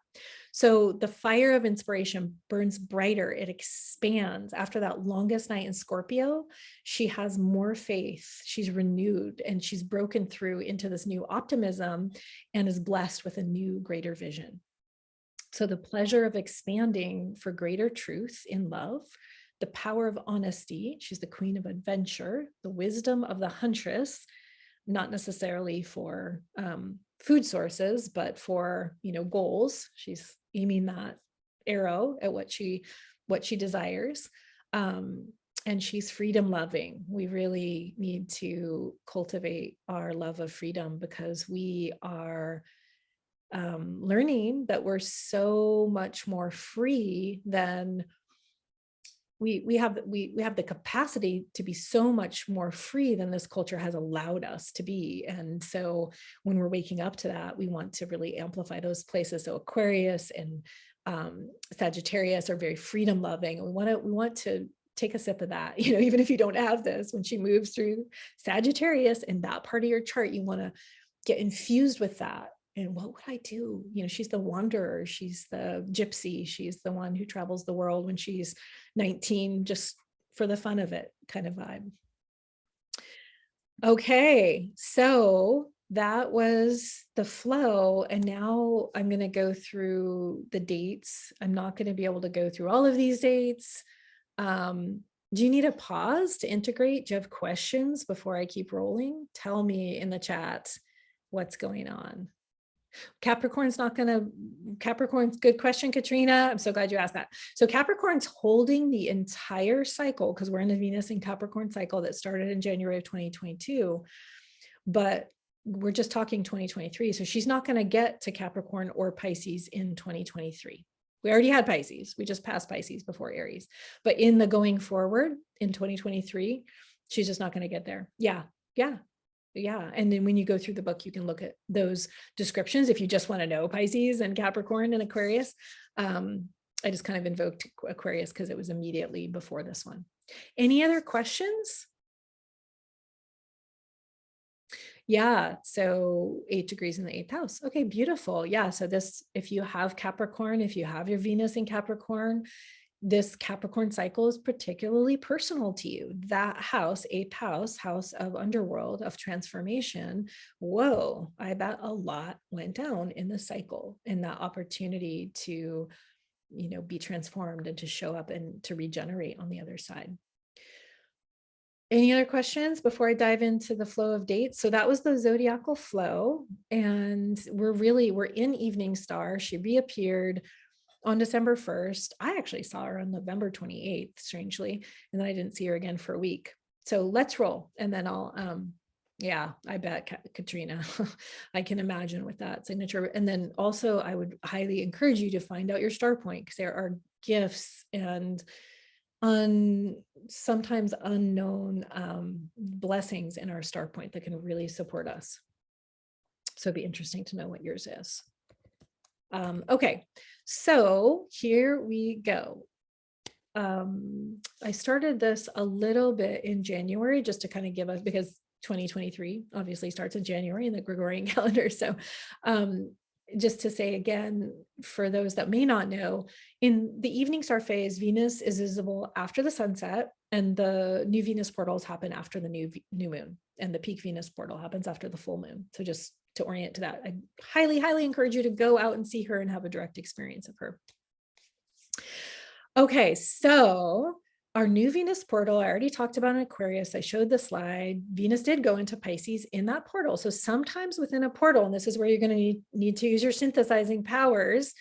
So the fire of inspiration burns brighter. It expands after that longest night in Scorpio. She has more faith. She's renewed and she's broken through into this new optimism and is blessed with a new greater vision. So the pleasure of expanding for greater truth in love, the power of honesty. She's the queen of adventure, the wisdom of the huntress, not necessarily for food sources, but for, goals. She's aiming that arrow at what she desires. And she's freedom loving. We really need to cultivate our love of freedom because we are learning that we're so much more free than we have the capacity to be so much more free than this culture has allowed us to be. And so when we're waking up to that, we want to really amplify those places. So Aquarius and Sagittarius are very freedom loving. We want to take a sip of that, even if you don't have this. When she moves through Sagittarius in that part of your chart, you want to get infused with that. And what would I do? She's the wanderer. She's the gypsy. She's the one who travels the world when she's 19, just for the fun of it kind of vibe. Okay, so that was the flow. And now I'm going to go through the dates. I'm not going to be able to go through all of these dates. Do you need a pause to integrate? Do you have questions before I keep rolling? Tell me in the chat what's going on. Capricorn's, good question, Katrina. I'm so glad you asked that. So Capricorn's holding the entire cycle because we're in the Venus and Capricorn cycle that started in January of 2022, but we're just talking 2023. So she's not going to get to Capricorn or Pisces in 2023. We already had Pisces. We just passed Pisces before Aries, but in the going forward in 2023, she's just not going to get there. Yeah. And then when you go through the book, you can look at those descriptions. If you just want to know Pisces and Capricorn and Aquarius, I just kind of invoked Aquarius because it was immediately before this one. Any other questions? Yeah, so 8 degrees in the 8th house. Okay, beautiful. Yeah, so this, if you have Capricorn, if you have your Venus in Capricorn, this Capricorn cycle is particularly personal to you. That house, 8th house, house of underworld, of transformation. Whoa, I bet a lot went down in the cycle, in that opportunity to, be transformed and to show up and to regenerate on the other side. Any other questions before I dive into the flow of dates? So that was the zodiacal flow. And we're in Evening Star. She reappeared on December 1st. I actually saw her on November 28th, strangely, and then I didn't see her again for a week. So let's roll. And then I'll, I bet Katrina, I can imagine with that signature. And then also I would highly encourage you to find out your star point because there are gifts and sometimes unknown blessings in our star point that can really support us. So it'd be interesting to know what yours is. Okay, so here we go. I started this a little bit in January just to kind of give us, because 2023 obviously starts in January in the Gregorian calendar. So just to say again, for those that may not know, in the evening star phase, Venus is visible after the sunset, and the new Venus portals happen after the new moon, and the peak Venus portal happens after the full moon. So just to orient to that, I highly, highly encourage you to go out and see her and have a direct experience of her. Okay, so our new Venus portal, I already talked about in Aquarius. I showed the slide. Venus did go into Pisces in that portal. So sometimes within a portal, and this is where you're going to need to use your synthesizing powers,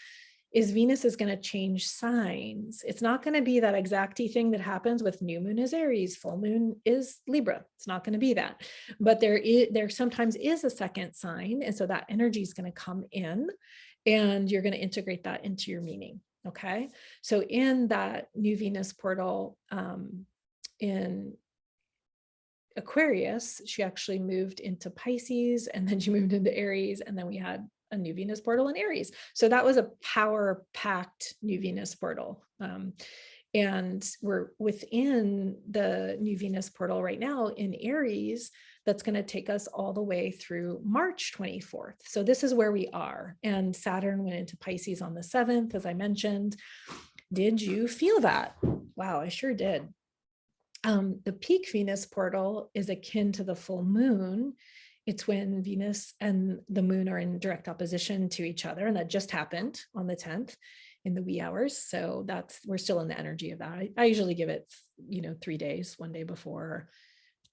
is Venus is going to change signs. It's not going to be that exacty thing that happens with new moon is Aries, full moon is Libra. It's not going to be that. But there sometimes is a second sign. And so that energy is going to come in and you're going to integrate that into your meaning. Okay, so in that new Venus portal, in Aquarius, she actually moved into Pisces, and then she moved into Aries, and then we had a new Venus portal in Aries. So that was a power-packed new Venus portal. And we're within the new Venus portal right now in Aries. That's going to take us all the way through March 24th. So this is where we are. And Saturn went into Pisces on the 7th, as I mentioned. Did you feel that? Wow, I sure did. The peak Venus portal is akin to the full moon. It's when Venus and the moon are in direct opposition to each other. And that just happened on the 10th in the wee hours. So we're still in the energy of that. I usually give it, 3 days, one day before,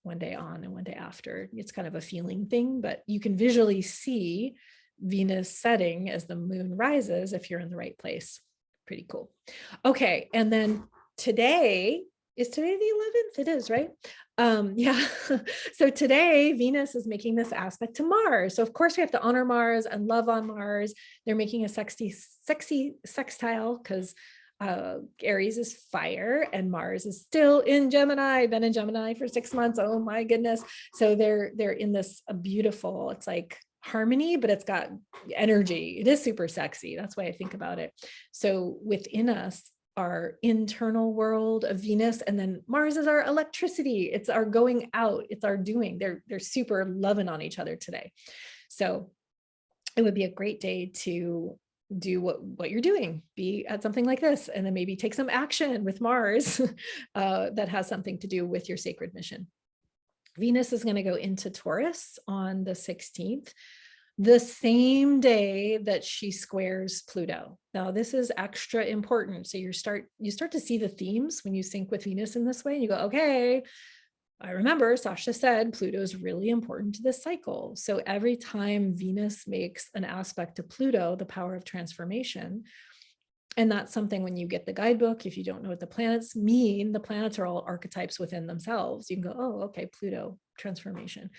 one day on, and one day after. It's kind of a feeling thing, but you can visually see Venus setting as the moon rises if you're in the right place. Pretty cool. Okay. And then today, is today the 11th? It is, right? Yeah. So today Venus is making this aspect to Mars. So of course we have to honor Mars and love on Mars. They're making a sexy sextile because Aries is fire and Mars is still in Gemini, been in Gemini for 6 months. Oh my goodness. So they're in this beautiful, it's like harmony, but it's got energy. It is super sexy. That's why I think about it. So within us, our internal world of Venus, and then Mars is our electricity. It's our going out. It's our doing. They're super loving on each other today. So it would be a great day to do what you're doing, be at something like this, and then maybe take some action with Mars that has something to do with your sacred mission. Venus is going to go into Taurus on the 16th, the same day that she squares Pluto. Now, this is extra important. So you start to see the themes when you sync with Venus in this way, and you go, okay, I remember Sasha said Pluto is really important to this cycle. So every time Venus makes an aspect to Pluto, the power of transformation, and that's something when you get the guidebook, if you don't know what the planets mean, the planets are all archetypes within themselves. You can go, oh, okay, Pluto, transformation.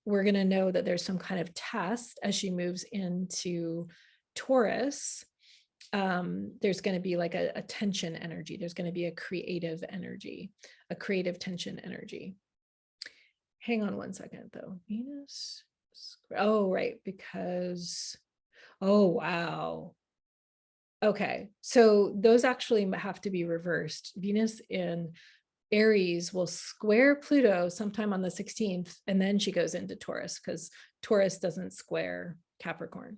We're going to know that there's some kind of test as she moves into Taurus. There's going to be like a tension energy. There's going to be a creative energy, a creative tension energy. Hang on one second though. Venus. Oh, right. Because, oh, wow. Okay. So those actually have to be reversed. Venus in Aries will square Pluto sometime on the 16th, and then she goes into Taurus because Taurus doesn't square Capricorn.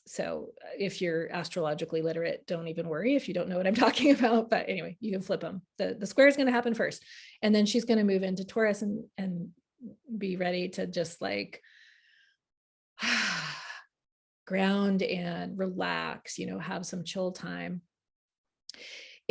So if you're astrologically literate, don't even worry if you don't know what I'm talking about. But anyway, you can flip them. The square is going to happen first, and then she's going to move into Taurus and be ready to just like ground and relax, have some chill time.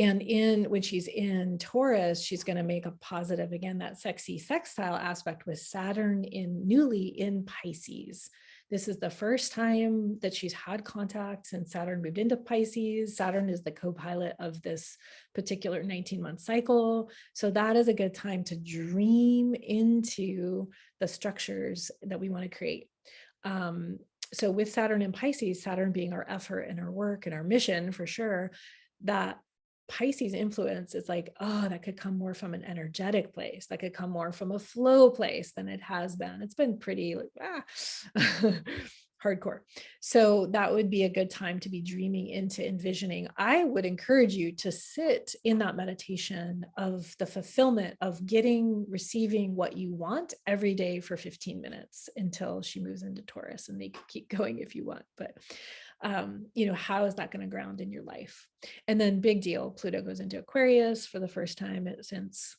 And when she's in Taurus, she's going to make a positive, again, that sexy sextile aspect with Saturn newly in Pisces. This is the first time that she's had contact since Saturn moved into Pisces. Saturn is the co-pilot of this particular 19-month cycle. So that is a good time to dream into the structures that we want to create. So with Saturn in Pisces, Saturn being our effort and our work and our mission for sure, that Pisces influence is like, oh, that could come more from an energetic place. That could come more from a flow place than it has been. It's been pretty hardcore. So that would be a good time to be dreaming into envisioning. I would encourage you to sit in that meditation of the fulfillment of receiving what you want every day for 15 minutes until she moves into Taurus, and they could keep going if you want. But how is that going to ground in your life? And then big deal, Pluto goes into Aquarius for the first time since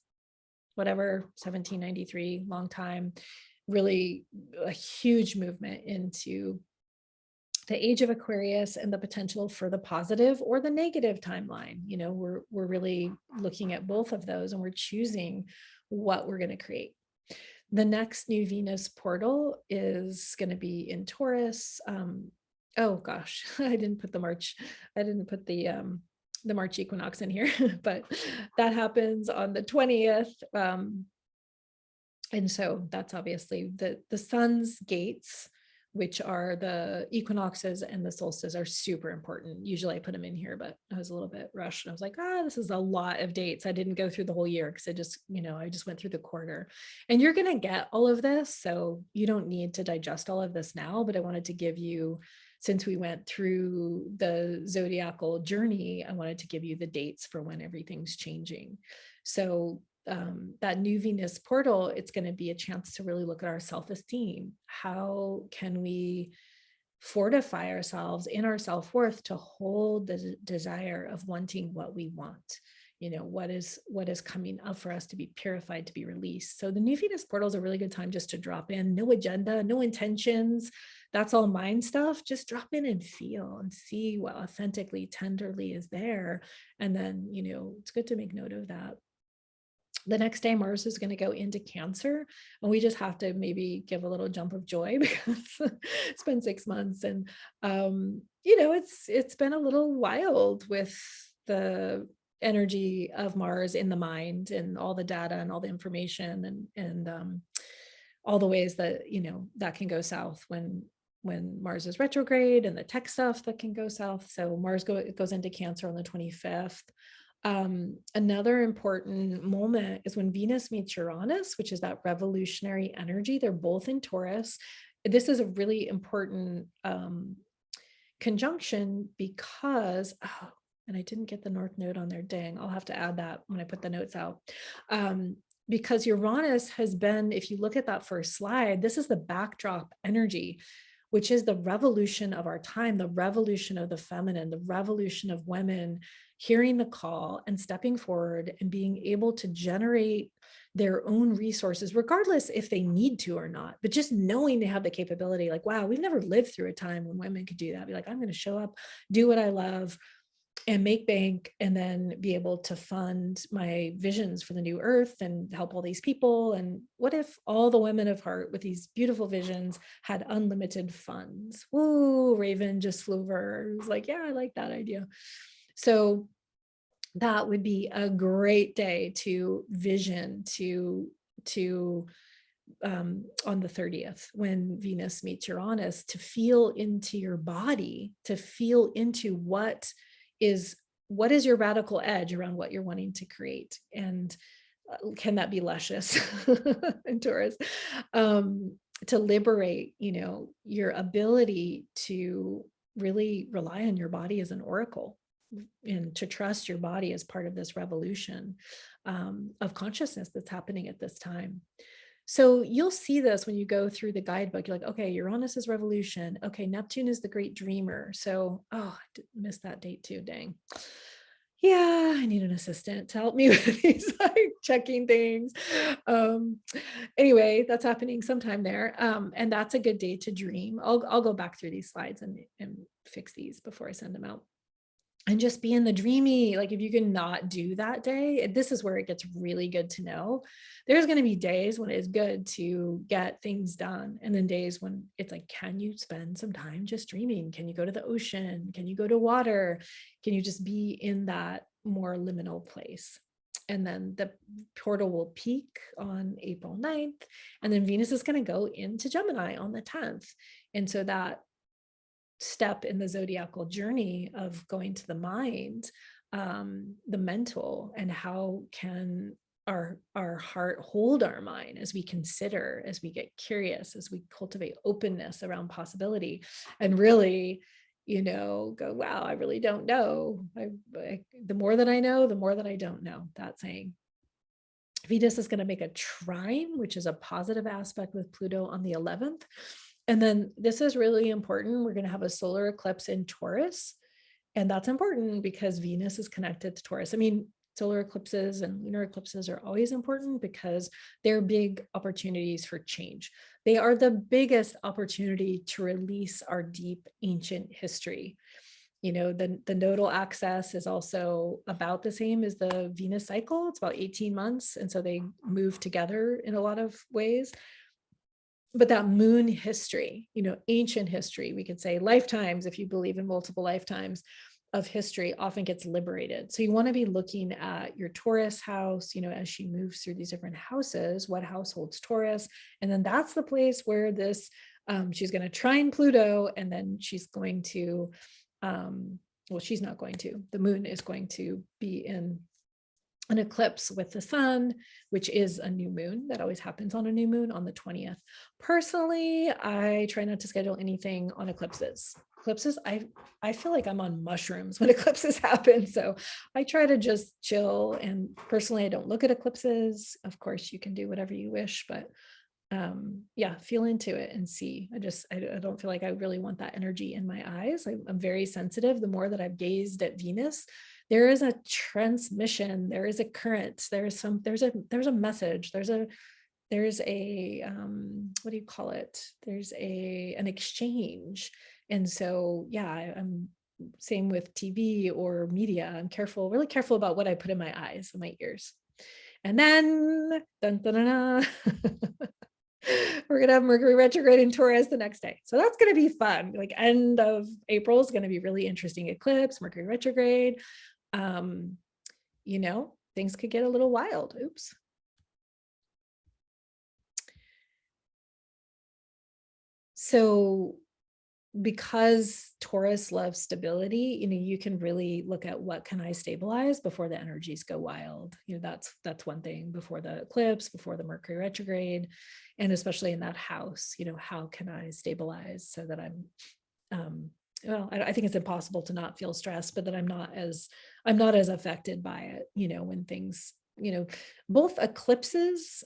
whatever, 1793, long time, really a huge movement into the age of Aquarius and the potential for the positive or the negative timeline. We're really looking at both of those, and we're choosing what we're going to create. The next new Venus portal is going to be in Taurus. Oh gosh, I didn't put the March equinox in here, but that happens on the 20th. And so that's obviously the sun's gates which are the equinoxes and the solstices, are super important. Usually I put them in here, but I was a little bit rushed. I was like, this is a lot of dates. I didn't go through the whole year because I just went through the quarter. And you're going to get all of this, so you don't need to digest all of this now, but I wanted to give you, since we went through the zodiacal journey, I wanted to give you the dates for when everything's changing. So that new Venus portal, it's going to be a chance to really look at our self-esteem. How can we fortify ourselves in our self-worth to hold the desire of wanting what we want? What is coming up for us to be purified, to be released. So the new Venus portal is a really good time just to drop in. No agenda, no intentions. That's all mind stuff. Just drop in and feel and see what authentically, tenderly is there. And then, it's good to make note of that. The next day, Mars is going to go into Cancer, and we just have to maybe give a little jump of joy because it's been 6 months, and it's been a little wild with the energy of Mars in the mind and all the data and all the information and all the ways that that can go south when Mars is retrograde, and the tech stuff that can go south. So Mars goes into Cancer on the 25th. Another important moment is when Venus meets Uranus, which is that revolutionary energy. They're both in Taurus. This is a really important conjunction because, and I didn't get the North Node on there. Dang, I'll have to add that when I put the notes out. Because Uranus has been, if you look at that first slide, this is the backdrop energy, which is the revolution of our time, the revolution of the feminine, the revolution of women hearing the call and stepping forward and being able to generate their own resources, regardless if they need to or not, but just knowing they have the capability. Like, wow, we've never lived through a time when women could do that. Be like, I'm going to show up, do what I love, and make bank, and then be able to fund my visions for the new earth and help all these people. And what if all the women of heart with these beautiful visions had unlimited funds? Woo, Raven just flew over. It was like, yeah, I like that idea. So that would be a great day to vision on the 30th, when Venus meets Uranus, to feel into your body, to feel into what is your radical edge around what you're wanting to create. And can that be luscious in Taurus? To liberate, your ability to really rely on your body as an oracle, and to trust your body as part of this revolution of consciousness that's happening at this time. So you'll see this when you go through the guidebook. You're like, okay, Uranus is revolution. Okay, Neptune is the great dreamer. So, I missed that date too, dang. Yeah, I need an assistant to help me with these like checking things. Anyway, that's happening sometime there. And that's a good day to dream. I'll go back through these slides and fix these before I send them out. And just be in the dreamy, like if you can not do that day, this is where it gets really good to know. There's going to be days when it's good to get things done. And then days when it's like, can you spend some time just dreaming? Can you go to the ocean? Can you go to water? Can you just be in that more liminal place? And then the portal will peak on April 9th. And then Venus is going to go into Gemini on the 10th. And so that step in the zodiacal journey of going to the mind, the mental, and how can our heart hold our mind as we consider, as we get curious, as we cultivate openness around possibility, and really, go, wow, I really don't know. The more that I know, the more that I don't know. That saying. Venus is going to make a trine, which is a positive aspect with Pluto on the 11th. And then this is really important. We're going to have a solar eclipse in Taurus. And that's important because Venus is connected to Taurus. I mean, solar eclipses and lunar eclipses are always important because they're big opportunities for change. They are the biggest opportunity to release our deep ancient history. The nodal axis is also about the same as the Venus cycle. It's about 18 months. And so they move together in a lot of ways. But that moon history, ancient history, we could say lifetimes, if you believe in multiple lifetimes of history, often gets liberated. So you want to be looking at your Taurus house, as she moves through these different houses, what house holds Taurus. And then that's the place where this She's going to trine Pluto, and then she's going to, well, she's not going to, the moon is going to be in an eclipse with the sun, which is a new moon. That always happens on a new moon on the 20th. Personally, I try not to schedule anything on eclipses. I feel like I'm on mushrooms when eclipses happen. So I try to just chill. And personally, I don't look at eclipses. Of course, you can do whatever you wish, but yeah, feel into it and see. I don't feel like I really want that energy in my eyes. I'm very sensitive. The more that I've gazed at Venus, there is a transmission, there is a current, there's a message, there's a what do you call it? There's an exchange. And so, yeah, I'm same with TV or media. I'm really careful about what I put in my eyes and my ears. And then, dun, dun, dun, dun, we're gonna have Mercury retrograde in Taurus the next day. So that's gonna be fun. Like end of April is gonna be really interesting eclipse, Mercury retrograde. Things could get a little wild. Oops. So because Taurus loves stability, you can really look at what can I stabilize before the energies go wild. That's one thing before the eclipse, before the Mercury retrograde, and especially in that house, how can I stabilize so that I'm, I think it's impossible to not feel stressed, but that I'm not as affected by it, when things, both eclipses,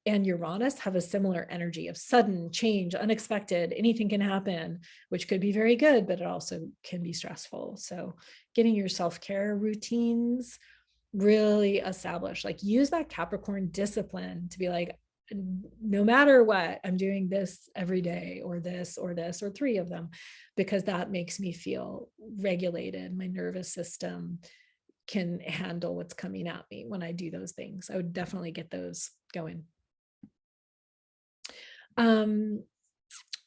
and Uranus have a similar energy of sudden change, unexpected, anything can happen, which could be very good, but it also can be stressful. So getting your self-care routines really established, like use that Capricorn discipline to be like, no matter what, I'm doing this every day, or this, or this, or three of them, because that makes me feel regulated. My nervous system can handle what's coming at me when I do those things. I would definitely get those going.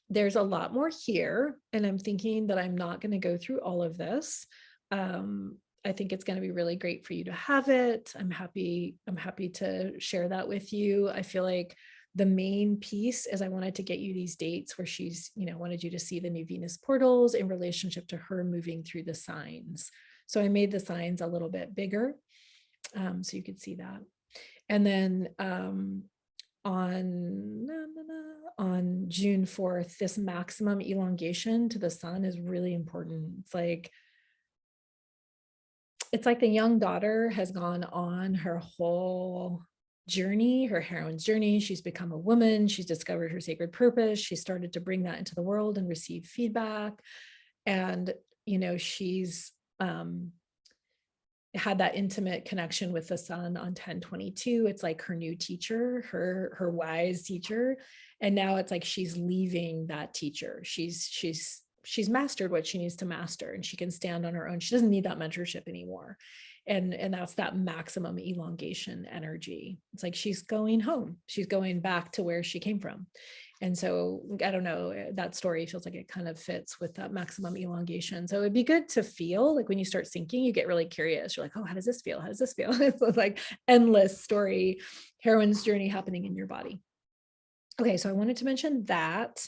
There's a lot more here, and I'm thinking that I'm not going to go through all of this. I think it's going to be really great for you to have it. I'm happy to share that with you. I feel like the main piece is I wanted to get you these dates where she's, wanted you to see the new Venus portals in relationship to her moving through the signs. So I made the signs a little bit bigger, so you could see that. And then on June 4th, this maximum elongation to the sun is really important. It's like the young daughter has gone on her whole journey, her heroine's journey. She's become a woman. She's discovered her sacred purpose. She started to bring that into the world and receive feedback. And, she's had that intimate connection with the sun on 10/22. It's like her new teacher, her wise teacher. And now it's like she's leaving that teacher. She's mastered what she needs to master, and she can stand on her own. She doesn't need that mentorship anymore. And that's that maximum elongation energy. It's like she's going home. She's going back to where she came from. And so, I don't know, that story feels like it kind of fits with that maximum elongation. So it'd be good to feel like when you start syncing, you get really curious. You're like, oh, how does this feel? How does this feel? It's like endless story, heroine's journey happening in your body. Okay, so I wanted to mention that.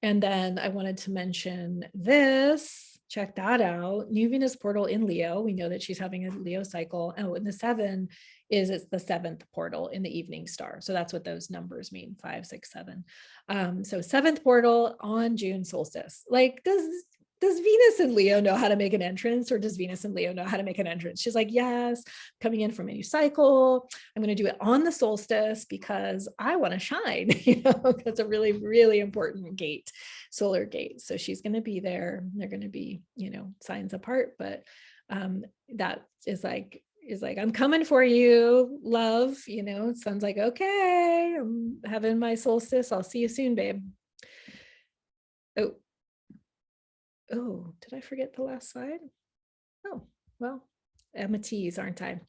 And then I wanted to mention this. Check that out. New Venus portal in Leo. We know that she's having a Leo cycle. Oh, and the 7 it's the 7th portal in the evening star. So that's what those numbers mean, 5, 6, 7. So 7th portal on June solstice. Like, does Venus and Leo know how to make an entrance, or does Venus and Leo know how to make an entrance? She's like, yes, coming in from a new cycle. I'm going to do it on the solstice because I want to shine. That's a really, really important gate, solar gate. So she's going to be there. They're going to be, signs apart, but that is like, I'm coming for you, love. Sun's like, okay, I'm having my solstice. I'll see you soon, babe. Oh, did I forget the last slide? Oh, well, I'm a tease, aren't I?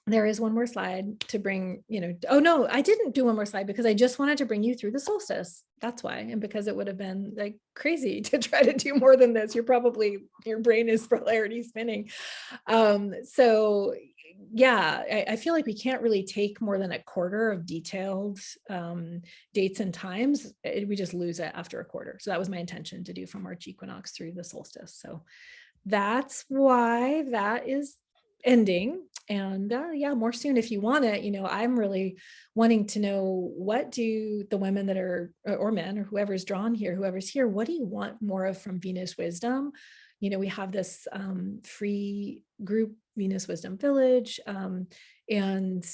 There is one more slide to bring, oh no, I didn't do one more slide because I just wanted to bring you through the solstice. That's why. And because it would have been like crazy to try to do more than this. Your brain is probably already spinning. So yeah, I feel like we can't really take more than a quarter of detailed dates and times. We just lose it after a quarter. So that was my intention to do from March equinox through the solstice. So that's why that is ending. And yeah, more soon if you want it. I'm really wanting to know, what do the women that are, or men, or whoever's drawn here, whoever's here, what do you want more of from Venus Wisdom? We have this free group, Venus Wisdom Village, and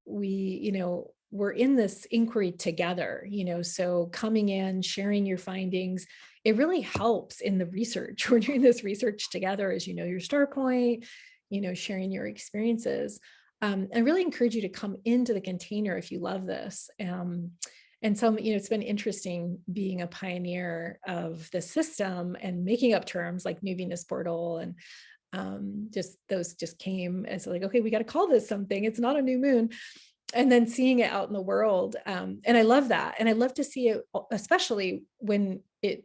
we're in this inquiry together, so coming in, sharing your findings, it really helps in the research. We're doing this research together, as your star point, sharing your experiences. I really encourage you to come into the container if you love this. And so, it's been interesting being a pioneer of the system and making up terms like New Venus Portal, and those just came as like, okay, we got to call this something. It's not a new moon. And then seeing it out in the world. And I love that. And I love to see it, especially when it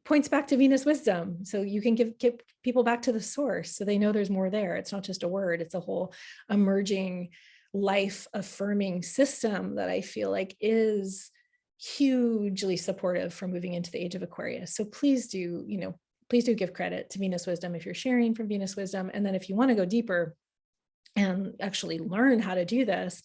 points back to Venus Wisdom. So you can get people back to the source, so they know there's more there. It's not just a word, it's a whole emerging life affirming system that I feel like is hugely supportive for moving into the age of Aquarius. So please do give credit to Venus Wisdom if you're sharing from Venus Wisdom. And then if you want to go deeper and actually learn how to do this,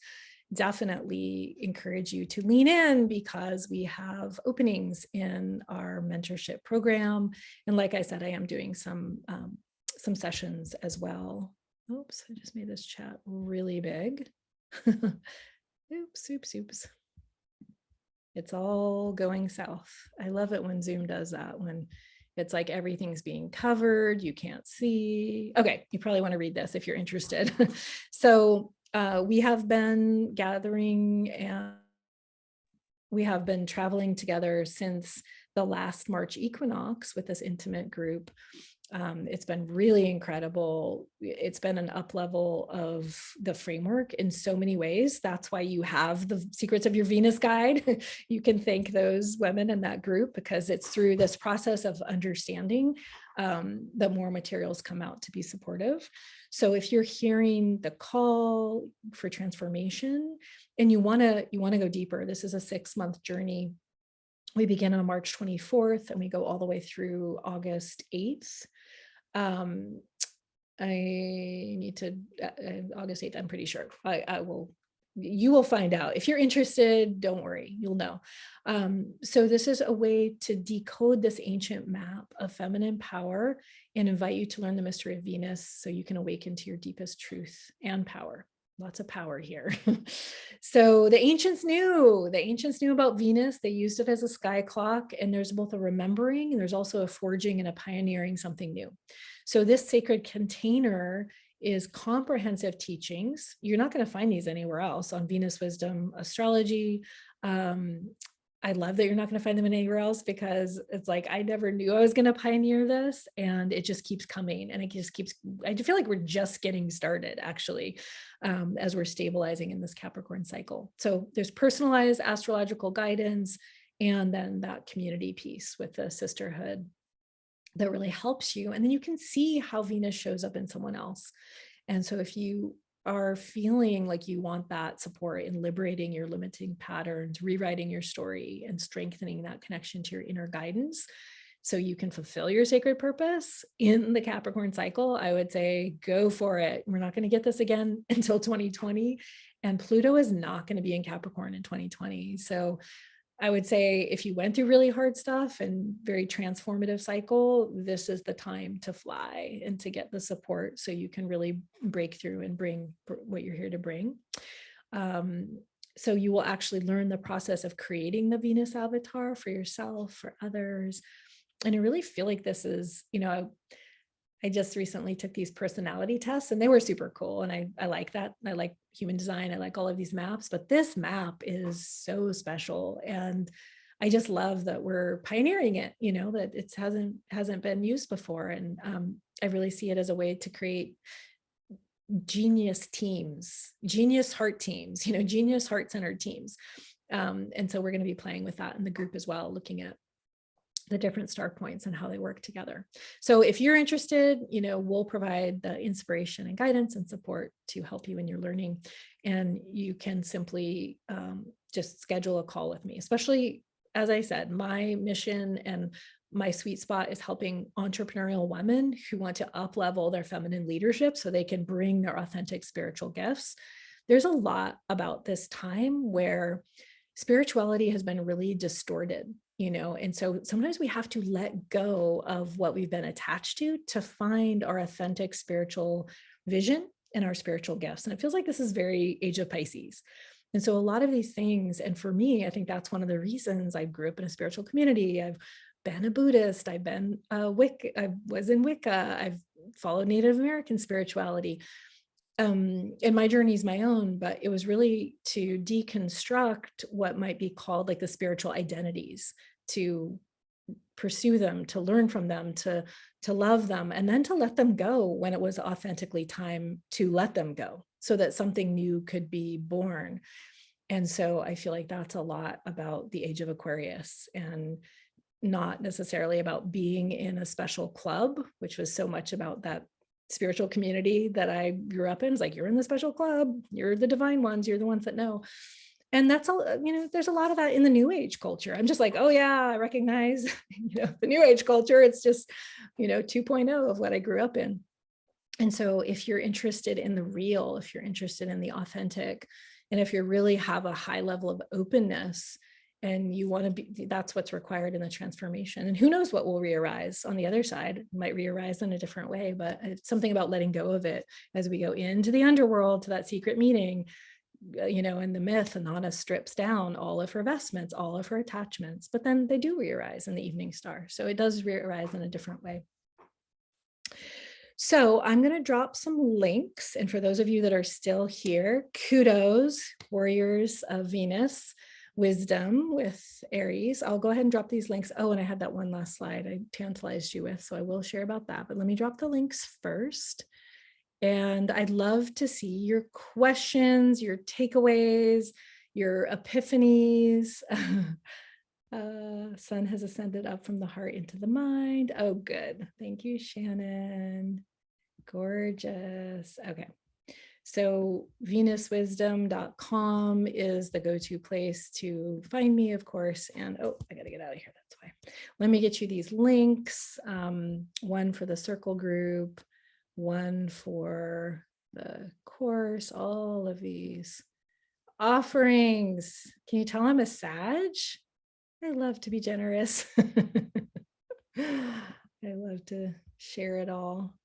definitely encourage you to lean in, because we have openings in our mentorship program. And like I said, I am doing some sessions as well. Oops, I just made this chat really big. Oops. It's all going south. I love it when Zoom does that, when it's like everything's being covered, you can't see. Okay, you probably want to read this if you're interested. So we have been gathering and we have been traveling together since the last March equinox with this intimate group. It's been really incredible. It's been an up level of the framework in so many ways. That's why you have the Secrets of Your Venus guide. You can thank those women in that group, because it's through this process of understanding that more materials come out to be supportive. So if you're hearing the call for transformation and you want to go deeper, this is a 6-month journey. We begin on March 24th and we go all the way through August 8th. I need to, August 8th, I'm pretty sure. You will find out. If you're interested, don't worry, you'll know. So this is a way to decode this ancient map of feminine power and invite you to learn the mystery of Venus so you can awaken to your deepest truth and power. Lots of power here. So the ancients knew about Venus. They used it as a sky clock, and there's both a remembering and there's also a forging and a pioneering something new. So this sacred container is comprehensive teachings. You're not going to find these anywhere else on Venus Wisdom Astrology. I love that you're not going to find them anywhere else, because it's like, I never knew I was going to pioneer this, and it just keeps coming, and it just keeps, I feel like we're just getting started actually, as we're stabilizing in this Capricorn cycle. So there's personalized astrological guidance, and then that community piece with the sisterhood that really helps you. And then you can see how Venus shows up in someone else. And so if you are feeling like you want that support in liberating your limiting patterns, rewriting your story, and strengthening that connection to your inner guidance so you can fulfill your sacred purpose in the Capricorn cycle, I would say go for it. We're not going to get this again until 2020, and Pluto is not going to be in Capricorn in 2020. So I would say if you went through really hard stuff and very transformative cycle, this is the time to fly and to get the support so you can really break through and bring what you're here to bring. So you will actually learn the process of creating the Venus avatar for yourself, for others. And I really feel like this is, I just recently took these personality tests and they were super cool. And I like that. I like human design. I like all of these maps, but this map is so special. And I just love that we're pioneering it, that it hasn't been used before. And I really see it as a way to create genius teams, genius heart teams, genius heart-centered teams. And so we're going to be playing with that in the group as well, looking at the different star points and how they work together. So if you're interested, we'll provide the inspiration and guidance and support to help you in your learning. And you can simply just schedule a call with me, especially, as I said, my mission and my sweet spot is helping entrepreneurial women who want to up-level their feminine leadership so they can bring their authentic spiritual gifts. There's a lot about this time where spirituality has been really distorted, and so sometimes we have to let go of what we've been attached to find our authentic spiritual vision and our spiritual gifts. And it feels like this is very Age of Pisces. And so a lot of these things, and for me, I think that's one of the reasons I grew up in a spiritual community. I've been a Buddhist, I've been a Wicca, I was in Wicca, I've followed Native American spirituality. And my journey is my own, but it was really to deconstruct what might be called like the spiritual identities, to pursue them, to learn from them, to love them, and then to let them go when it was authentically time to let them go so that something new could be born. And so I feel like that's a lot about the age of Aquarius, and not necessarily about being in a special club, which was so much about that spiritual community that I grew up in. It's like, you're in the special club, you're the divine ones, you're the ones that know. And that's all, there's a lot of that in the new age culture. I'm just like, oh yeah, I recognize, the new age culture. It's just, 2.0 of what I grew up in. And so if you're interested in the real, if you're interested in the authentic, and if you really have a high level of openness and you want to be, that's what's required in the transformation. And who knows what will re-arise on the other side. It might re-arise in a different way, but it's something about letting go of it as we go into the underworld, to that secret meeting, in the myth. Inanna strips down all of her vestments, all of her attachments, but then they do re-arise in the evening star. So it does re-arise in a different way. So I'm going to drop some links. And for those of you that are still here, kudos, warriors of Venus, wisdom with Aries. I'll go ahead and drop these links. Oh, and I had that one last slide I tantalized you with, so I will share about that. But let me drop the links first. And I'd love to see your questions, your takeaways, your epiphanies. Sun has ascended up from the heart into the mind. Oh, good. Thank you, Shannon. Gorgeous. Okay. So venuswisdom.com is the go-to place to find me, of course. And oh, I got to get out of here. That's why. Let me get you these links. One for the circle group, one for the course, all of these offerings. Can you tell I'm a Sag? I love to be generous. I love to share it all.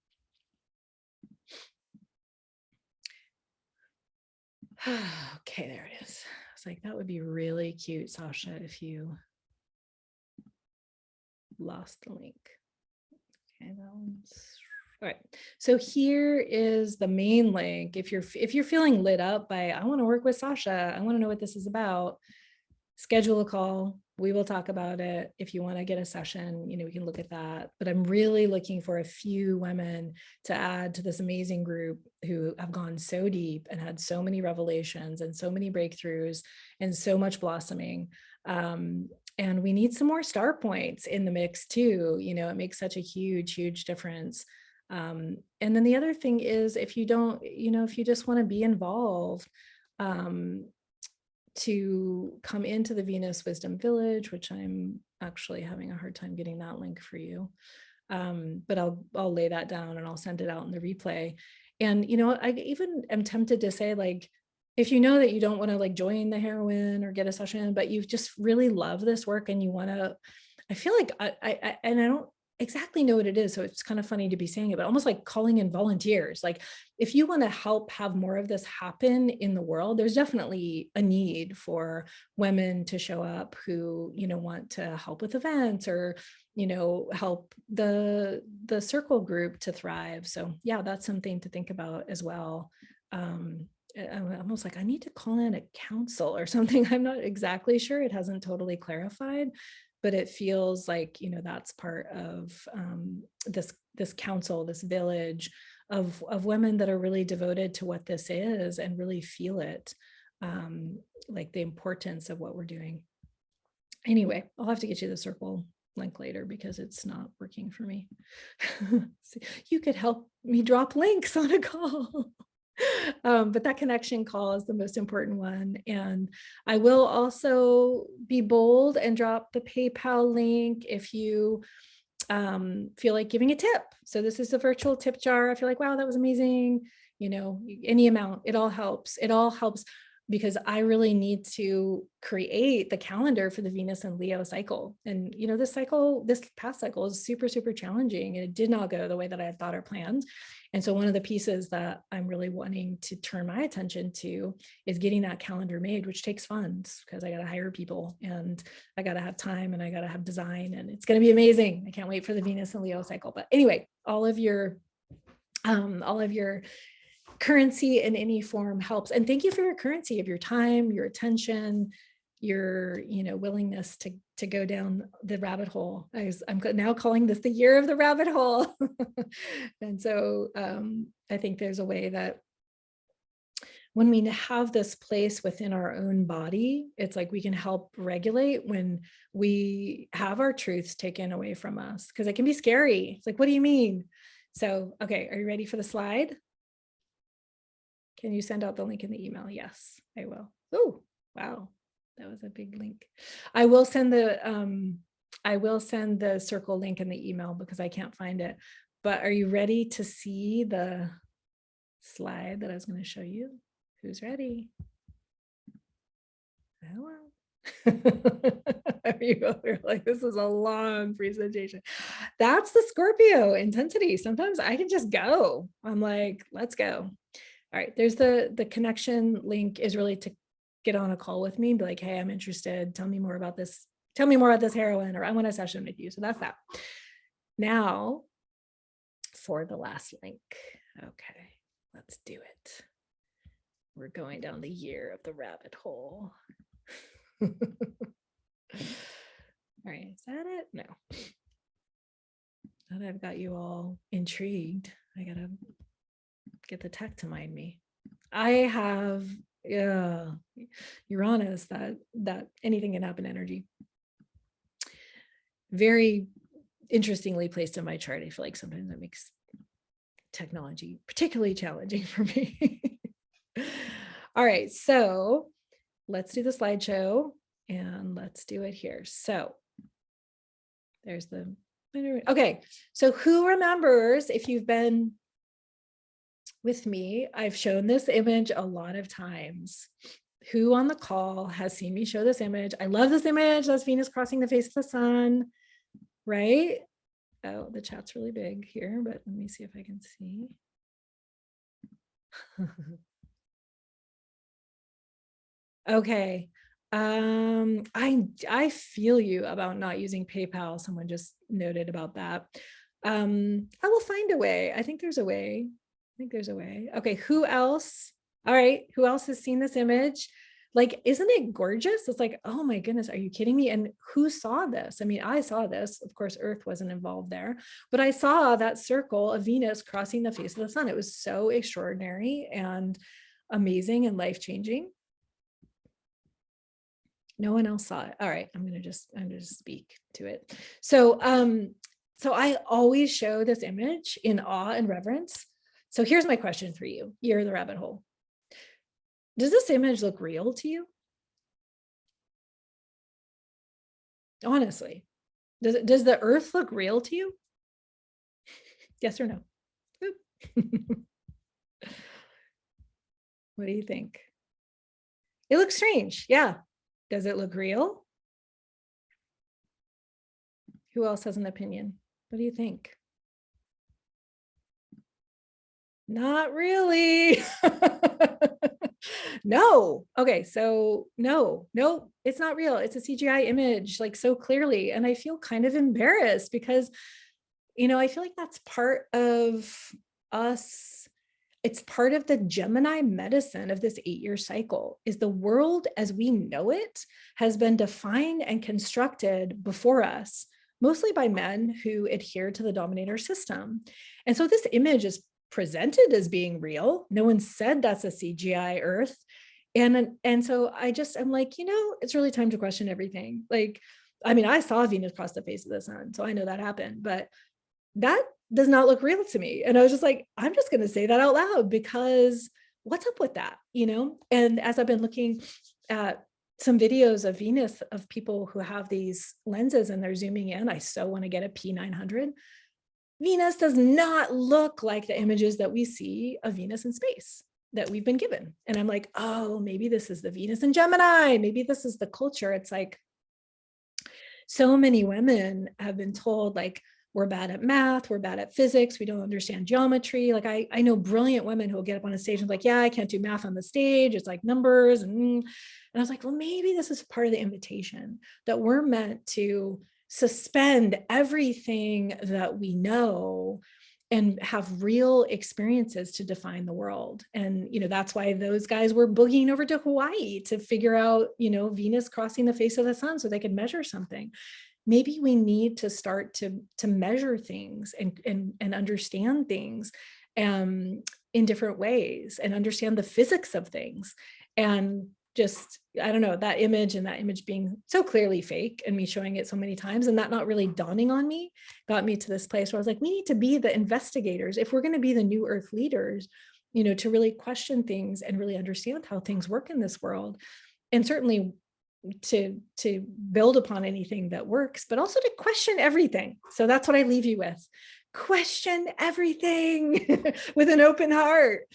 Okay, there it is. I was like, that would be really cute, Sasha, if you lost the link. Okay, that one's all right. So here is the main link. If you're feeling lit up by, I want to work with Sasha, I want to know what this is about, schedule a call. We will talk about it. If you want to get a session, we can look at that. But I'm really looking for a few women to add to this amazing group who have gone so deep and had so many revelations and so many breakthroughs and so much blossoming. And we need some more star points in the mix too. It makes such a huge, huge difference. And then the other thing is, if you don't, if you just want to be involved, to come into the Venus Wisdom Village, which I'm actually having a hard time getting that link for you. But I'll lay that down and I'll send it out in the replay. And, I even am tempted to say, like, if you know that you don't want to like join the heroine or get a session, but you just really love this work and you want to, I feel like I don't exactly know what it is. So it's kind of funny to be saying it, but almost like calling in volunteers. Like, if you want to help have more of this happen in the world, there's definitely a need for women to show up who, want to help with events or, help the circle group to thrive. So yeah, that's something to think about as well. I'm almost like, I need to call in a council or something. I'm not exactly sure. It hasn't totally clarified, but it feels like, that's part of this council, this village of women that are really devoted to what this is and really feel it, like the importance of what we're doing. Anyway, I'll have to get you the circle link later because it's not working for me. So you could help me drop links on a call. But that connection call is the most important one. And I will also be bold and drop the PayPal link if you feel like giving a tip. So this is a virtual tip jar. I feel like, wow, that was amazing. Any amount, it all helps. It all helps because I really need to create the calendar for the Venus and Leo cycle. And, this past cycle is super, super challenging. And it did not go the way that I had thought or planned. And so one of the pieces that I'm really wanting to turn my attention to is getting that calendar made, which takes funds because I got to hire people and I got to have time and I got to have design, and it's going to be amazing. I can't wait for the Venus and Leo cycle. But anyway, all of your currency in any form helps. And thank you for your currency of your time, your attention, your willingness to go down the rabbit hole. I'm now calling this the year of the rabbit hole. And so I think there's a way that when we have this place within our own body, it's like we can help regulate when we have our truths taken away from us, because it can be scary. It's like, what do you mean? So, okay, are you ready for the slide? Can you send out the link in the email? Yes, I will. Oh, wow. That was a big link. I will send the circle link in the email because I can't find it. But are you ready to see the slide that I was going to show you? Who's ready? Hello. You're like, this is a long presentation. That's the Scorpio intensity. Sometimes I can just go. I'm like, let's go. All right, there's the connection link is really to get on a call with me and be like, hey, I'm interested. Tell me more about this. Tell me more about this heroine, or I want a session with you. So that's that. Now for the last link. Okay, let's do it. We're going down the year of the rabbit hole. All right, is that it? No. Now that I've got you all intrigued, I gotta get the tech to mind me. I have Uranus, that anything can happen energy. Very interestingly placed in my chart. I feel like sometimes that makes technology particularly challenging for me. All right, so let's do the slideshow and let's do it here. So there's the, okay, so who remembers, if you've been with me, I've shown this image a lot of times. Who on the call has seen me show this image? I love this image. That's Venus crossing the face of the sun, right? Oh, the chat's really big here, but let me see if I can see. Okay. I feel you about not using PayPal. Someone just noted about that. I will find a way. I think there's a way. Okay, who else? All right, who else has seen this image? Like, isn't it gorgeous? It's like, oh my goodness, are you kidding me? And who saw this? I mean, I saw this. Of course, Earth wasn't involved there, but I saw that circle of Venus crossing the face of the sun. It was so extraordinary and amazing and life-changing. No one else saw it. All right, I'm gonna just speak to it. So I always show this image in awe and reverence. So here's my question for you. You're the rabbit hole. Does this image look real to you? Honestly, does the Earth look real to you? Yes or no? What do you think? It looks strange. Yeah. Does it look real? Who else has an opinion? What do you think? Not really. No. Okay. So no, it's not real. It's a CGI image, like, so clearly. And I feel kind of embarrassed because, I feel like that's part of us. It's part of the Gemini medicine of this 8-year cycle. Is the world as we know it has been defined and constructed before us, mostly by men who adhere to the dominator system. And so this image is presented as being real. No one said that's a CGI Earth. And so I'm like, it's really time to question everything. Like, I mean, I saw Venus cross the face of the sun, so I know that happened, but that does not look real to me. And I was just like, I'm just going to say that out loud, because what's up with that, you know? And as I've been looking at some videos of Venus of people who have these lenses and they're zooming in, I so want to get a P900. Venus does not look like the images that we see of Venus in space that we've been given. And I'm like, oh, maybe this is the Venus in Gemini. Maybe this is the culture. It's like, so many women have been told, like, we're bad at math, we're bad at physics, we don't understand geometry. Like I know brilliant women who will get up on a stage and like, yeah, I can't do math on the stage. It's like numbers. And I was like, well, maybe this is part of the invitation, that we're meant to suspend everything that we know and have real experiences to define the world. And, you know, that's why those guys were boogieing over to Hawaii to figure out, you know, Venus crossing the face of the sun so they could measure something. Maybe we need to start to measure things and understand things in different ways, and understand the physics of things. And just, I don't know, that image, and that image being so clearly fake, and me showing it so many times and that not really dawning on me, got me to this place where I was like, we need to be the investigators if we're going to be the new earth leaders, you know, to really question things and really understand how things work in this world. And certainly to build upon anything that works, but also to question everything. So that's what I leave you with. Question everything with an open heart.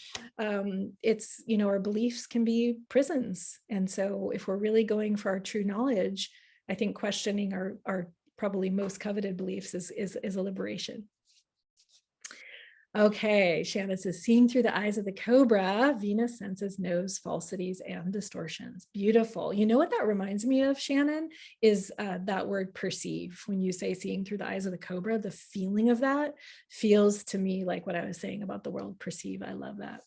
It's, you know, our beliefs can be prisons. And so if we're really going for our true knowledge, I think questioning our probably most coveted beliefs is a liberation. Okay, Shannon says, seeing through the eyes of the cobra, Venus senses, knows falsities and distortions. Beautiful. You know what that reminds me of, Shannon, is that word perceive. When you say seeing through the eyes of the cobra, the feeling of that feels to me like what I was saying about the world perceive. I love that.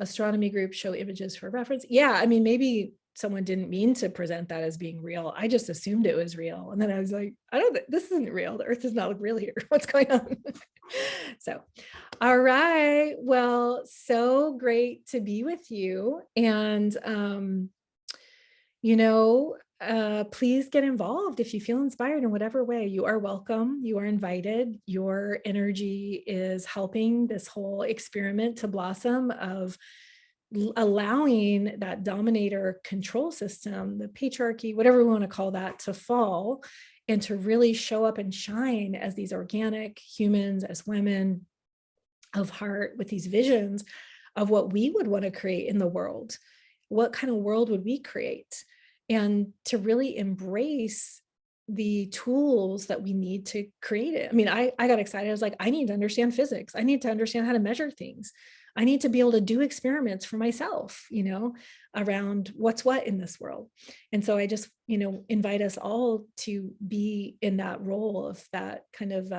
Astronomy groups show images for reference. Yeah, I mean, maybe someone didn't mean to present that as being real. I just assumed it was real. And then I was like, I don't, this isn't real. The earth does not look real here. What's going on? So, all right. Well, so great to be with you. And, you know, please get involved if you feel inspired in whatever way. You are welcome. You are invited. Your energy is helping this whole experiment to blossom of allowing that dominator control system, the patriarchy, whatever we want to call that, to fall and to really show up and shine as these organic humans, as women of heart with these visions of what we would want to create in the world. What kind of world would we create? And to really embrace the tools that we need to create it. I mean, I got excited. I was like, I need to understand physics. I need to understand how to measure things. I need to be able to do experiments for myself, you know, around what's what in this world. And so I just, you know, invite us all to be in that role of that kind of,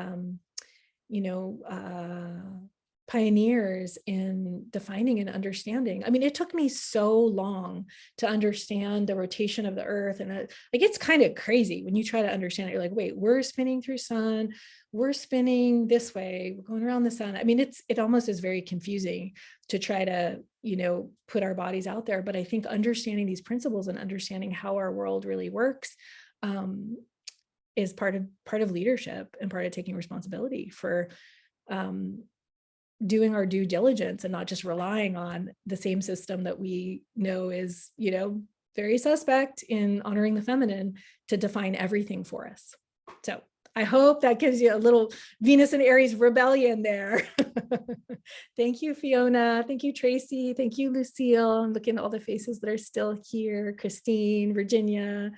you know, pioneers in defining and understanding. I mean, it took me so long to understand the rotation of the earth. And like, it's kind of crazy when you try to understand it. You're like, wait, we're spinning through sun, we're spinning this way, we're going around the sun. I mean, it almost is very confusing to try to, you know, put our bodies out there. But I think understanding these principles and understanding how our world really works, is part of leadership and part of taking responsibility for, doing our due diligence and not just relying on the same system that we know is, you know, very suspect in honoring the feminine to define everything for us. So I hope that gives you a little Venus and Aries rebellion there. Thank you, Fiona. Thank you, Tracy. Thank you, Lucille. I'm looking at all the faces that are still here. Christine, Virginia,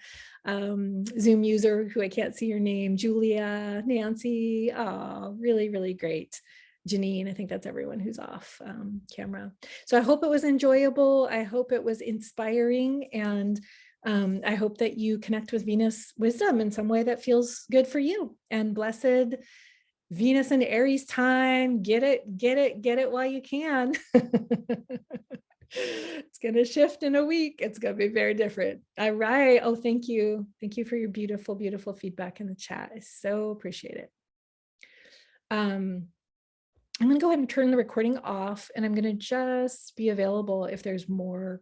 Zoom user who I can't see your name, Julia, Nancy. Oh, really, really great. Janine, I think that's everyone who's off camera. So I hope it was enjoyable. I hope it was inspiring. And I hope that you connect with Venus wisdom in some way that feels good for you. And blessed Venus and Aries time. Get it while you can. It's going to shift in a week. It's going to be very different. All right. Oh, thank you. Thank you for your beautiful, beautiful feedback in the chat. I so appreciate it. I'm going to go ahead and turn the recording off, and I'm going to just be available if there's more